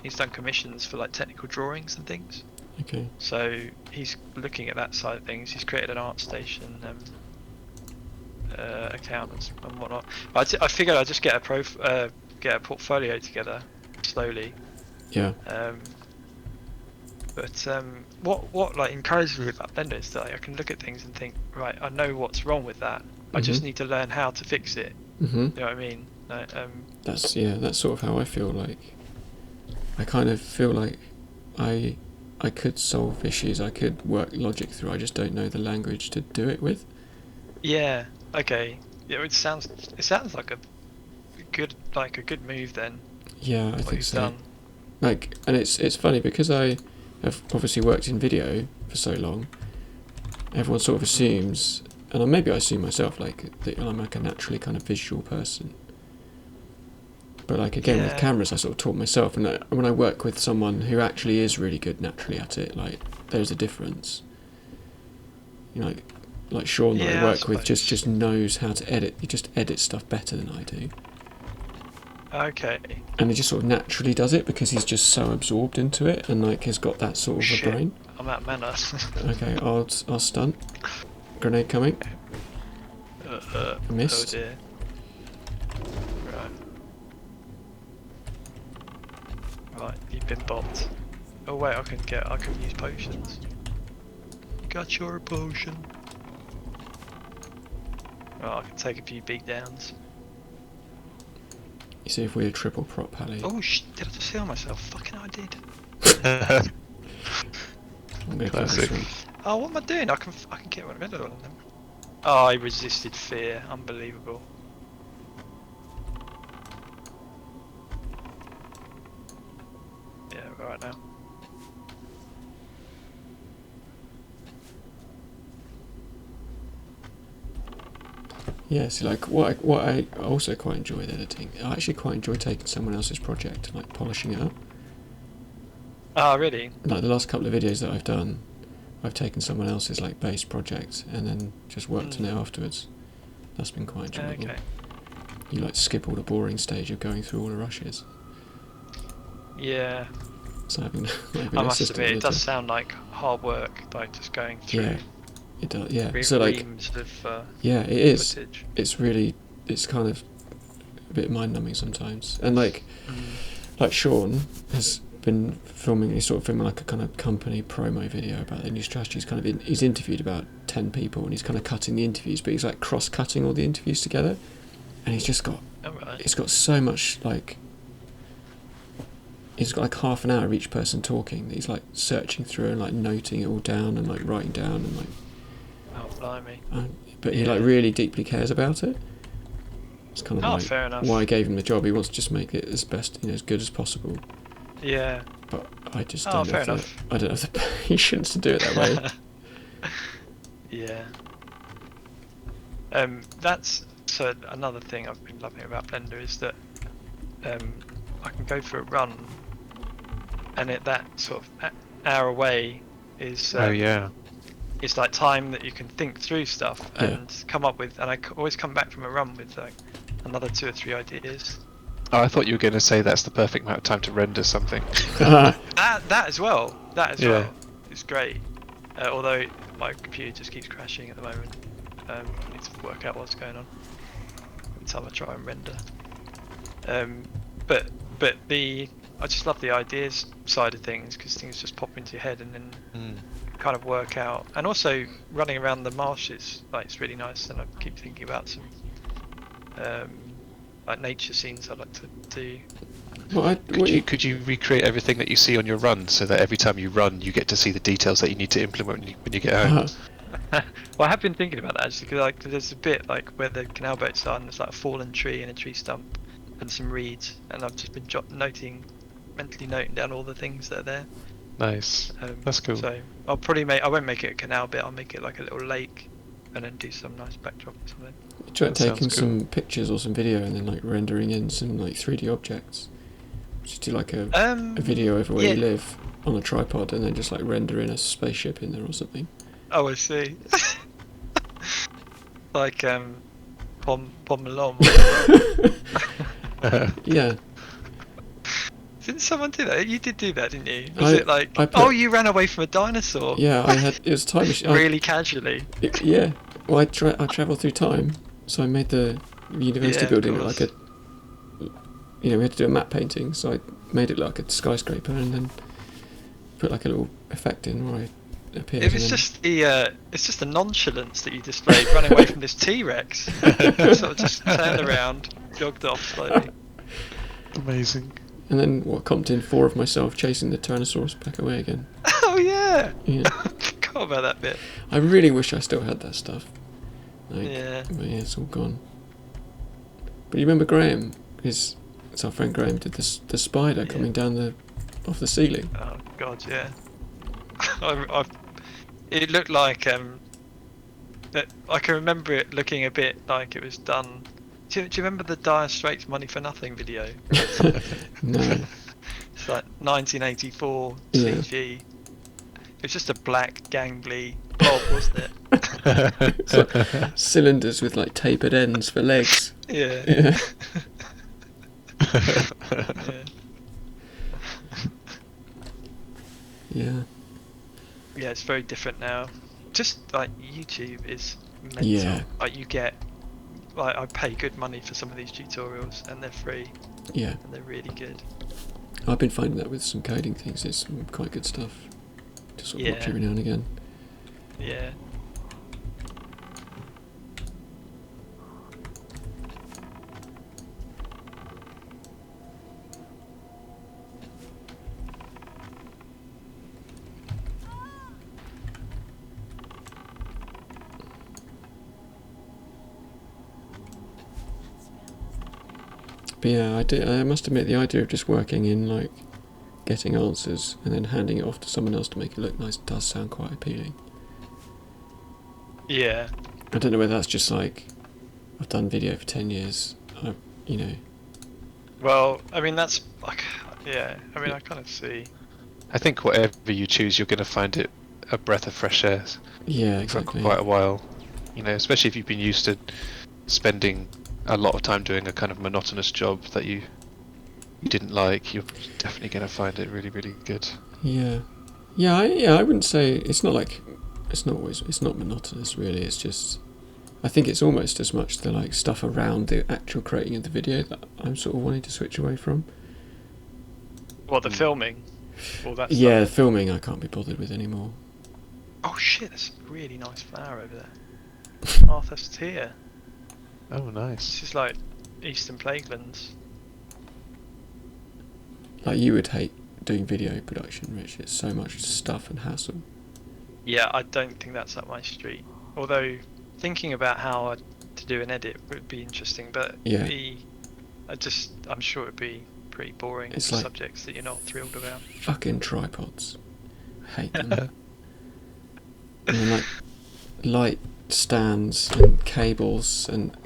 he's done commissions for like technical drawings and things. Okay. So he's looking at that side of things. He's created an ArtStation account and whatnot. I figured I'd just get a portfolio together slowly. Yeah. But what like encourages me about Blender is that I can look at things and think, right, I know what's wrong with that. I just Mhm. need to learn how to fix it. Mhm. You know what I mean? Like, That's sort of how I feel. Like, I kind of feel like I could solve issues. I could work logic through. I just don't know the language to do it with. yeah. Okay. Yeah. It sounds like good move then. Yeah, I What think you've so. done. Like, and it's funny because I have obviously worked in video for so long. Everyone sort of assumes, and maybe I assume myself, like that I'm like a naturally kind of visual person. But like again with Yeah. cameras, I sort of taught myself, and when I work with someone who actually is really good naturally at it, like there's a difference. You know, like Sean that Yeah, I I work with suppose. just knows how to edit. He just edits stuff better than I do. Okay. And he just sort of naturally does it because he's just so absorbed into it and like has got that sort of a Shit. brain. I'm out of mana. Okay, I'll stunt. Grenade coming. I missed. Oh dear. Right. Right, you've been bombed. Oh wait, I can use potions. Got your potion. Right, I can take a few beat downs. You see if we're a triple prop pally. Oh did I just heal myself? Fucking I did. I'm gonna kill this Classic. one. Oh, what am I doing? I can get rid of all of them. Oh, I resisted fear. Unbelievable. Yeah, we're right now. Yeah, see, like what I also quite enjoy with editing. I actually quite enjoy taking someone else's project and like polishing it up. Oh, really? Like the last couple of videos that I've done, I've taken someone else's like base project and then just worked on it afterwards. That's been quite enjoyable. Okay. You like skip all the boring stage of going through all the rushes. Yeah. So having an I must assistant admit, it does editor. sound like hard work, like just going through Yeah, it does. Yeah, so like reams of yeah, it is. footage. It's really, it's kind of a bit mind numbing sometimes. And like Sean has been filming, he's sort of filming like a kind of company promo video about the new strategy. He's kind of he's interviewed about 10 people and he's kind of cutting the interviews, but he's like cross cutting all the interviews together, and he's just got Alright. it's got so much like. He's got like half an hour of each person talking that he's like searching through and like noting it all down and like writing down and like Oh, blimey. but he like really deeply cares about it. It's kind of Oh, like fair enough. why I gave him the job. He wants to just make it as best, you know, as good as possible. Yeah. But I just Oh, don't fair have the, enough. I don't have the patience to do it that way. Yeah. That's so another thing I've been loving about Blender is that I can go for a run, and that sort of hour away is Oh yeah. it's like time that you can think through stuff Yeah. and come up with, and I always come back from a run with like another 2 or 3 ideas. Oh, I thought you were going to say that's the perfect amount of time to render something. That as well. That as Yeah. well. It's great. Although my computer just keeps crashing at the moment. I need to work out what's going on every time I try and render. But I just love the ideas side of things because things just pop into your head and then kind of work out. And also running around the marshes, like it's really nice. And I keep thinking about some like nature scenes I'd like to do. Well, Could you recreate everything that you see on your run so that every time you run you get to see the details that you need to implement when you get home? Well, I have been thinking about that actually, because like there's a bit like where the canal boats are, and there's like a fallen tree and a tree stump and some reeds, and I've just been mentally noting down all the things that are there. Nice. That's cool. So I'll probably I won't make it a canal bit. I'll make it like a little lake, and then do some nice backdrop or something. try That taking sounds cool. some pictures or some video and then like rendering in some like 3D objects. Just do like a video over where you live on a tripod and then just like render in a spaceship in there or something. Oh, I see. Like Pom Malom. Yeah. Didn't someone do that? You did do that, didn't you? Was I- it like, I put- oh, you ran away from a dinosaur? Yeah, I had, it was time machine. Really casually. Yeah. Well, I travelled through time, so I made the university Yeah, of building look like course. a. You know, we had to do a map painting, so I made it like a skyscraper and then put like a little effect in where I appeared. It and was then- just it's just the nonchalance that you displayed running away from this T-Rex. Sort of just turned around, jogged off slowly. Amazing. And then what? Comped in 4 of myself chasing the Tyrannosaurus back away again. Oh yeah. Yeah. Forgot about that bit. I really wish I still had that stuff. Like, Yeah. But yeah, it's all gone. But you remember Graham? it's our friend Graham did the spider coming down off the ceiling. Oh god, yeah. It looked like I can remember it looking a bit like it was done. Do you remember the Dire Straits Money for Nothing video? No. It's like 1984 Yeah. CG. It was just a black gangly blob, wasn't it? It's like cylinders with like tapered ends for legs. Yeah. Yeah. Yeah. Yeah. Yeah, it's very different now. Just like YouTube is mental. Yeah. Like you get, like I pay good money for some of these tutorials, and they're free, Yeah. and they're really good. I've been finding that with some coding things, it's some quite good stuff to sort of watch Yeah. every now and again. Yeah. But yeah, I must admit the idea of just working in like getting answers and then handing it off to someone else to make it look nice does sound quite appealing. Yeah. I don't know whether that's just like I've done video for 10 years. You know. Well, I mean that's like, yeah. I mean I kind of see. I think whatever you choose, you're going to find it a breath of fresh air Yeah, for exactly. quite a while. You know, especially if you've been used to spending a lot of time doing a kind of monotonous job that you didn't like, you're definitely going to find it really, really good. Yeah. I wouldn't say it's not monotonous really. It's just I think it's almost as much the like stuff around the actual creating of the video that I'm sort of wanting to switch away from. What, the filming? All that Yeah, stuff? filming I can't be bothered with anymore. Oh shit, there's a really nice flower over there. Arthur's Tear. Oh, nice. This is like Eastern Plaguelands. Like you would hate doing video production, Rich. It's so much stuff and hassle. Yeah, I don't think that's up my street. Although thinking about how to do an edit would be interesting, but Yeah. I'm sure it'd be pretty boring It's for like- subjects that you're not thrilled about. Fucking tripods. I hate them. And then like light stands and cables and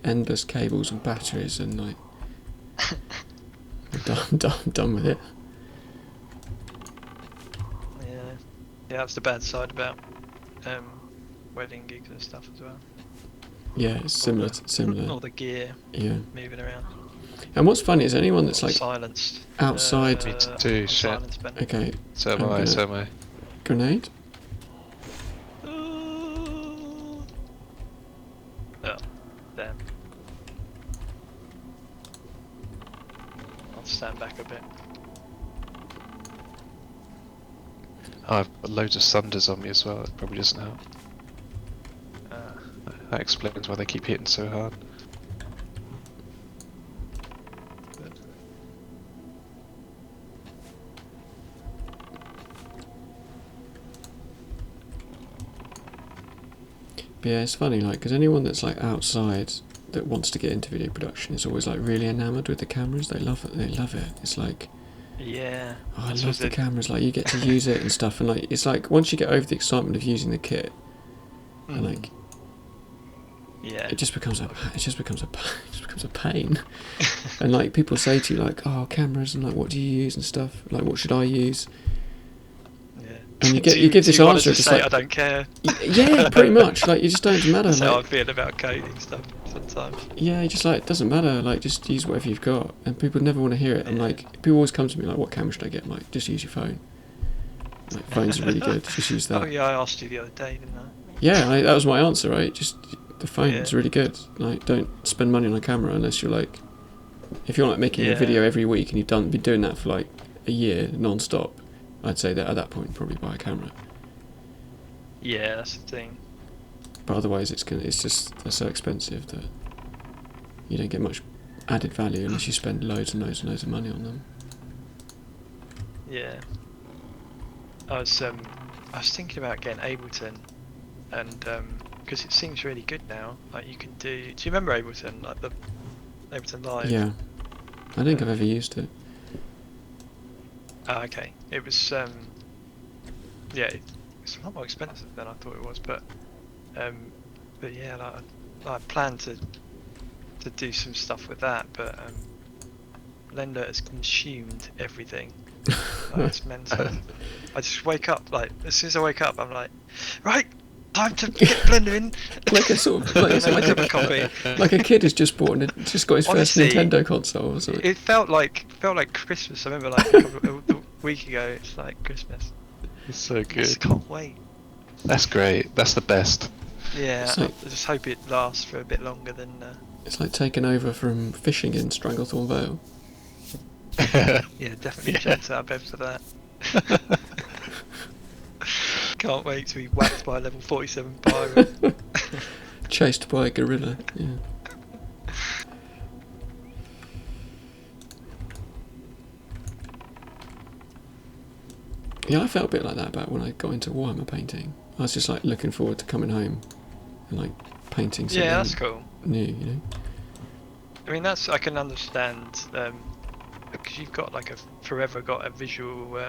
endless cables and batteries and like I'm done with it. Yeah, that's the bad side about wedding gigs and stuff as well. Yeah, it's similar. All Similar. the gear Yeah. moving around. And what's funny is anyone that's like Silenced. outside- Me too, shit. Silenced Ben. okay, So am I'm I, gonna- so am I. grenade. Oh, damn. I'll stand back a bit. Oh, I've got loads of sunders on me as well, it probably doesn't help. That explains why they keep hitting so hard. But yeah, it's funny, like, because anyone that's like outside that wants to get into video production is always like really enamoured with the cameras. They love it. They love it. It's like, Yeah. oh, I that's love what the cameras. Like, you get to use it and stuff. And like, it's like once you get over the excitement of using the kit, and like, yeah. it just becomes a pain. And like, people say to you like, oh, cameras, and like, what do you use and stuff. Like, what should I use? Yeah. And you Do give this do you wanna answer just just say, like, I don't care. Yeah, pretty much. Like, you just don't matter. That's how I Like, feel about coding stuff sometimes. yeah, just like, it doesn't matter. Like, just use whatever you've got. And people never want to hear it. And like, people always come to me like, what camera should I get? I'm like, just use your phone. Like, phones are really good. Just use that. Oh yeah, I asked you the other day, didn't I? Yeah, that was my answer, right? Just the phone's Yeah. really good. Like, don't spend money on a camera unless you're like, if you're like making a Yeah. video every week and you've been doing that for like a year non-stop, I'd say that at that point probably buy a camera. Yeah, that's the thing. But otherwise, it's just they're so expensive that you don't get much added value unless you spend loads and loads and loads of money on them. Yeah. I was thinking about getting Ableton, and because it seems really good now. Like you can do. Do you remember Ableton? Like the Ableton Live. Yeah, I don't think I've ever used it. Oh, okay. It was yeah, it's a lot more expensive than I thought it was, but yeah, like, I plan to do some stuff with that, but Blender has consumed everything. Like, it's mental. I just wake up, like, as soon as I wake up, I'm like, right, time to get Blender in. Like a sort of like, And it's then I like have a copy. like a kid who's just bought and just got his Honestly, first Nintendo console or something. It felt like Christmas. I remember like a week ago. It's like Christmas. It's so I good. just can't wait. That's great. That's the best. Yeah, It's like- I just hope it lasts for a bit longer than. It's like taking over from fishing in Stranglethorn Vale. Yeah, definitely jumped out of bed for that. Can't wait to be whacked by a level 47 pirate. Chased by a gorilla. Yeah. Yeah, I felt a bit like that about when I got into Warhammer painting. I was just like looking forward to coming home and like painting something Yeah, that's cool. new, you know. I mean, I can understand because you've got like forever got a visual.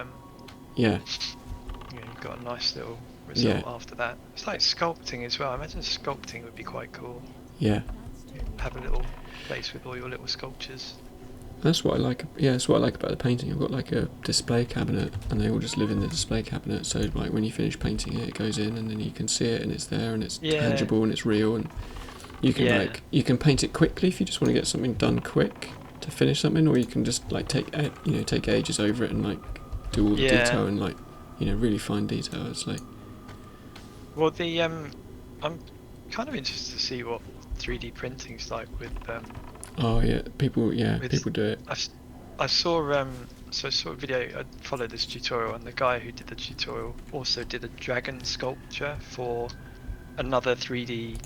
Yeah, You've got a nice little result Yeah. after that. It's like sculpting as well. I imagine sculpting would be quite cool. yeah. Have a little place with all your little sculptures. That's what I like. Yeah, that's what I like about the painting. I've got like a display cabinet, and they all just live in the display cabinet. So like when you finish painting it, it goes in, and then you can see it, and it's there, and it's Yeah. tangible, and it's real, and you can Yeah. you can paint it quickly if you just want to get something done quick to finish something, or you can just like take ages over it and like do all the Yeah. detail and like really fine detail. It's like Well, I'm kind of interested to see what 3D printing's like with oh yeah, people With- do it. I saw so I saw a video. I followed this tutorial, and the guy who did the tutorial also did a dragon sculpture for another 3D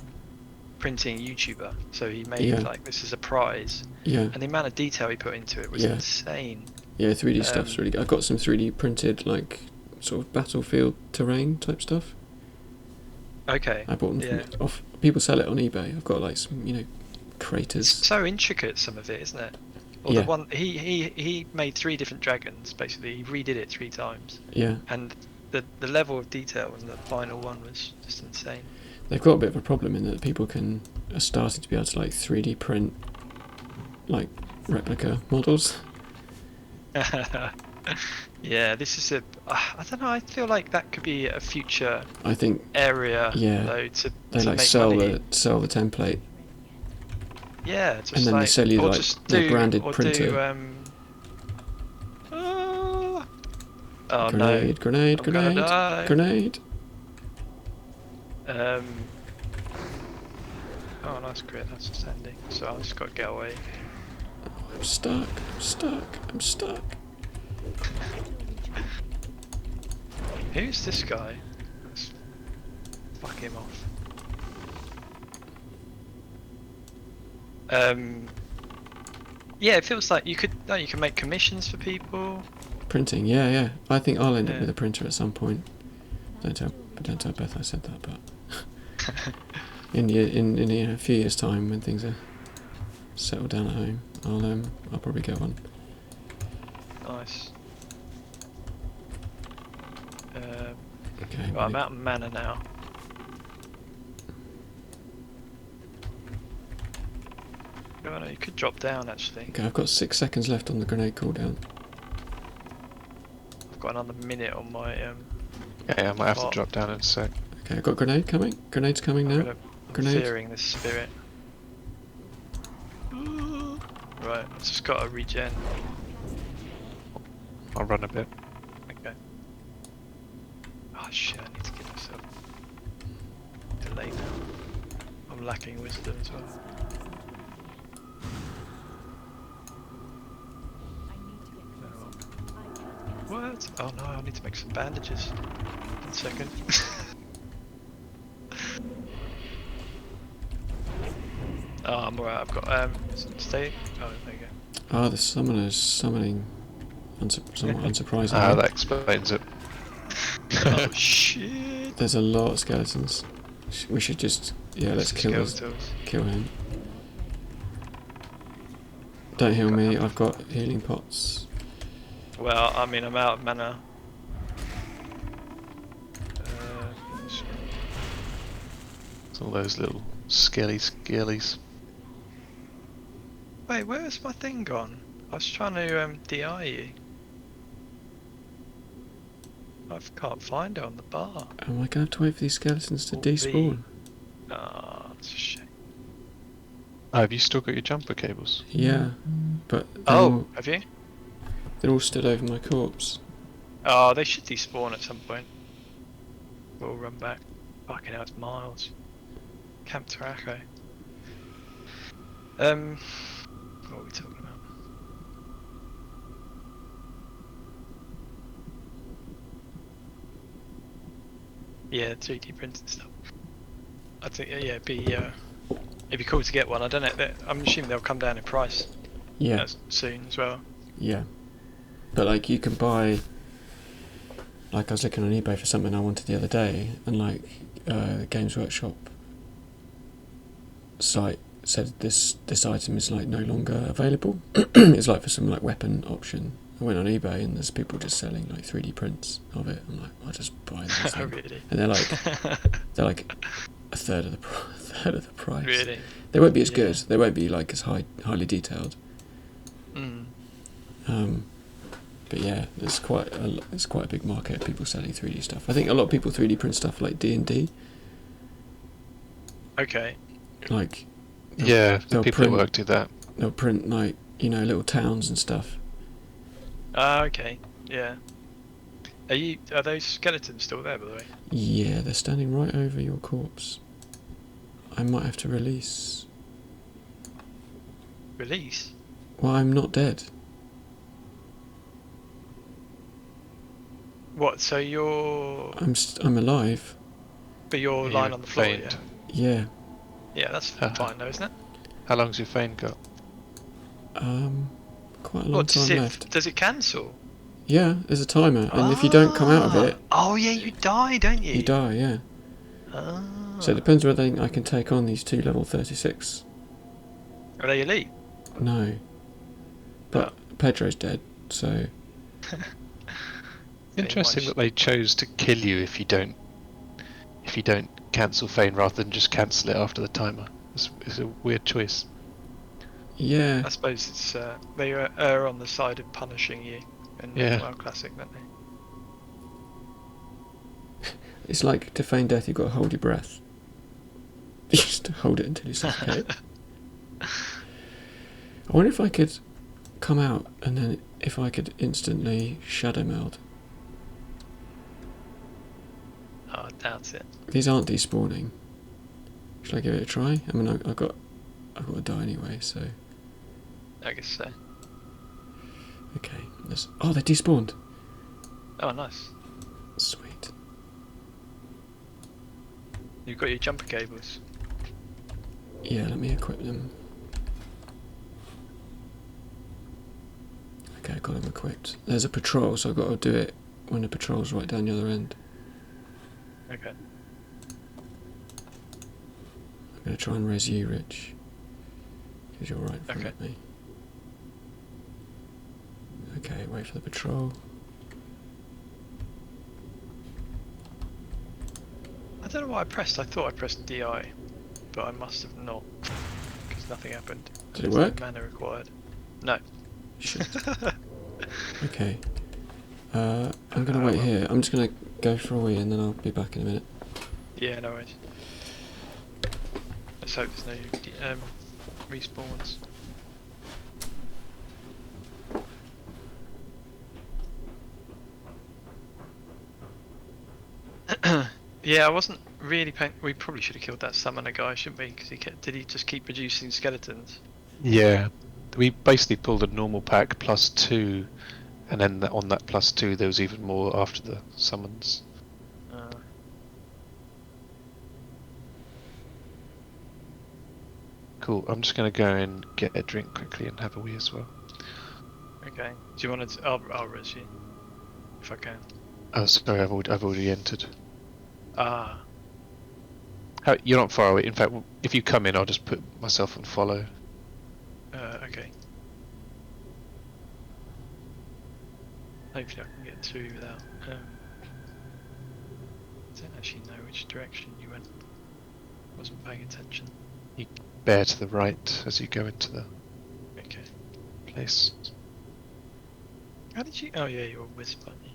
printing YouTuber. So he made Yeah. like this as a prize, Yeah, and the amount of detail he put into it was Yeah. insane. yeah, 3D stuff's um, really good. I've got some 3D printed like sort of battlefield terrain type stuff. Okay. I bought them Yeah. from off. People sell it on eBay. I've got like some, It's craters. so intricate, some of it, isn't it? Or Yeah. the one he made 3 different dragons. Basically, he redid it 3 times, Yeah, and the level of detail in the final one was just insane. they've got a bit of a problem in that people are starting to be able to like 3D print like replica models. Yeah, this is I don't know. I feel like that could be a future I think area. Yeah. Though, to they like make sell money. the template. Yeah, just and then they like, sell you, or like, just their do, branded or printer. Do, oh Grenade, grenade, I'm gonna grenade, die. grenade. no. Oh, nice crit. That's just ending. So I just got to get away. I'm stuck. I'm stuck. I'm stuck. Who's this guy? Let's fuck him off. Yeah, it feels like you can make commissions for people. Printing, yeah. I think I'll end up Yeah. with a printer at some point. Don't tell Beth I said that, but in a few years' time, when things are settled down at home, I'll probably get one. Nice. Okay. Right, I'm out of mana now. Oh no, you could drop down actually. Okay, I've got 6 seconds left on the grenade cooldown. I've got another minute on my Yeah, I might have to What? drop down in a sec. Okay, I've got grenade coming. Grenade's coming now. I'm Grenade. fearing this spirit. Right, I've just got to regen. I'll run a bit. Okay. Oh shit, I need to give myself delay now. I'm lacking wisdom as well. What? Oh no, I need to make some bandages. 1 second. Oh, I'm alright, I've got stay. Oh, there you go. Ah, the summoner's summoning somewhat unsurprisingly. Ah, that explains it. Oh shit. There's a lot of skeletons. We should just let's kill Skeletons. him. Don't heal me, I've got healing pots. Well, I mean, I'm out of mana. It's all those little skellies. Wait, where's my thing gone? I was trying to DI you. I can't find it on the bar. Am I going to have to wait for these skeletons to Or B. despawn? Ah, it's a shame. Oh, have you still got your jumper cables? Yeah, but Oh, have you? they're all still over my corpse. Oh, they should despawn at some point. We'll run back. Fucking hell, it's miles. Camp Taraco. What are we talking about? Yeah, 3D printing stuff. I think yeah, it'd be cool to get one. I don't know. I'm assuming they'll come down in price Yeah, soon as well. yeah. But like you can buy, like I was looking on eBay for something I wanted the other day, and like Games Workshop site said this item is like no longer available. It's like for some like weapon option. I went on eBay and there's people just selling like 3D prints of it. I'm like, I'll just buy those. Oh, really? And they're like a third of the price. Really? They won't be as Yeah. good. They won't be like as highly detailed. Mm. But yeah, it's quite a big market of people selling 3D stuff. I think a lot of people 3D print stuff like D&D. Okay. Like Yeah, the they'll people at print- work do that. they'll print like little towns and stuff. Ah, okay. Yeah. Are those skeletons still there, by the way? Yeah, they're standing right over your corpse. I might have to release. Release? Well, I'm not dead. What? So you're I'm alive. but you're You're lying on the floor, faint. yeah? Yeah. Yeah, that's fine though, isn't it? How long's your fane got? Quite a long What time left. does it cancel? Yeah, there's a timer, and if you don't come out of it, Oh yeah, you die, don't you? you die. Yeah. Ah. So it depends whether I can take on these two level 36. Are they elite? No. But Pedro's dead, so Interesting much- that they chose to kill you if you don't cancel fane rather than just cancel it after the timer. It's a weird choice. yeah. I suppose it's they are on the side of punishing you in Yeah. WoW Classic, don't they? It's like to feign death, you've got to hold your breath. You just hold it until you suffocate. I wonder if I could come out and then if I could instantly shadow meld. Oh, I doubt it. These aren't despawning. Should I give it a try? I mean, I've got to die anyway, so I guess so. okay. Oh, they despawned. Oh, nice. Sweet. You've got your jumper cables. Yeah, let me equip them. Okay, I got them equipped. There's a patrol, so I've got to do it when the patrol's right down the other end. Okay. I'm going to try and res you, Rich. Because you're right in front Okay. of me. Okay, wait for the patrol. I don't know what I pressed. I thought I pressed DI, but I must have not, because nothing happened. Did it There's no work? mana required. No. Shit. Okay. I'm going to wait here. I'm just going to go for a wee and then I'll be back in a minute. Yeah, no worries. Let's hope there's no respawns. Yeah, I wasn't really paying. We probably should have killed that summoner guy, shouldn't we? Because did he just keep producing skeletons? Yeah, we basically pulled a normal pack plus 2, and then on that plus 2 there was even more after the summons. Cool, I'm just going to go and get a drink quickly and have a wee as well. Okay. Do you want to? I'll res you if I can. Oh, sorry, I've already entered. Ah. You're not far away. In fact, if you come in, I'll just put myself on follow. Okay. Hopefully I can get through without... I don't actually know which direction you went. Wasn't paying attention. Bear to the right as you go into the Okay. place. How did you... Oh yeah, you're a wisp, aren't you?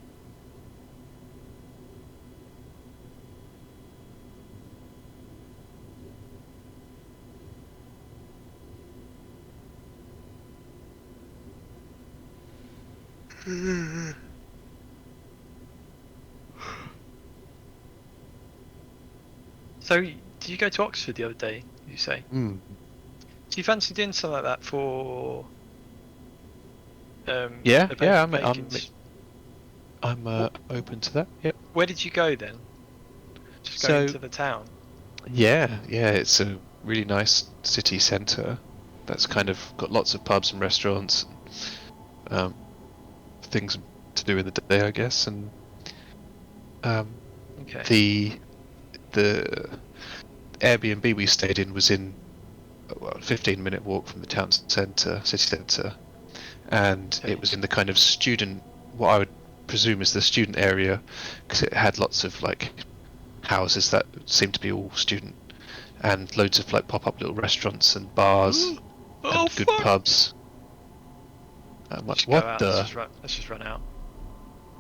So, did you go to Oxford the other day, you say? Hmm. Do you fancy doing something like that for... Yeah, the yeah, Bacon's? I'm open to that. Yep. Where did you go then? Just go So into the town? yeah, it's a really nice city centre that's kind of got lots of pubs and restaurants, things to do with the day, I guess, and Okay. the Airbnb we stayed in was in a 15-minute walk from the town centre, city centre, and Okay. it was in the kind of student, what I would presume is the student area, because it had lots of like houses that seemed to be all student, and loads of like pop-up little restaurants and bars Oh and good fuck! pubs. Just go What out. the? Let's just run out.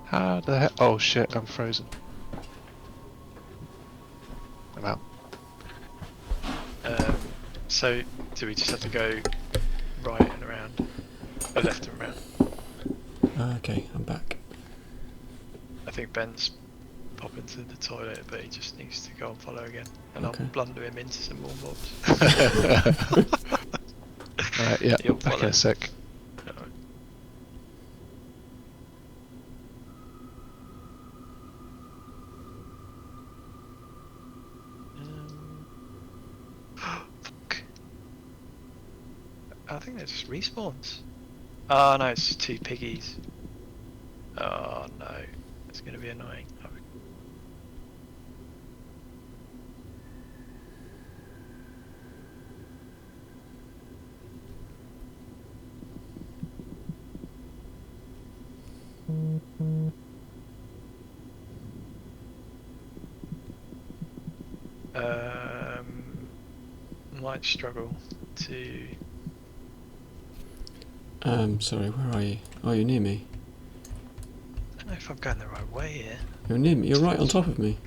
How the heck? Oh shit! I'm frozen. I'm out. So do we just have to go right and around, or left and around? Okay, I'm back. I think Ben's popping to the toilet, but he just needs to go and follow again, and Okay. I'll blunder him into some more mobs. Alright, yeah, He'll back in follow. a sec. Alright. Fuck. I think they're just respawns. Oh no, it's two piggies. Oh no, it's gonna be annoying. Might struggle to. Sorry, where are you? Oh, you're near me. I don't know if I'm going the right way here. You're near me. You're right on top of me.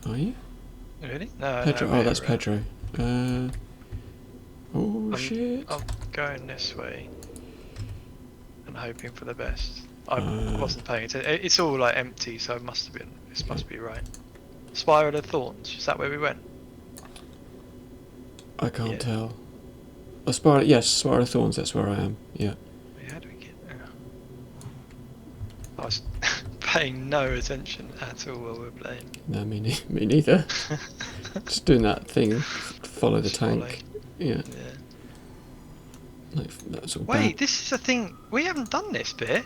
Are you? Really? No, Pedro. no. Oh, that's Pedro. Oh, I'm- shit. I'm going this way and hoping for the best. I Uh. wasn't paying attention. It's all like empty, so it must have been. This must be right. Spiral of Thorns. Is that where we went? I can't Yeah. tell. Oh, Spiral. Yes, Spiral of Thorns. That's where I am. Yeah. How do we get there? I was paying no attention at all while we were playing. No, me neither. Just doing that thing. Follow the Just tank. following. Yeah. Yeah. Like that's all Wait, bad. this is a thing. We haven't done this bit.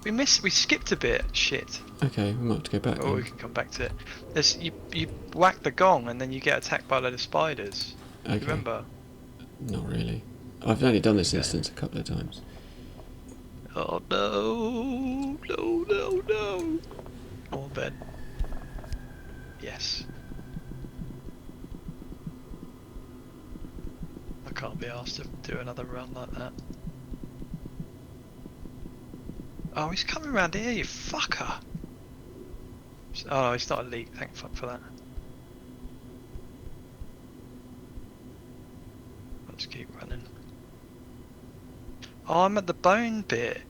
We skipped a bit. Shit. Okay, we might have to go back Oh, we then. can come back to it. There's you whack the gong and then you get attacked by a load of spiders. Okay. Remember? Not really. I've only done this Okay. instance a couple of times. Oh no! No! Come on, Ben. Yes. I can't be asked to do another run like that. Oh, he's coming around here, you fucker! Oh no, he's not elite. Thank fuck for that. I'll just keep running. Oh, I'm at the bone bit.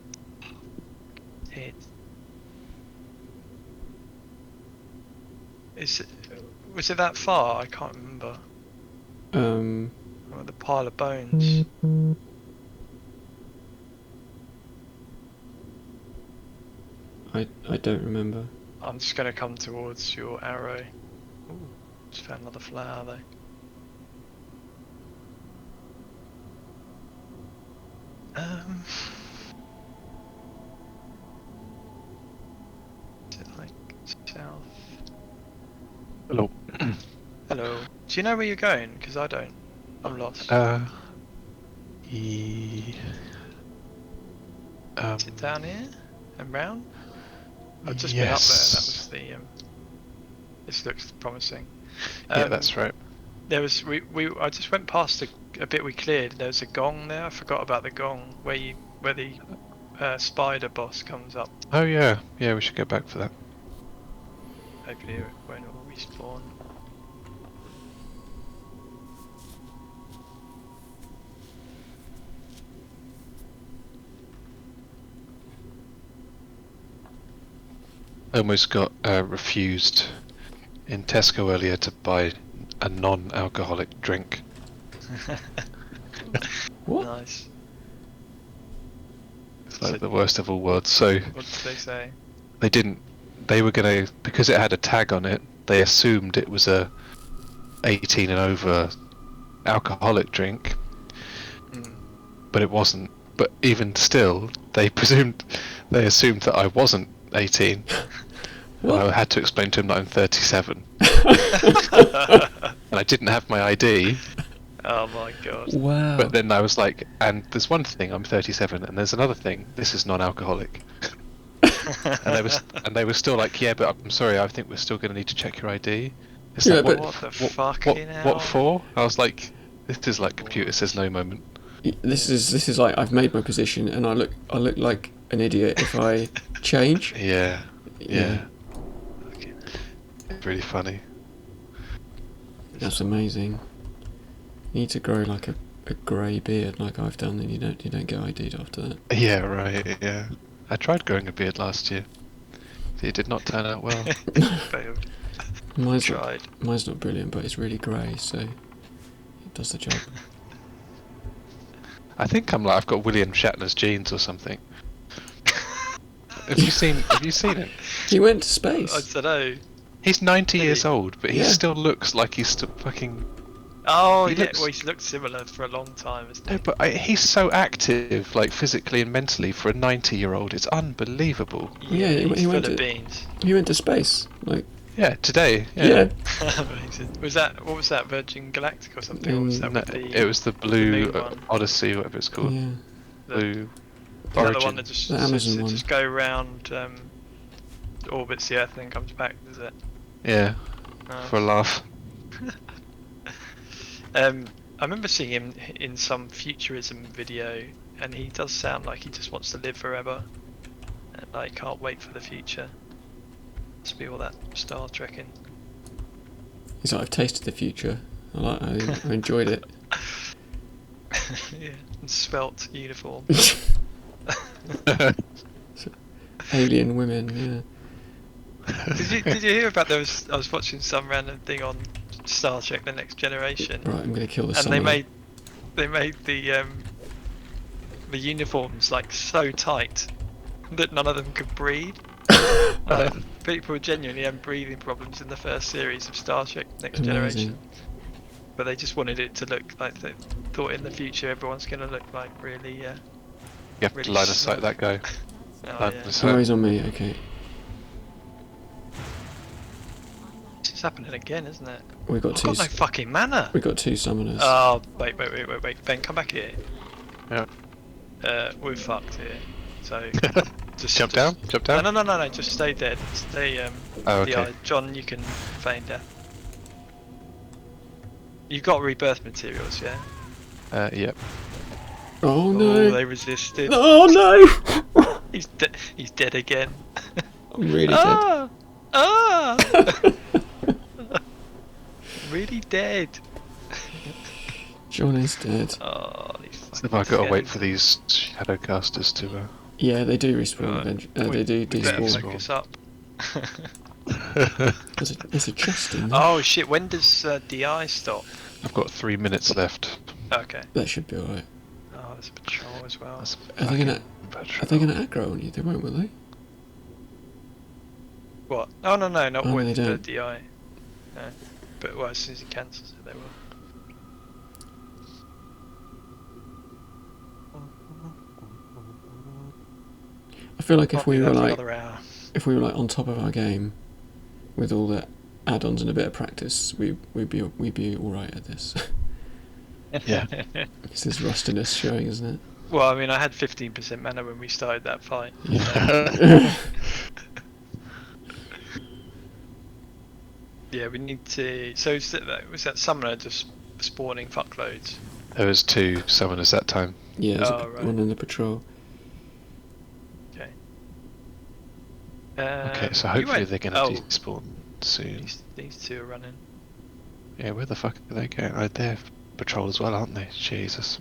Was it that far? I can't remember. I'm at the pile of bones. I don't remember. I'm just gonna come towards your arrow. Ooh, just found another flower though. Is it like south? Hello. Hello. Do you know where you're going? Because I don't. I'm lost. Is it down here and round? I've just been up there. That was the. This looks promising. Yeah, that's right. There was I just went past a bit we cleared. There was a gong there. I forgot about the gong where the spider boss comes up. Oh yeah, yeah. We should go back for that. Hopefully it won't all respawn. I almost got refused in Tesco earlier to buy a non-alcoholic drink. What? Nice. It's like the worst of all worlds. So What did they say? they didn't. They were gonna, because it had a tag on it. They assumed it was a 18 and over alcoholic drink, but it wasn't. But even still, they assumed that I wasn't 18. And I had to explain to him that I'm 37. And I didn't have my ID. Oh my god. Wow. But then I was like, and there's one thing, I'm 37, and there's another thing, this is non-alcoholic. and they were still like, yeah, but I'm sorry, I think we're still going to need to check your ID. It's Yeah, like, but- What the fucking hell? what for? I was like, this is like computer says no moment. This is like I've made my position, and I look like an idiot if I change. Yeah. Yeah. It's really funny. That's amazing. You need to grow like a grey beard like I've done, and you don't get ID'd after that. Yeah, right, yeah. I tried growing a beard last year. It did not turn out well. Failed. Mine's Tried. not brilliant, but it's really grey, so it does the job. I think I've got William Shatner's genes or something. Have you seen it? He went to I space. don't know. He's 90 Really? years old, but he Yeah. still looks like he's still fucking. Oh He yeah, looks- well he's looked similar for a long time, hasn't he? No, but he's so active, like physically and mentally, for a 90-year-old. It's unbelievable. Yeah, he he's went full of to- beans. He went to space. Like Yeah, today. yeah. Amazing. What was that, Virgin Galactic or something? Or was that No, with the, it was the Blue moon one? Odyssey, whatever it's called. Yeah. Blue is that the one Origin. that just The Amazon that one. just go round orbits the Earth and then comes back, is it? Yeah, Oh. for a laugh. I remember seeing him in some futurism video, and he does sound like he just wants to live forever, and like can't wait for the future. Must be all that Star Trekking. He's like, I've tasted the future. I enjoyed it. Yeah, and svelte uniform. Alien women. Did you hear about I was watching some random thing on Star Trek: The Next Generation, Yeah. Right, I'm gonna kill the and summoner. they made the uniforms like so tight that none of them could breathe. People genuinely had breathing problems in the first series of Star Trek: Next Generation, but they just wanted it to look like they thought in the future everyone's going to look like really. You have Really to line of sight that guy. Oh, Line yeah. of Oh, sight. he's on me. Okay, It's happening again, isn't it? we got I've two. got no fucking mana. We got two summoners. Oh, wait, Ben, come back here. Yeah. We're fucked here. So, Jump down? Jump down? No, just stay dead. Stay, Oh, okay. yeah, John, you can feign death. You've got rebirth materials, yeah? Yep. Oh Oh, no! they resisted. Oh no! He's dead again. I'm really dead. Ah! Ah! Really dead. John is dead. Oh, these So fucking I've got to wait skins. for these shadowcasters to. Yeah, they do respawn. Right. They do We better despawn. focus up. There's a chest in there. Oh shit, when does DI stop? I've got 3 minutes left. Okay. That should be alright. Oh, there's a patrol as well. That's Are they gonna? fucking Are they gonna aggro on you? They won't, will they? What? Oh no, not Oh, with they the don't. DI. No. But well, as soon as he cancels it, they will. I feel like if Probably we were there for like another hour. on top of our game, with all the add-ons and a bit of practice, we'd be all right at this. Yeah. It's this rustiness showing, isn't it? Well, I mean, I had 15% mana when we started that fight. Yeah. Yeah, we need to. So was that summoner just spawning fuckloads? There was 2 summoners that time. Yeah, there's Oh, right. one on the patrol. Okay. Okay, so you hopefully went- they're going to despawn soon. These two are running. Yeah, where the fuck are they going? Oh, they're patrol as well, aren't they? Jesus.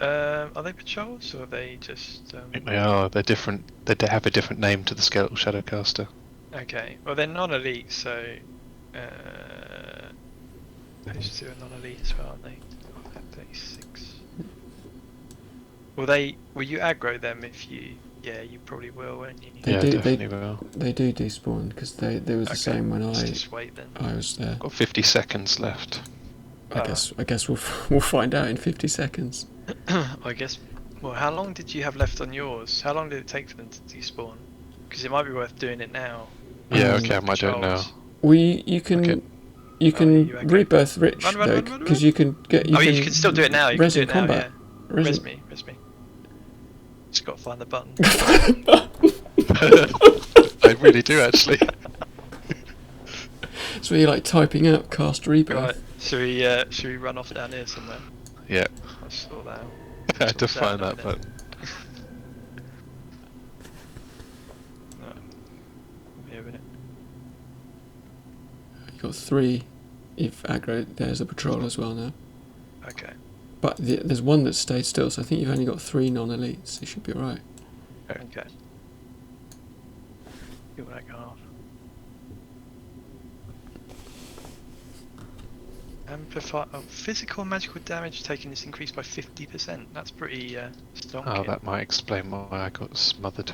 Are they patrols or are they just? I think they are. They're different. They have a different name to the Skeletal Shadowcaster. Okay. Well, they're non-elite, so those two are non-elite as well, aren't they? 36. Will you aggro them if you? Yeah, you probably will, won't you? They Yeah, do- definitely will. They do despawn because they was the same when Let's I just wait then. was there. Got 50 seconds left. I guess we'll find out in 50 seconds. I guess. Well, how long did you have left on yours? How long did it take for them to despawn? Because it might be worth doing it now. Yeah, Um, okay, I might do it now. Patrols. You can Okay. you can okay? rebirth rich Run, though run. because you can get. You can still do it now. You can res do in it now. combat. Yeah. Res me. Just got to find the button. I really do actually. So you're like typing out cast rebirth. Right. Should we run off down here somewhere? Yeah, I'll sort that out. I had to Sort find out that in a minute. button. No. Here a minute. You got 3. If aggro, there's a patrol as well now. Okay. But there's one that stayed still, so I think you've only got 3 non-elites. You should be alright. Okay. Kill that guy off. Amplify. Oh, physical and magical damage taken is increased by 50%. That's pretty strong. Oh, that might explain why I got smothered.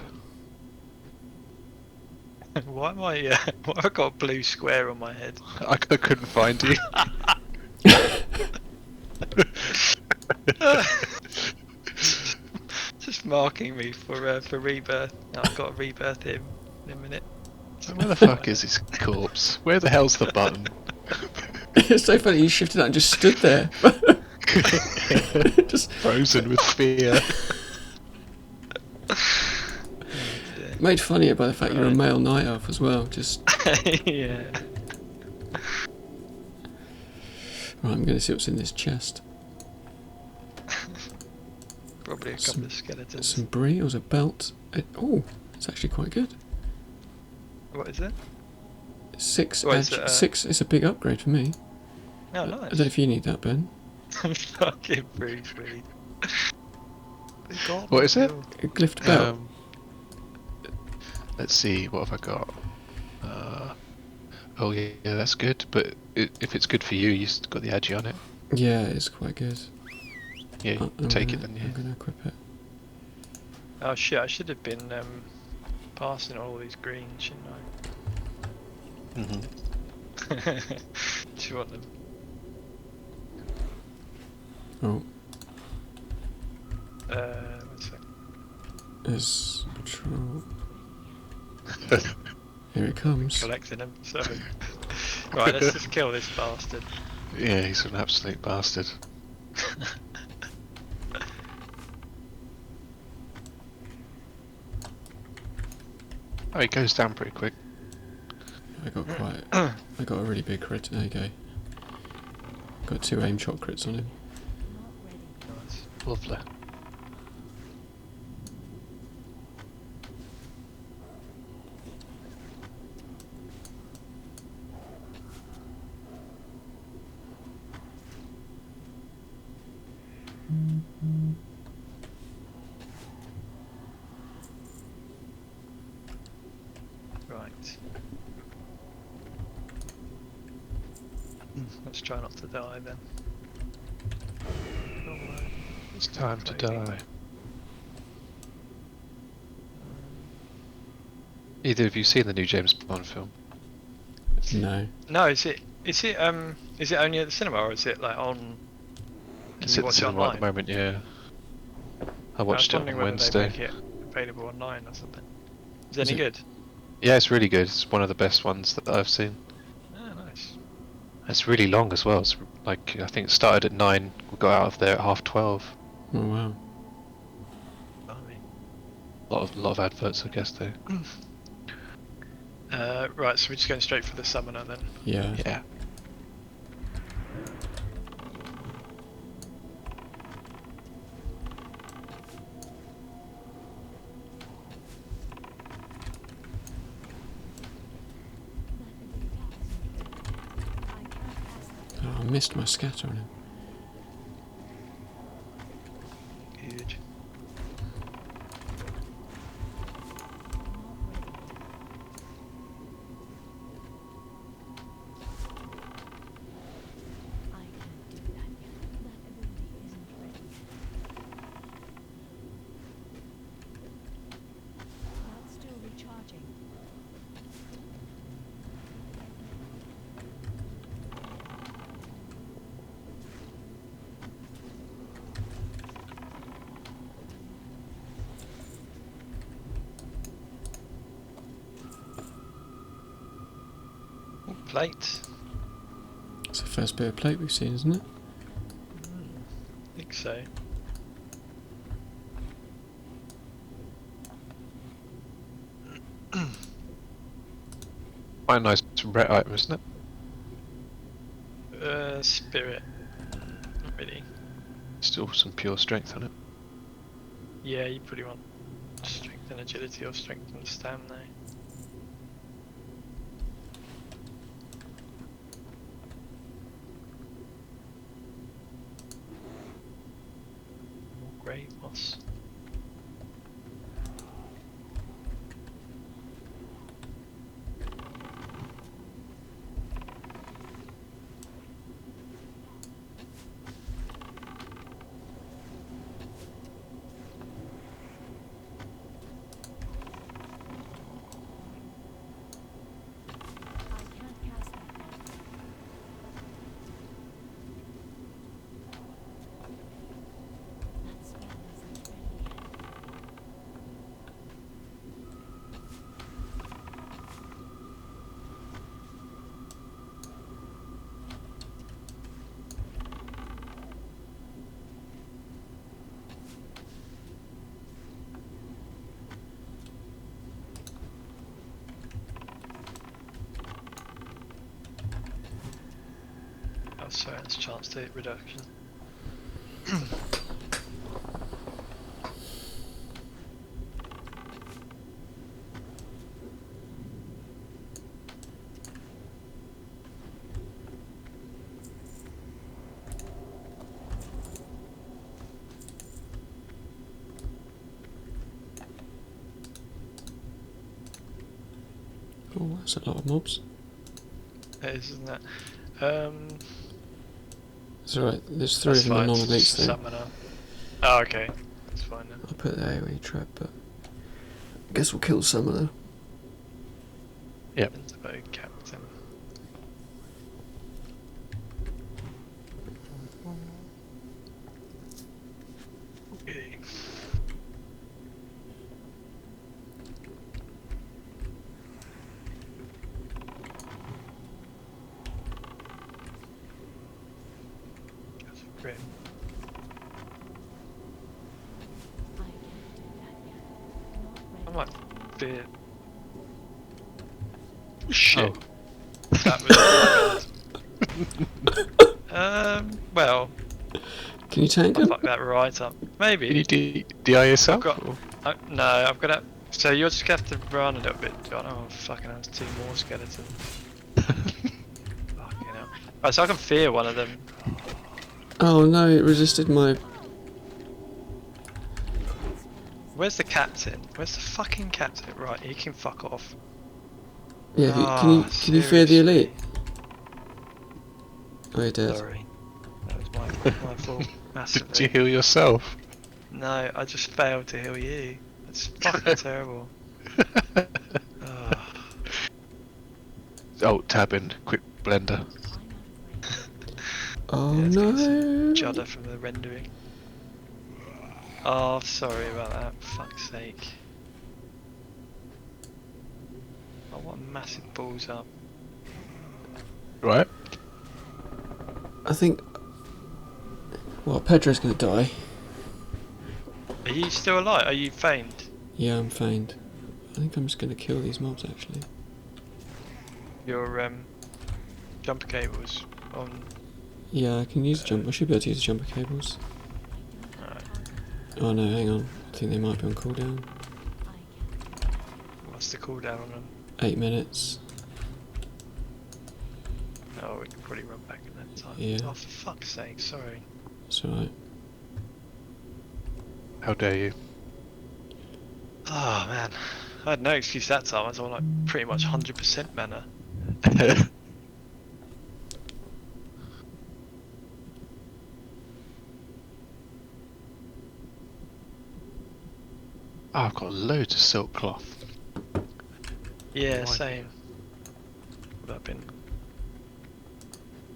Why am I? Why have I got a blue square on my head? I couldn't find you. Just marking me for rebirth. No, I've got to rebirth him in a minute. Where the fuck is his corpse? Where the hell's the button? It's so funny, you shifted out and just stood there. Just Frozen with fear. made funnier by the fact you're a male night elf as well. Just Yeah. right, I'm going to see what's in this chest. Probably a couple of skeletons. Some brie, or a belt. Oh, it's actually quite good. What is it? 6 What is edge, it, 6. It's a big upgrade for me. Oh, I don't nice. know if you need that, Ben. Fucking breed. What is it? A glyphed belt. Let's see, what have I got? Oh yeah, that's good, but if it's good for you, you've got the agi on it. Yeah, it's quite good. Yeah, I'm take gonna, it then, yeah. I'm going to equip it. Oh shit! I should have been passing all these greens, shouldn't I? Mm-hmm. Do you want them? Oh, One sec. there's patrol. Here it comes. Collecting them. So. Right, let's just kill this bastard. Yeah, he's an absolute bastard. Oh, he goes down pretty quick. I got a really big crit. There you go. Got 2 aim shot crits on him. Not ready. Nice. Lovely. Right. Let's try not to die then. It's time to Maybe. die. Either of you seen the new James Bond film? No. No, is it only at the cinema or is it like on? Can It's you at the watch it cinema online? at the moment, yeah. I I was watched it on wondering whether Wednesday. they make it available online or something. Is it Is any it? good? Yeah, it's really good. It's one of the best ones that I've seen. Oh, nice. It's really long as well. It's like, I think it started at 9, we got out of there at 12:30. Oh wow. lot of adverts, I guess, though. Right, so we're just going straight for the summoner then. Yeah. Yeah. Oh, I missed my scatter on him. Huge. I can't do that yet. That ability isn't ready yet. That's still recharging. Ooh, plate. It's the first bit of plate we've seen, isn't it? I think so. Quite a nice red item, isn't it? Spirit. Not really. Still some pure strength on it. Yeah, you pretty want strength and agility or strength and stamina. More grey moss. I can't cast that yet. That spell isn't ready yet. Oh, sorry, that's chance to hit reduction. Oh, that's a lot of mobs. It is, isn't it? It's alright, there's three That's of them fine. in It's non-elite just a thing. summoner. Oh, okay. That's fine then. I'll put the AoE trap, but I guess we'll kill the summoner. Yep. About captain. Okay. That's great. I can't do that yet. I Not might ready. fear. Shit. Oh. That was. Well, Can you tank I'll him? fuck that right up. Can you Maybe. DI yourself? got- or- No, I've got to. So you're just gonna have to run a little bit, John. Oh, fucking hell, there's two more skeletons. Fucking hell. Right, so I can fear one of them. Oh no, it resisted my... Where's the captain? Where's the fucking captain? Right, he can fuck off. Yeah, Ah, can you fear the seriously. elite? Oh, you're dead. Sorry. That was my fault. Massively. Did you heal yourself? No, I just failed to heal you. That's fucking terrible. Ugh. Oh, tab in, quick blender. I'm out of range. Oh Yeah, it's got some no! Judder from the rendering. Oh, sorry about that. Fuck's sake. Oh, what a massive balls up. Right. I think... Well, Pedro's gonna die. Are you still alive? Are you famed? Yeah, I'm feigned. I think I'm just going to kill these mobs actually. Your jumper cables on. Yeah, I can use jump. I should be able to use jumper cables. Alright, Oh no, hang on. I think they might be on cooldown. what's the cooldown on them? 8 minutes. Oh, we can probably run back in that time. Yeah. Oh, for fuck's sake! Sorry. It's alright. How dare you? Oh man, I had no excuse that time. I was on like pretty much 100% mana. Oh, I've got loads of silk cloth. Yeah, Right. same. But I've been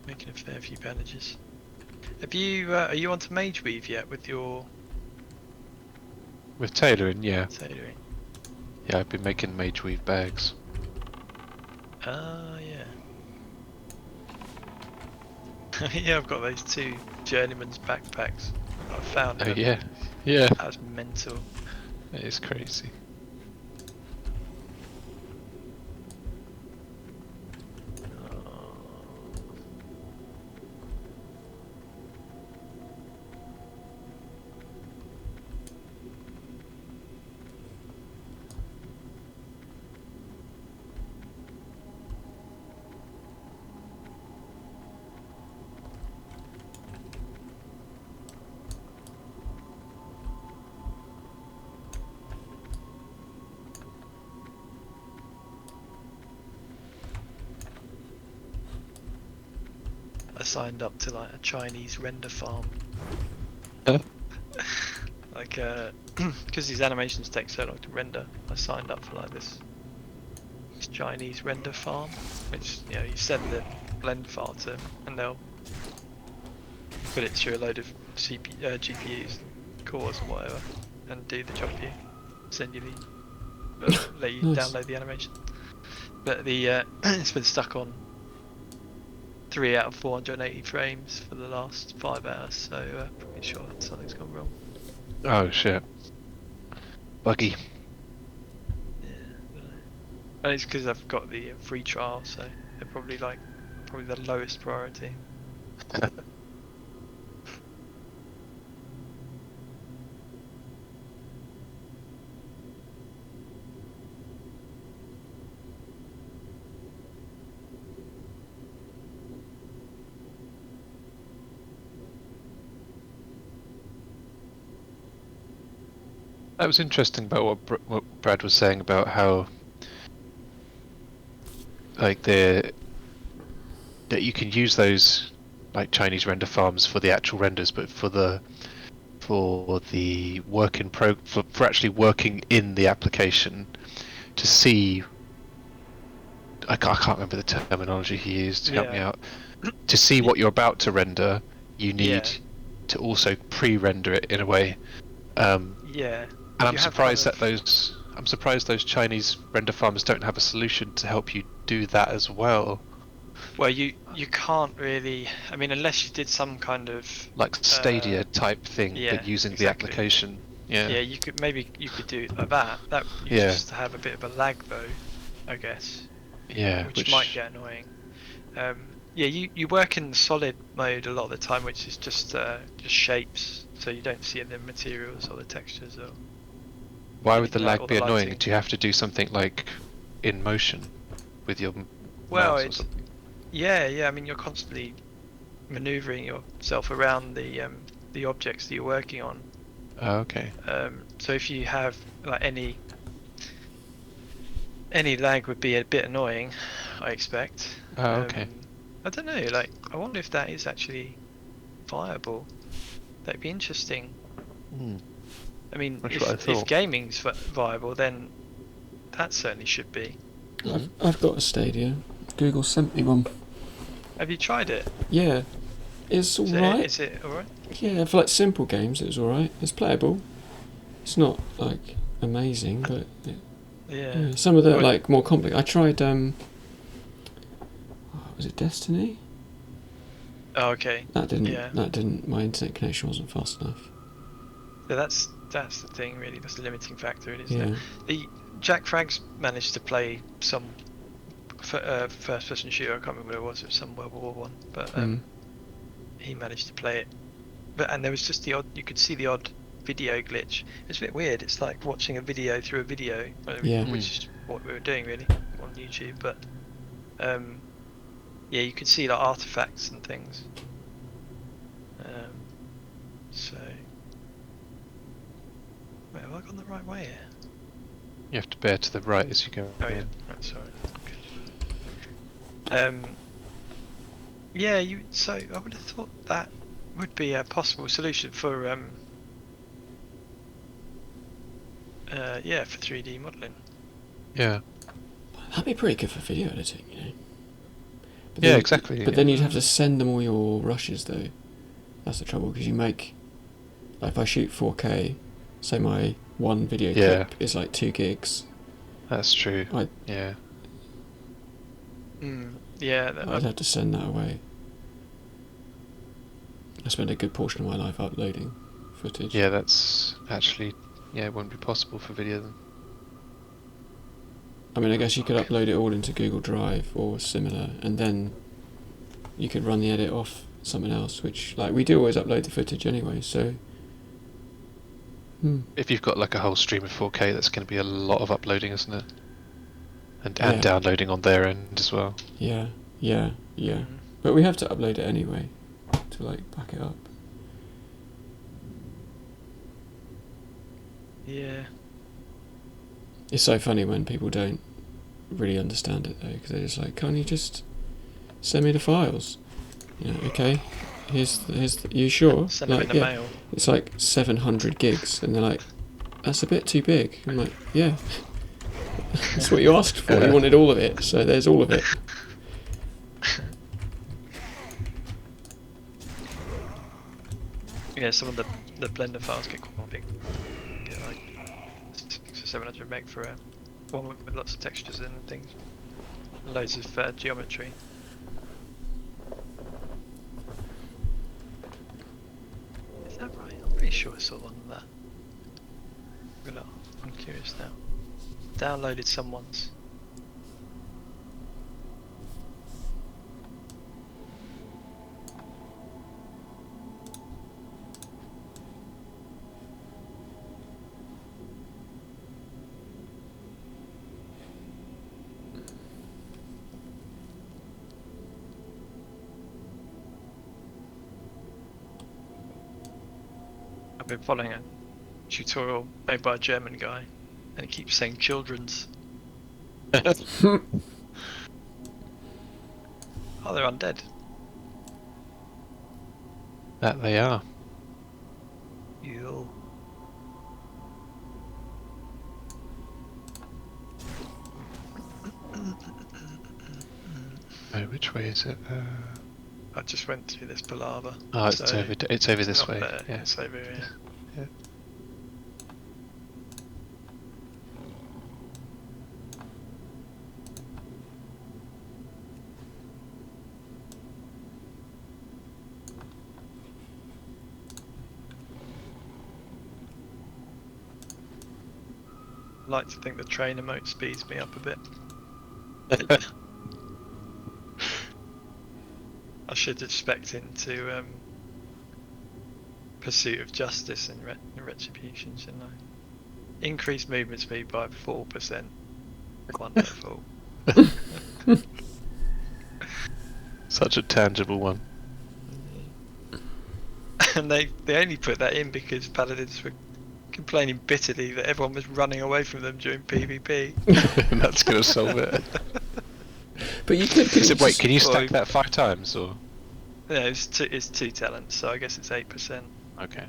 making a fair few bandages. Have you? Are you onto Mage Weave yet with your With tailoring, yeah. tailoring? Yeah, I've been making mage weave bags. Ah, yeah. Yeah, I've got those 2 journeyman's backpacks I found. Oh yeah, yeah. That was mental. It is crazy. I signed up to like a Chinese render farm. Huh? Like, because these animations take so long to render, I signed up for like this Chinese render farm, which, you know, you send the blend file to them and they'll put it through a load of GPUs, cores and whatever, and do the job for you. Send you the, let you Nice. download the animation. But the it's been stuck on 3 out of 480 frames for the last 5 hours, so pretty sure something's gone wrong. Oh shit. Buggy. Yeah, and it's because I've got the free trial, so they're probably the lowest priority. That was interesting about what Brad was saying about how, like, that you can use those like Chinese render farms for the actual renders, but for the work in for actually working in the application to see. I can't remember the terminology he used to help me Yeah. out. To see what you're about to render, you need Yeah. to also pre-render it in a way. Yeah. And You have kind of- I'm surprised those Chinese render farms don't have a solution to help you do that as well. Well, you can't really. I mean, unless you did some kind of. Like Stadia type thing, yeah, but using the exactly. application. Yeah. Yeah, you could do it like that. That you Yeah. just have a bit of a lag though, I guess, Yeah. which might get annoying. Yeah, you work in solid mode a lot of the time, which is just shapes, so you don't see the materials or the textures or. Why would the anything like- lag or be the annoying? lighting. Do you have to do something like in motion with your Well, mouse or it's something? yeah. I mean, you're constantly maneuvering yourself around the objects that you're working on. Oh, okay. So if you have like any lag would be a bit annoying, I expect. Oh, okay. I don't know. Like, I wonder if that is actually viable. That'd be interesting. Hmm. I mean, That's if what I thought. gaming's viable, then that certainly should be. I've got a Stadia. Google sent me one. Have you tried it? Yeah. It's alright. Is it alright? Yeah, for like simple games it was alright. It's playable. It's not like amazing, but Yeah. some of the Well, like more complex. I tried was it Destiny? Oh, okay. That didn't. Yeah. That didn't. My internet connection wasn't fast enough. That's the thing, really. That's the limiting factor, isn't Yeah. it? The Jack Frags managed to play some first-person shooter. I can't remember what it was. It was some World War one, but he managed to play it. And there was just the odd. You could see the odd video glitch. It's a bit weird. It's like watching a video through a video, Yeah. which is what we were doing really on YouTube. But yeah, you could see like artifacts and things. So, wait, have I gone the right way here? You have to bear to the right as you go. Oh yeah, that's alright. Okay. Yeah, So I would have thought that would be a possible solution for for 3D modelling. Yeah. That'd be pretty good for video editing, you know. But Yeah, then, exactly. But then you'd have to send them all your rushes, though. That's the trouble, because you make... Like, if I shoot 4K, say my one video clip is like 2 gigs. That's true. Yeah. Yeah, I'd have to send that away. I spend a good portion of my life uploading footage. Yeah, that's actually... Yeah, it wouldn't be possible for video then. I mean, I guess you could upload it all into Google Drive or similar, and then you could run the edit off something else, which, like, we do always upload the footage anyway, so... If you've got like a whole stream of 4K, that's going to be a lot of uploading, isn't it? And downloading on their end as well. Yeah. But we have to upload it anyway, to, like, back it up. Yeah. It's so funny when people don't really understand it, though, because they're just like, can't you just send me the files? You know, okay, here's you sure? Send them Like, in the mail. It's like 700 gigs, and they're like, that's a bit too big. I'm like, yeah. That's what you asked for. You wanted all of it, so there's all of it. Yeah, some of the Blender files get quite big. Get like 600 or 700 meg for one with lots of textures in and things. Loads of geometry. Is that right? I'm pretty sure I saw one of that. I'm curious now. Downloaded someone's. I've been following a tutorial made by a German guy, and it keeps saying children's. Oh, they're undead. That they are. Ew. Oh, which way is it? I just went through this palaver. Oh, it's over this not way. there, Yeah. it's over here. Yeah. I like to think the train emote speeds me up a bit. I should expect into pursuit of justice and retribution, shouldn't I? Increase movement speed by 4%. Wonderful. Such a tangible one. And they only put that in because paladins were complaining bitterly that everyone was running away from them during PvP. And that's going to solve it. But you could... So wait, can you stack that 5 times, or...? Yeah, it's 2 talents, so I guess it's 8%. Okay.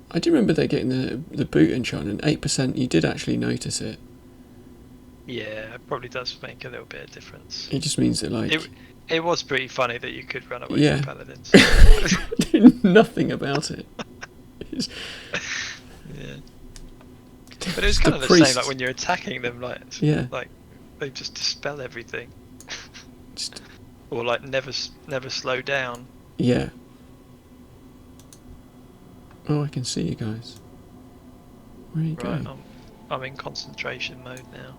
I do remember they getting the boot enchantment, 8%, you did actually notice it. Yeah, it probably does make a little bit of difference. It just means that, like... It was pretty funny that you could run away Yeah. from paladins. Did nothing about it. It's- Yeah. But it was kind of the priest. same, like when you're attacking them, like Yeah. like they just dispel everything, Just- or like never slow down. Yeah. Oh, I can see you guys. Where are you Right, going? I'm in concentration mode now.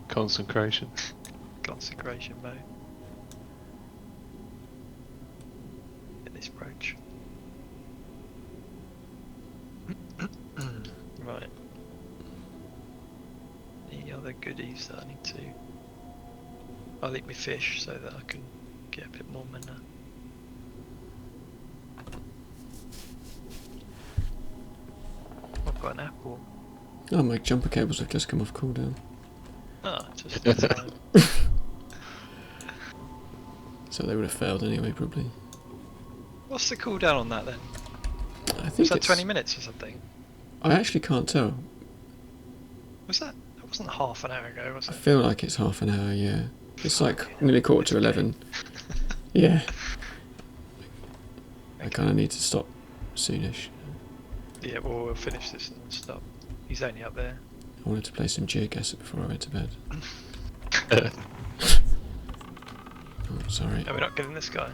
Consecration. Consecration mode. Get this brooch. Right. Any other goodies that I need to? I'll eat my fish so that I can get a bit more mana. I've got an apple. Oh, my jumper cables have just come off cooldown. Ah, just in time. So they would have failed anyway, probably. What's the cooldown on that then? I Was think that it's 20 minutes or something? I actually can't tell. Was that? That wasn't half an hour ago, was I it? feel like it's half an hour, yeah. It's like Fucking nearly hell, quarter to this 11. Yeah. I Okay. kind of need to stop soonish. Yeah, well, we'll finish this and stop. He's only up there. I wanted to play some geoguessr before I went to bed. Oh, sorry. No, we're not getting this guy.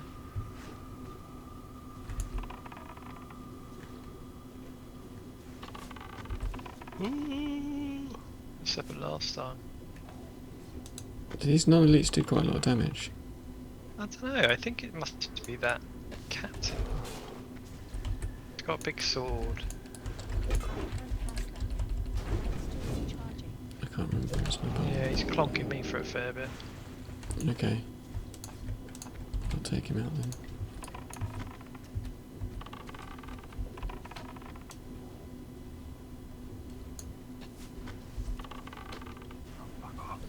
Ooh, this happened last time. Do these non-elites do quite a lot of damage? I don't know, I think it must be that captain. He's got a big sword. I can't remember. Where's my button? Yeah, he's clonking me for a fair bit. Okay. I'll take him out then. Fuck off.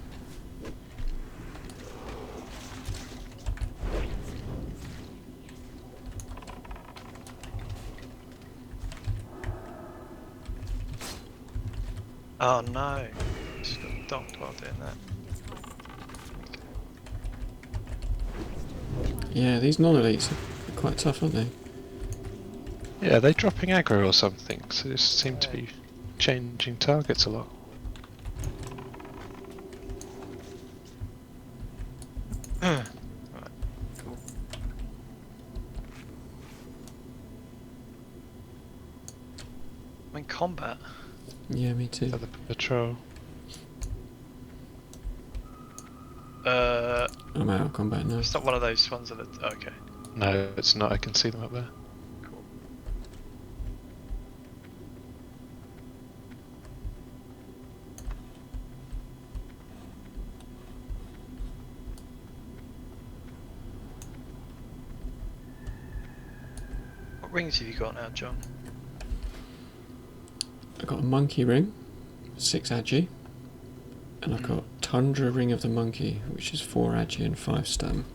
Oh no, just got docked while doing that. Yeah, these non-elites are quite tough, aren't they? Yeah, are they dropping aggro or something? So they just seem to be changing targets a lot. Right, cool. I'm in combat. Yeah, me too. For the patrol. I'm out of combat now. It's not one of those ones that are, okay. No, it's not. I can see them up there. Cool. What rings have you got now, John? I got a monkey ring, 6 agi, and I've got Tundra Ring of the Monkey, which is 4 agi and 5 stam.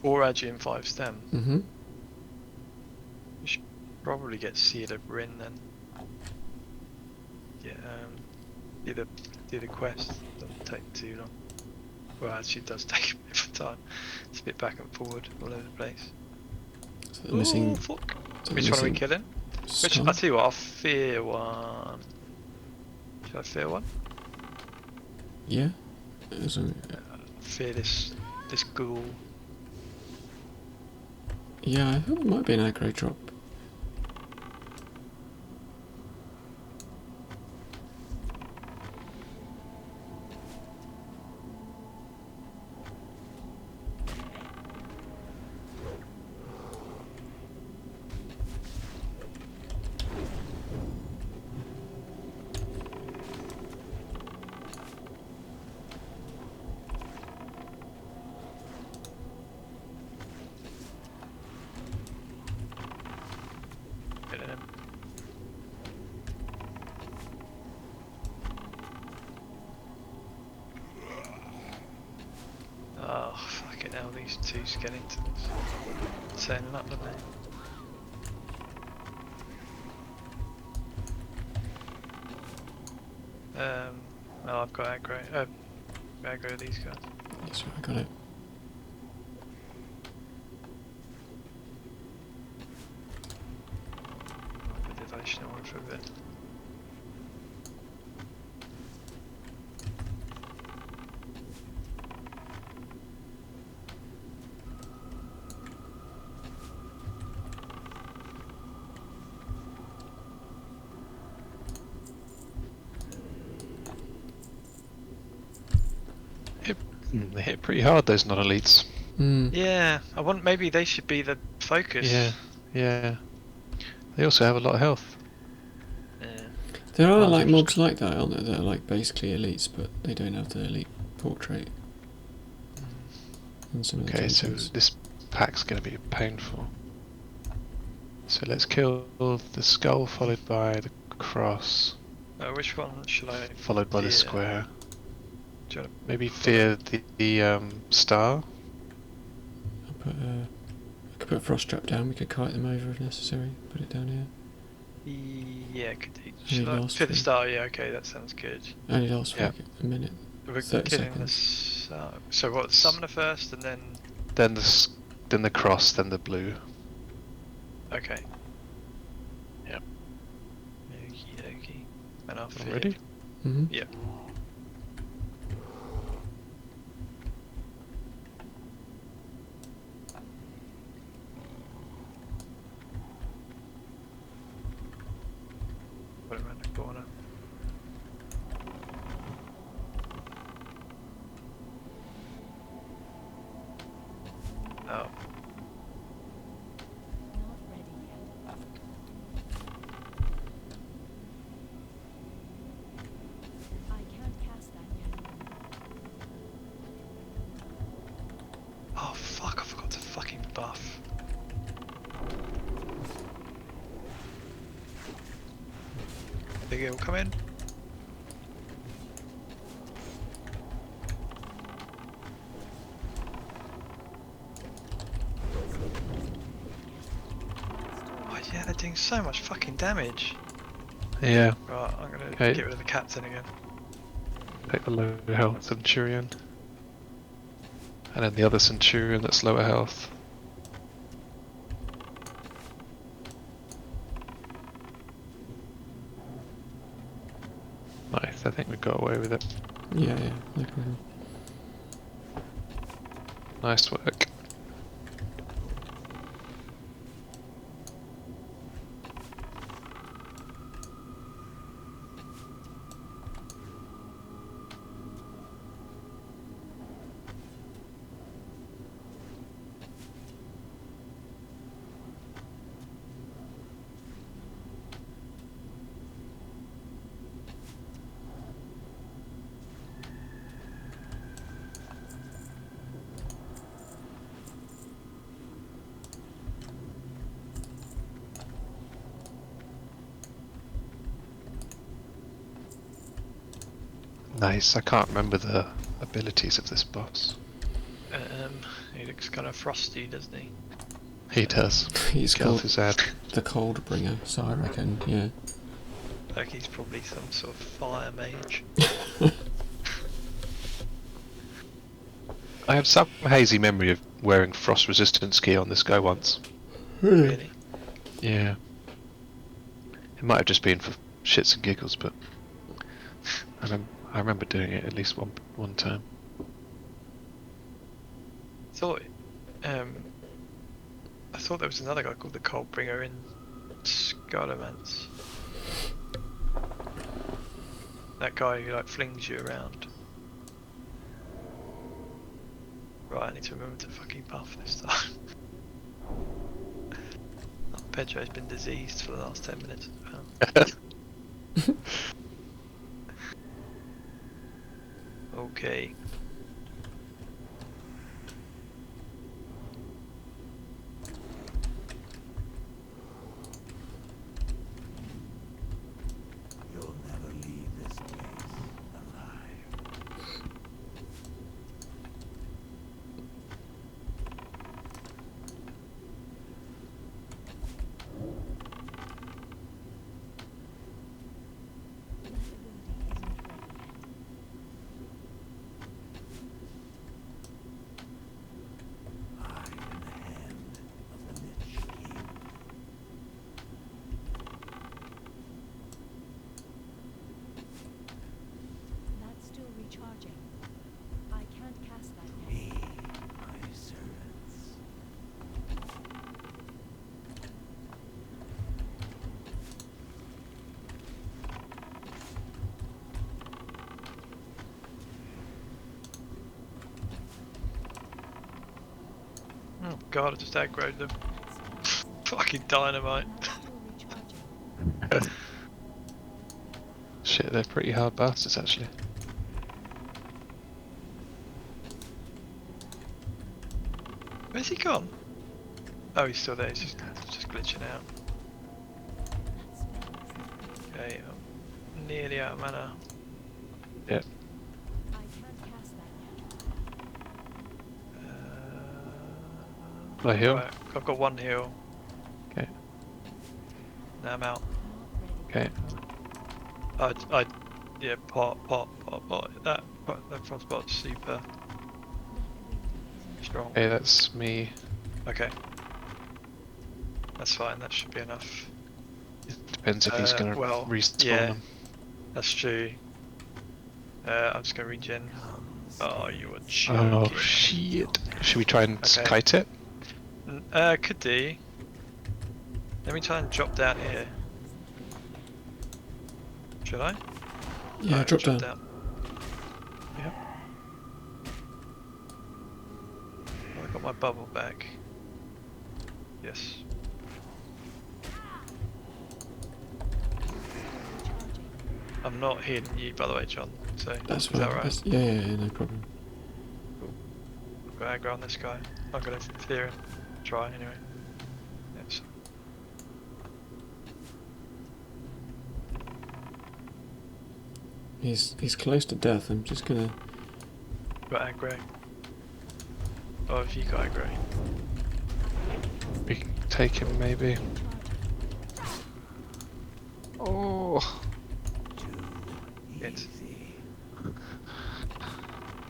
4 agi and 5 stem. Mm-hmm. You should probably get Seed of Rin then. Yeah, do the quest. Doesn't take too long. Well, actually, it does take a bit of time. It's a bit back and forward all over the place. So the missing. Ooh, fuck. so the Which one are we missing killing? Which, skull. I'll tell you what, I'll fear one. Should I fear one? Yeah. As a- Fear this ghoul. yeah, I thought it might be an aggro drop. Killing him. Oh, fucking hell, these two skeletons. Turning up, don't they? No, I've got aggro these guys. Yes, I got it. The devotional one for a bit. They hit pretty hard, those non-elites. Yeah, I want maybe they should be the focus. Yeah, yeah. They also have a lot of health. Yeah. There are Might as like well mobs like that, aren't there? That are like basically elites, but they don't have the elite portrait. And some of the Okay, so tokens. this pack's going to be painful. So let's kill the skull, followed by the cross, Which one should I? followed by the fear? square. Do you wanna- Maybe fear the star. I'll put, I could put a frost trap down. We could kite them over if necessary. Put it down here. Yeah, could do. Should I? last For the for- star, yeah, okay, that sounds good. Only lasts for Yeah. like a minute. We're 30 killing the seconds. so what? Summoner first, and then Then then the cross, then the blue. okay. Yep. Okie dokie. And I'll fear. Ready? Mm-hmm. Yeah. Put it around the corner. Oh. Not ready yet. I can't cast that yet. Oh fuck, I forgot to fucking buff. Think it'll come in? Oh yeah, they're doing so much fucking damage. Yeah. Right, I'm gonna Okay. get rid of the captain again. Take the low health centurion. And then the other centurion that's lower health. Nice, I think we got away with it. Yeah, no problem. Nice work. Nice, I can't remember the abilities of this boss. He looks kind of frosty, doesn't he? He does. He's Get off called his head. the Cold Bringer, so I reckon, yeah. Like he's probably some sort of fire mage. I have some hazy memory of wearing frost resistance gear on this guy once. Really? Yeah. It might have just been for shits and giggles, but I remember doing it at least one time. I thought there was another guy called the Coldbringer in Scardomance. That guy who like flings you around. Right, I need to remember to fucking buff this time. Oh, Pedro's been diseased for the last 10 minutes. Okay. You'll never leave this place alive. That ability isn't ready yet. god, I just aggroed them. Fucking dynamite. Shit, they're pretty hard bastards actually. Where's he gone? Oh, he's still there. He's just glitching out. Okay, I'm nearly out of mana. Yeah. My heal. Right, I've got one heal. Okay. Now I'm out. Okay. Yeah, pot. That frostbot's super strong. Okay, that's me. Okay. That's fine, that should be enough. It depends if he's gonna well, respawn yeah. them. That's true. I'm just gonna regen. Oh, you are joking. Oh shit. Should we try and Okay. kite it? Could do. Let me try and drop down here. Should I? Yeah, Alright, drop down. Yep. Oh, I got my bubble back. Yes. I'm not healing you, by the way, John. So That's is fine. that right? Yeah, no problem. I've got aggro on this guy. I'm gonna fear him. Try anyway. Yes. He's close to death. I'm just gonna. Got aggro. Oh, if you got aggro. We can take him maybe. Oh. Good. Easy.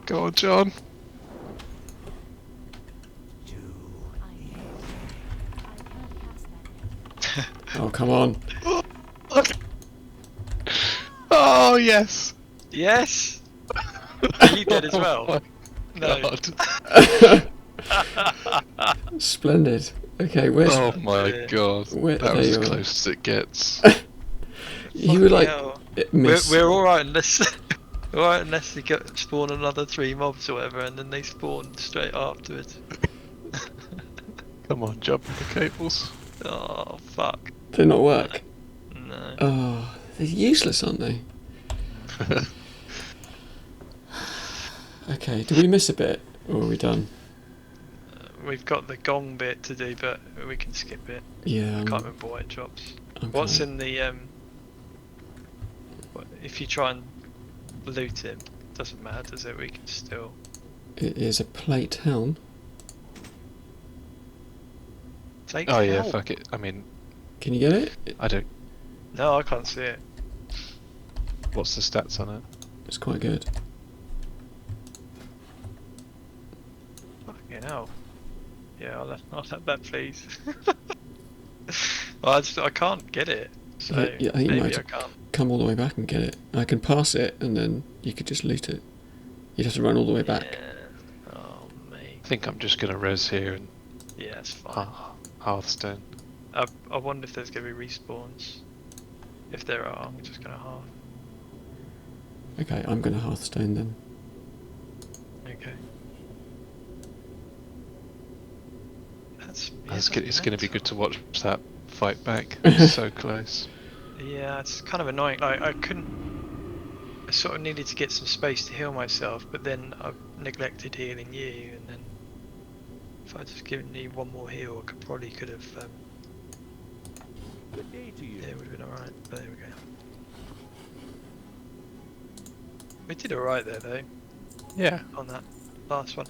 Go on, John. Too Oh, come on. Oh yes. Yes! Are you dead as well? Oh my No. God. Splendid. Okay, where's Oh my Yeah. god. Where- That there was as you are. close as it gets. you were like Hell. miss. We're alright unless alright unless they get spawn another 3 mobs or whatever and then they spawn straight afterwards. Come on, jump the cables. Oh fuck. They not work. No. Oh, they're useless, aren't they? Okay, did we miss a bit, or are we done? We've got the gong bit to do, but we can skip it. Yeah. I can't remember what it drops. I'm What's kinda- in the if you try and loot him, doesn't matter, does it? We can still. It is a plate helm. Take Oh yeah, help. fuck it. I mean, Can you get it? I don't. No, I can't see it. What's the stats on it? It's quite good. Fucking hell. Yeah, I'll have that, please. Well, I can't get it, so Yeah, I think you maybe might I have can't. come all the way back and get it. I can pass it, and then you could just loot it. You'd have to run all the way back. Yeah. Oh mate. I think I'm just gonna res here and Yeah, it's fine. Hearthstone. I wonder if there's gonna be respawns. If there are, I'm just gonna half. Okay, I'm gonna Hearthstone then. Okay. It's gonna be good to watch that fight back. It's so close. Yeah, it's kind of annoying. Like I sort of needed to get some space to heal myself, but then I neglected healing you, and then if I'd just given you one more heal, I could have. Good day to you. Yeah, it would have been alright. But there we go. We did alright there though Yeah. on that last one.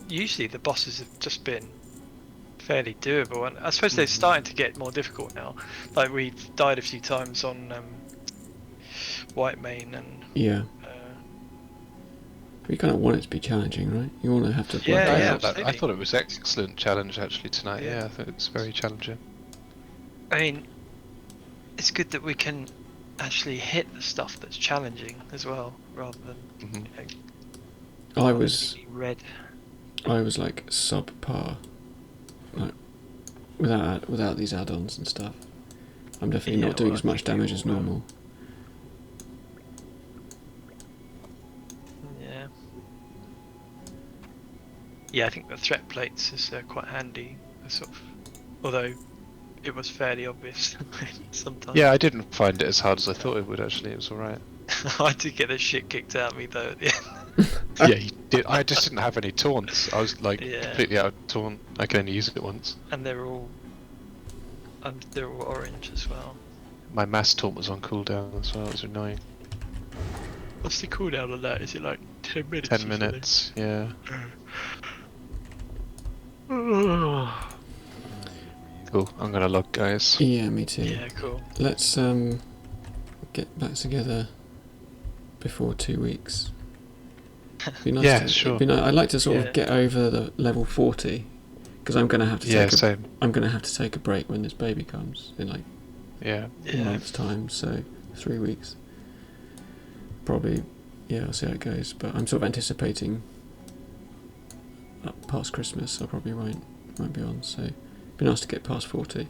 Usually the bosses have just been fairly doable, and I suppose they're starting to get more difficult now. Like we've died a few times on White Mane and Yeah. We kind of want it to be challenging, right? You want to have to work Yeah, it I, yeah, out. thought that, I absolutely. thought it was excellent challenge actually tonight. Yeah. Yeah, I thought it was very challenging. I mean, it's good that we can actually hit the stuff that's challenging as well, rather than Hmm. I was red. like subpar, like without these add-ons and stuff. I'm definitely Yeah, not doing well, as I much think damage we as all normal. Yeah. yeah, I think the threat plates is quite handy. Sort of, although it was fairly obvious sometimes. Yeah, I didn't find it as hard as I thought it would. Actually, it was all right. I did get the shit kicked out of me though at the end. Yeah, you did. I just didn't have any taunts. I was like Yeah. completely out of taunt. I can only use it once. And they're all orange as well. My mass taunt was on cooldown as well. It was annoying. What's the cooldown on that? Is it like 10 minutes? 10 minutes. Yeah. Cool. I'm gonna log, guys. Yeah, me too. Yeah, cool. Let's get back together before 2 weeks. Be nice Yeah, to, sure. I'd like to sort Yeah. of get over the level 40 because I'm gonna have to Yeah, take same. I'm gonna have to take a break when this baby comes in like Yeah. a Yeah. month's time, so 3 weeks. Probably, yeah, I'll see how it goes. But I'm sort of anticipating past Christmas. I probably won't be on. So it'd be nice to get past 40.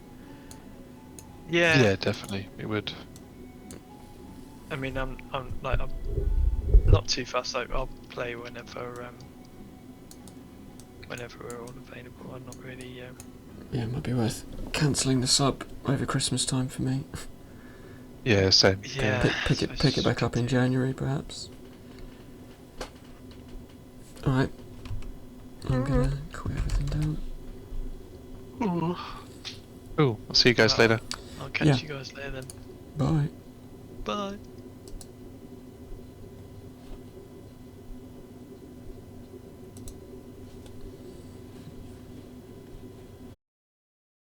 Yeah. Yeah, definitely. It would. I mean, I'm not too fussed. I'll play whenever we're all available. I'm not really. Yeah, it might be worth cancelling the sub over Christmas time for me. Yeah, same. Yeah. Pick it back up in January, perhaps. All right. I'm gonna quit everything down. Cool. I'll see you guys later. I'll catch Yeah. you guys later then. Bye. Bye.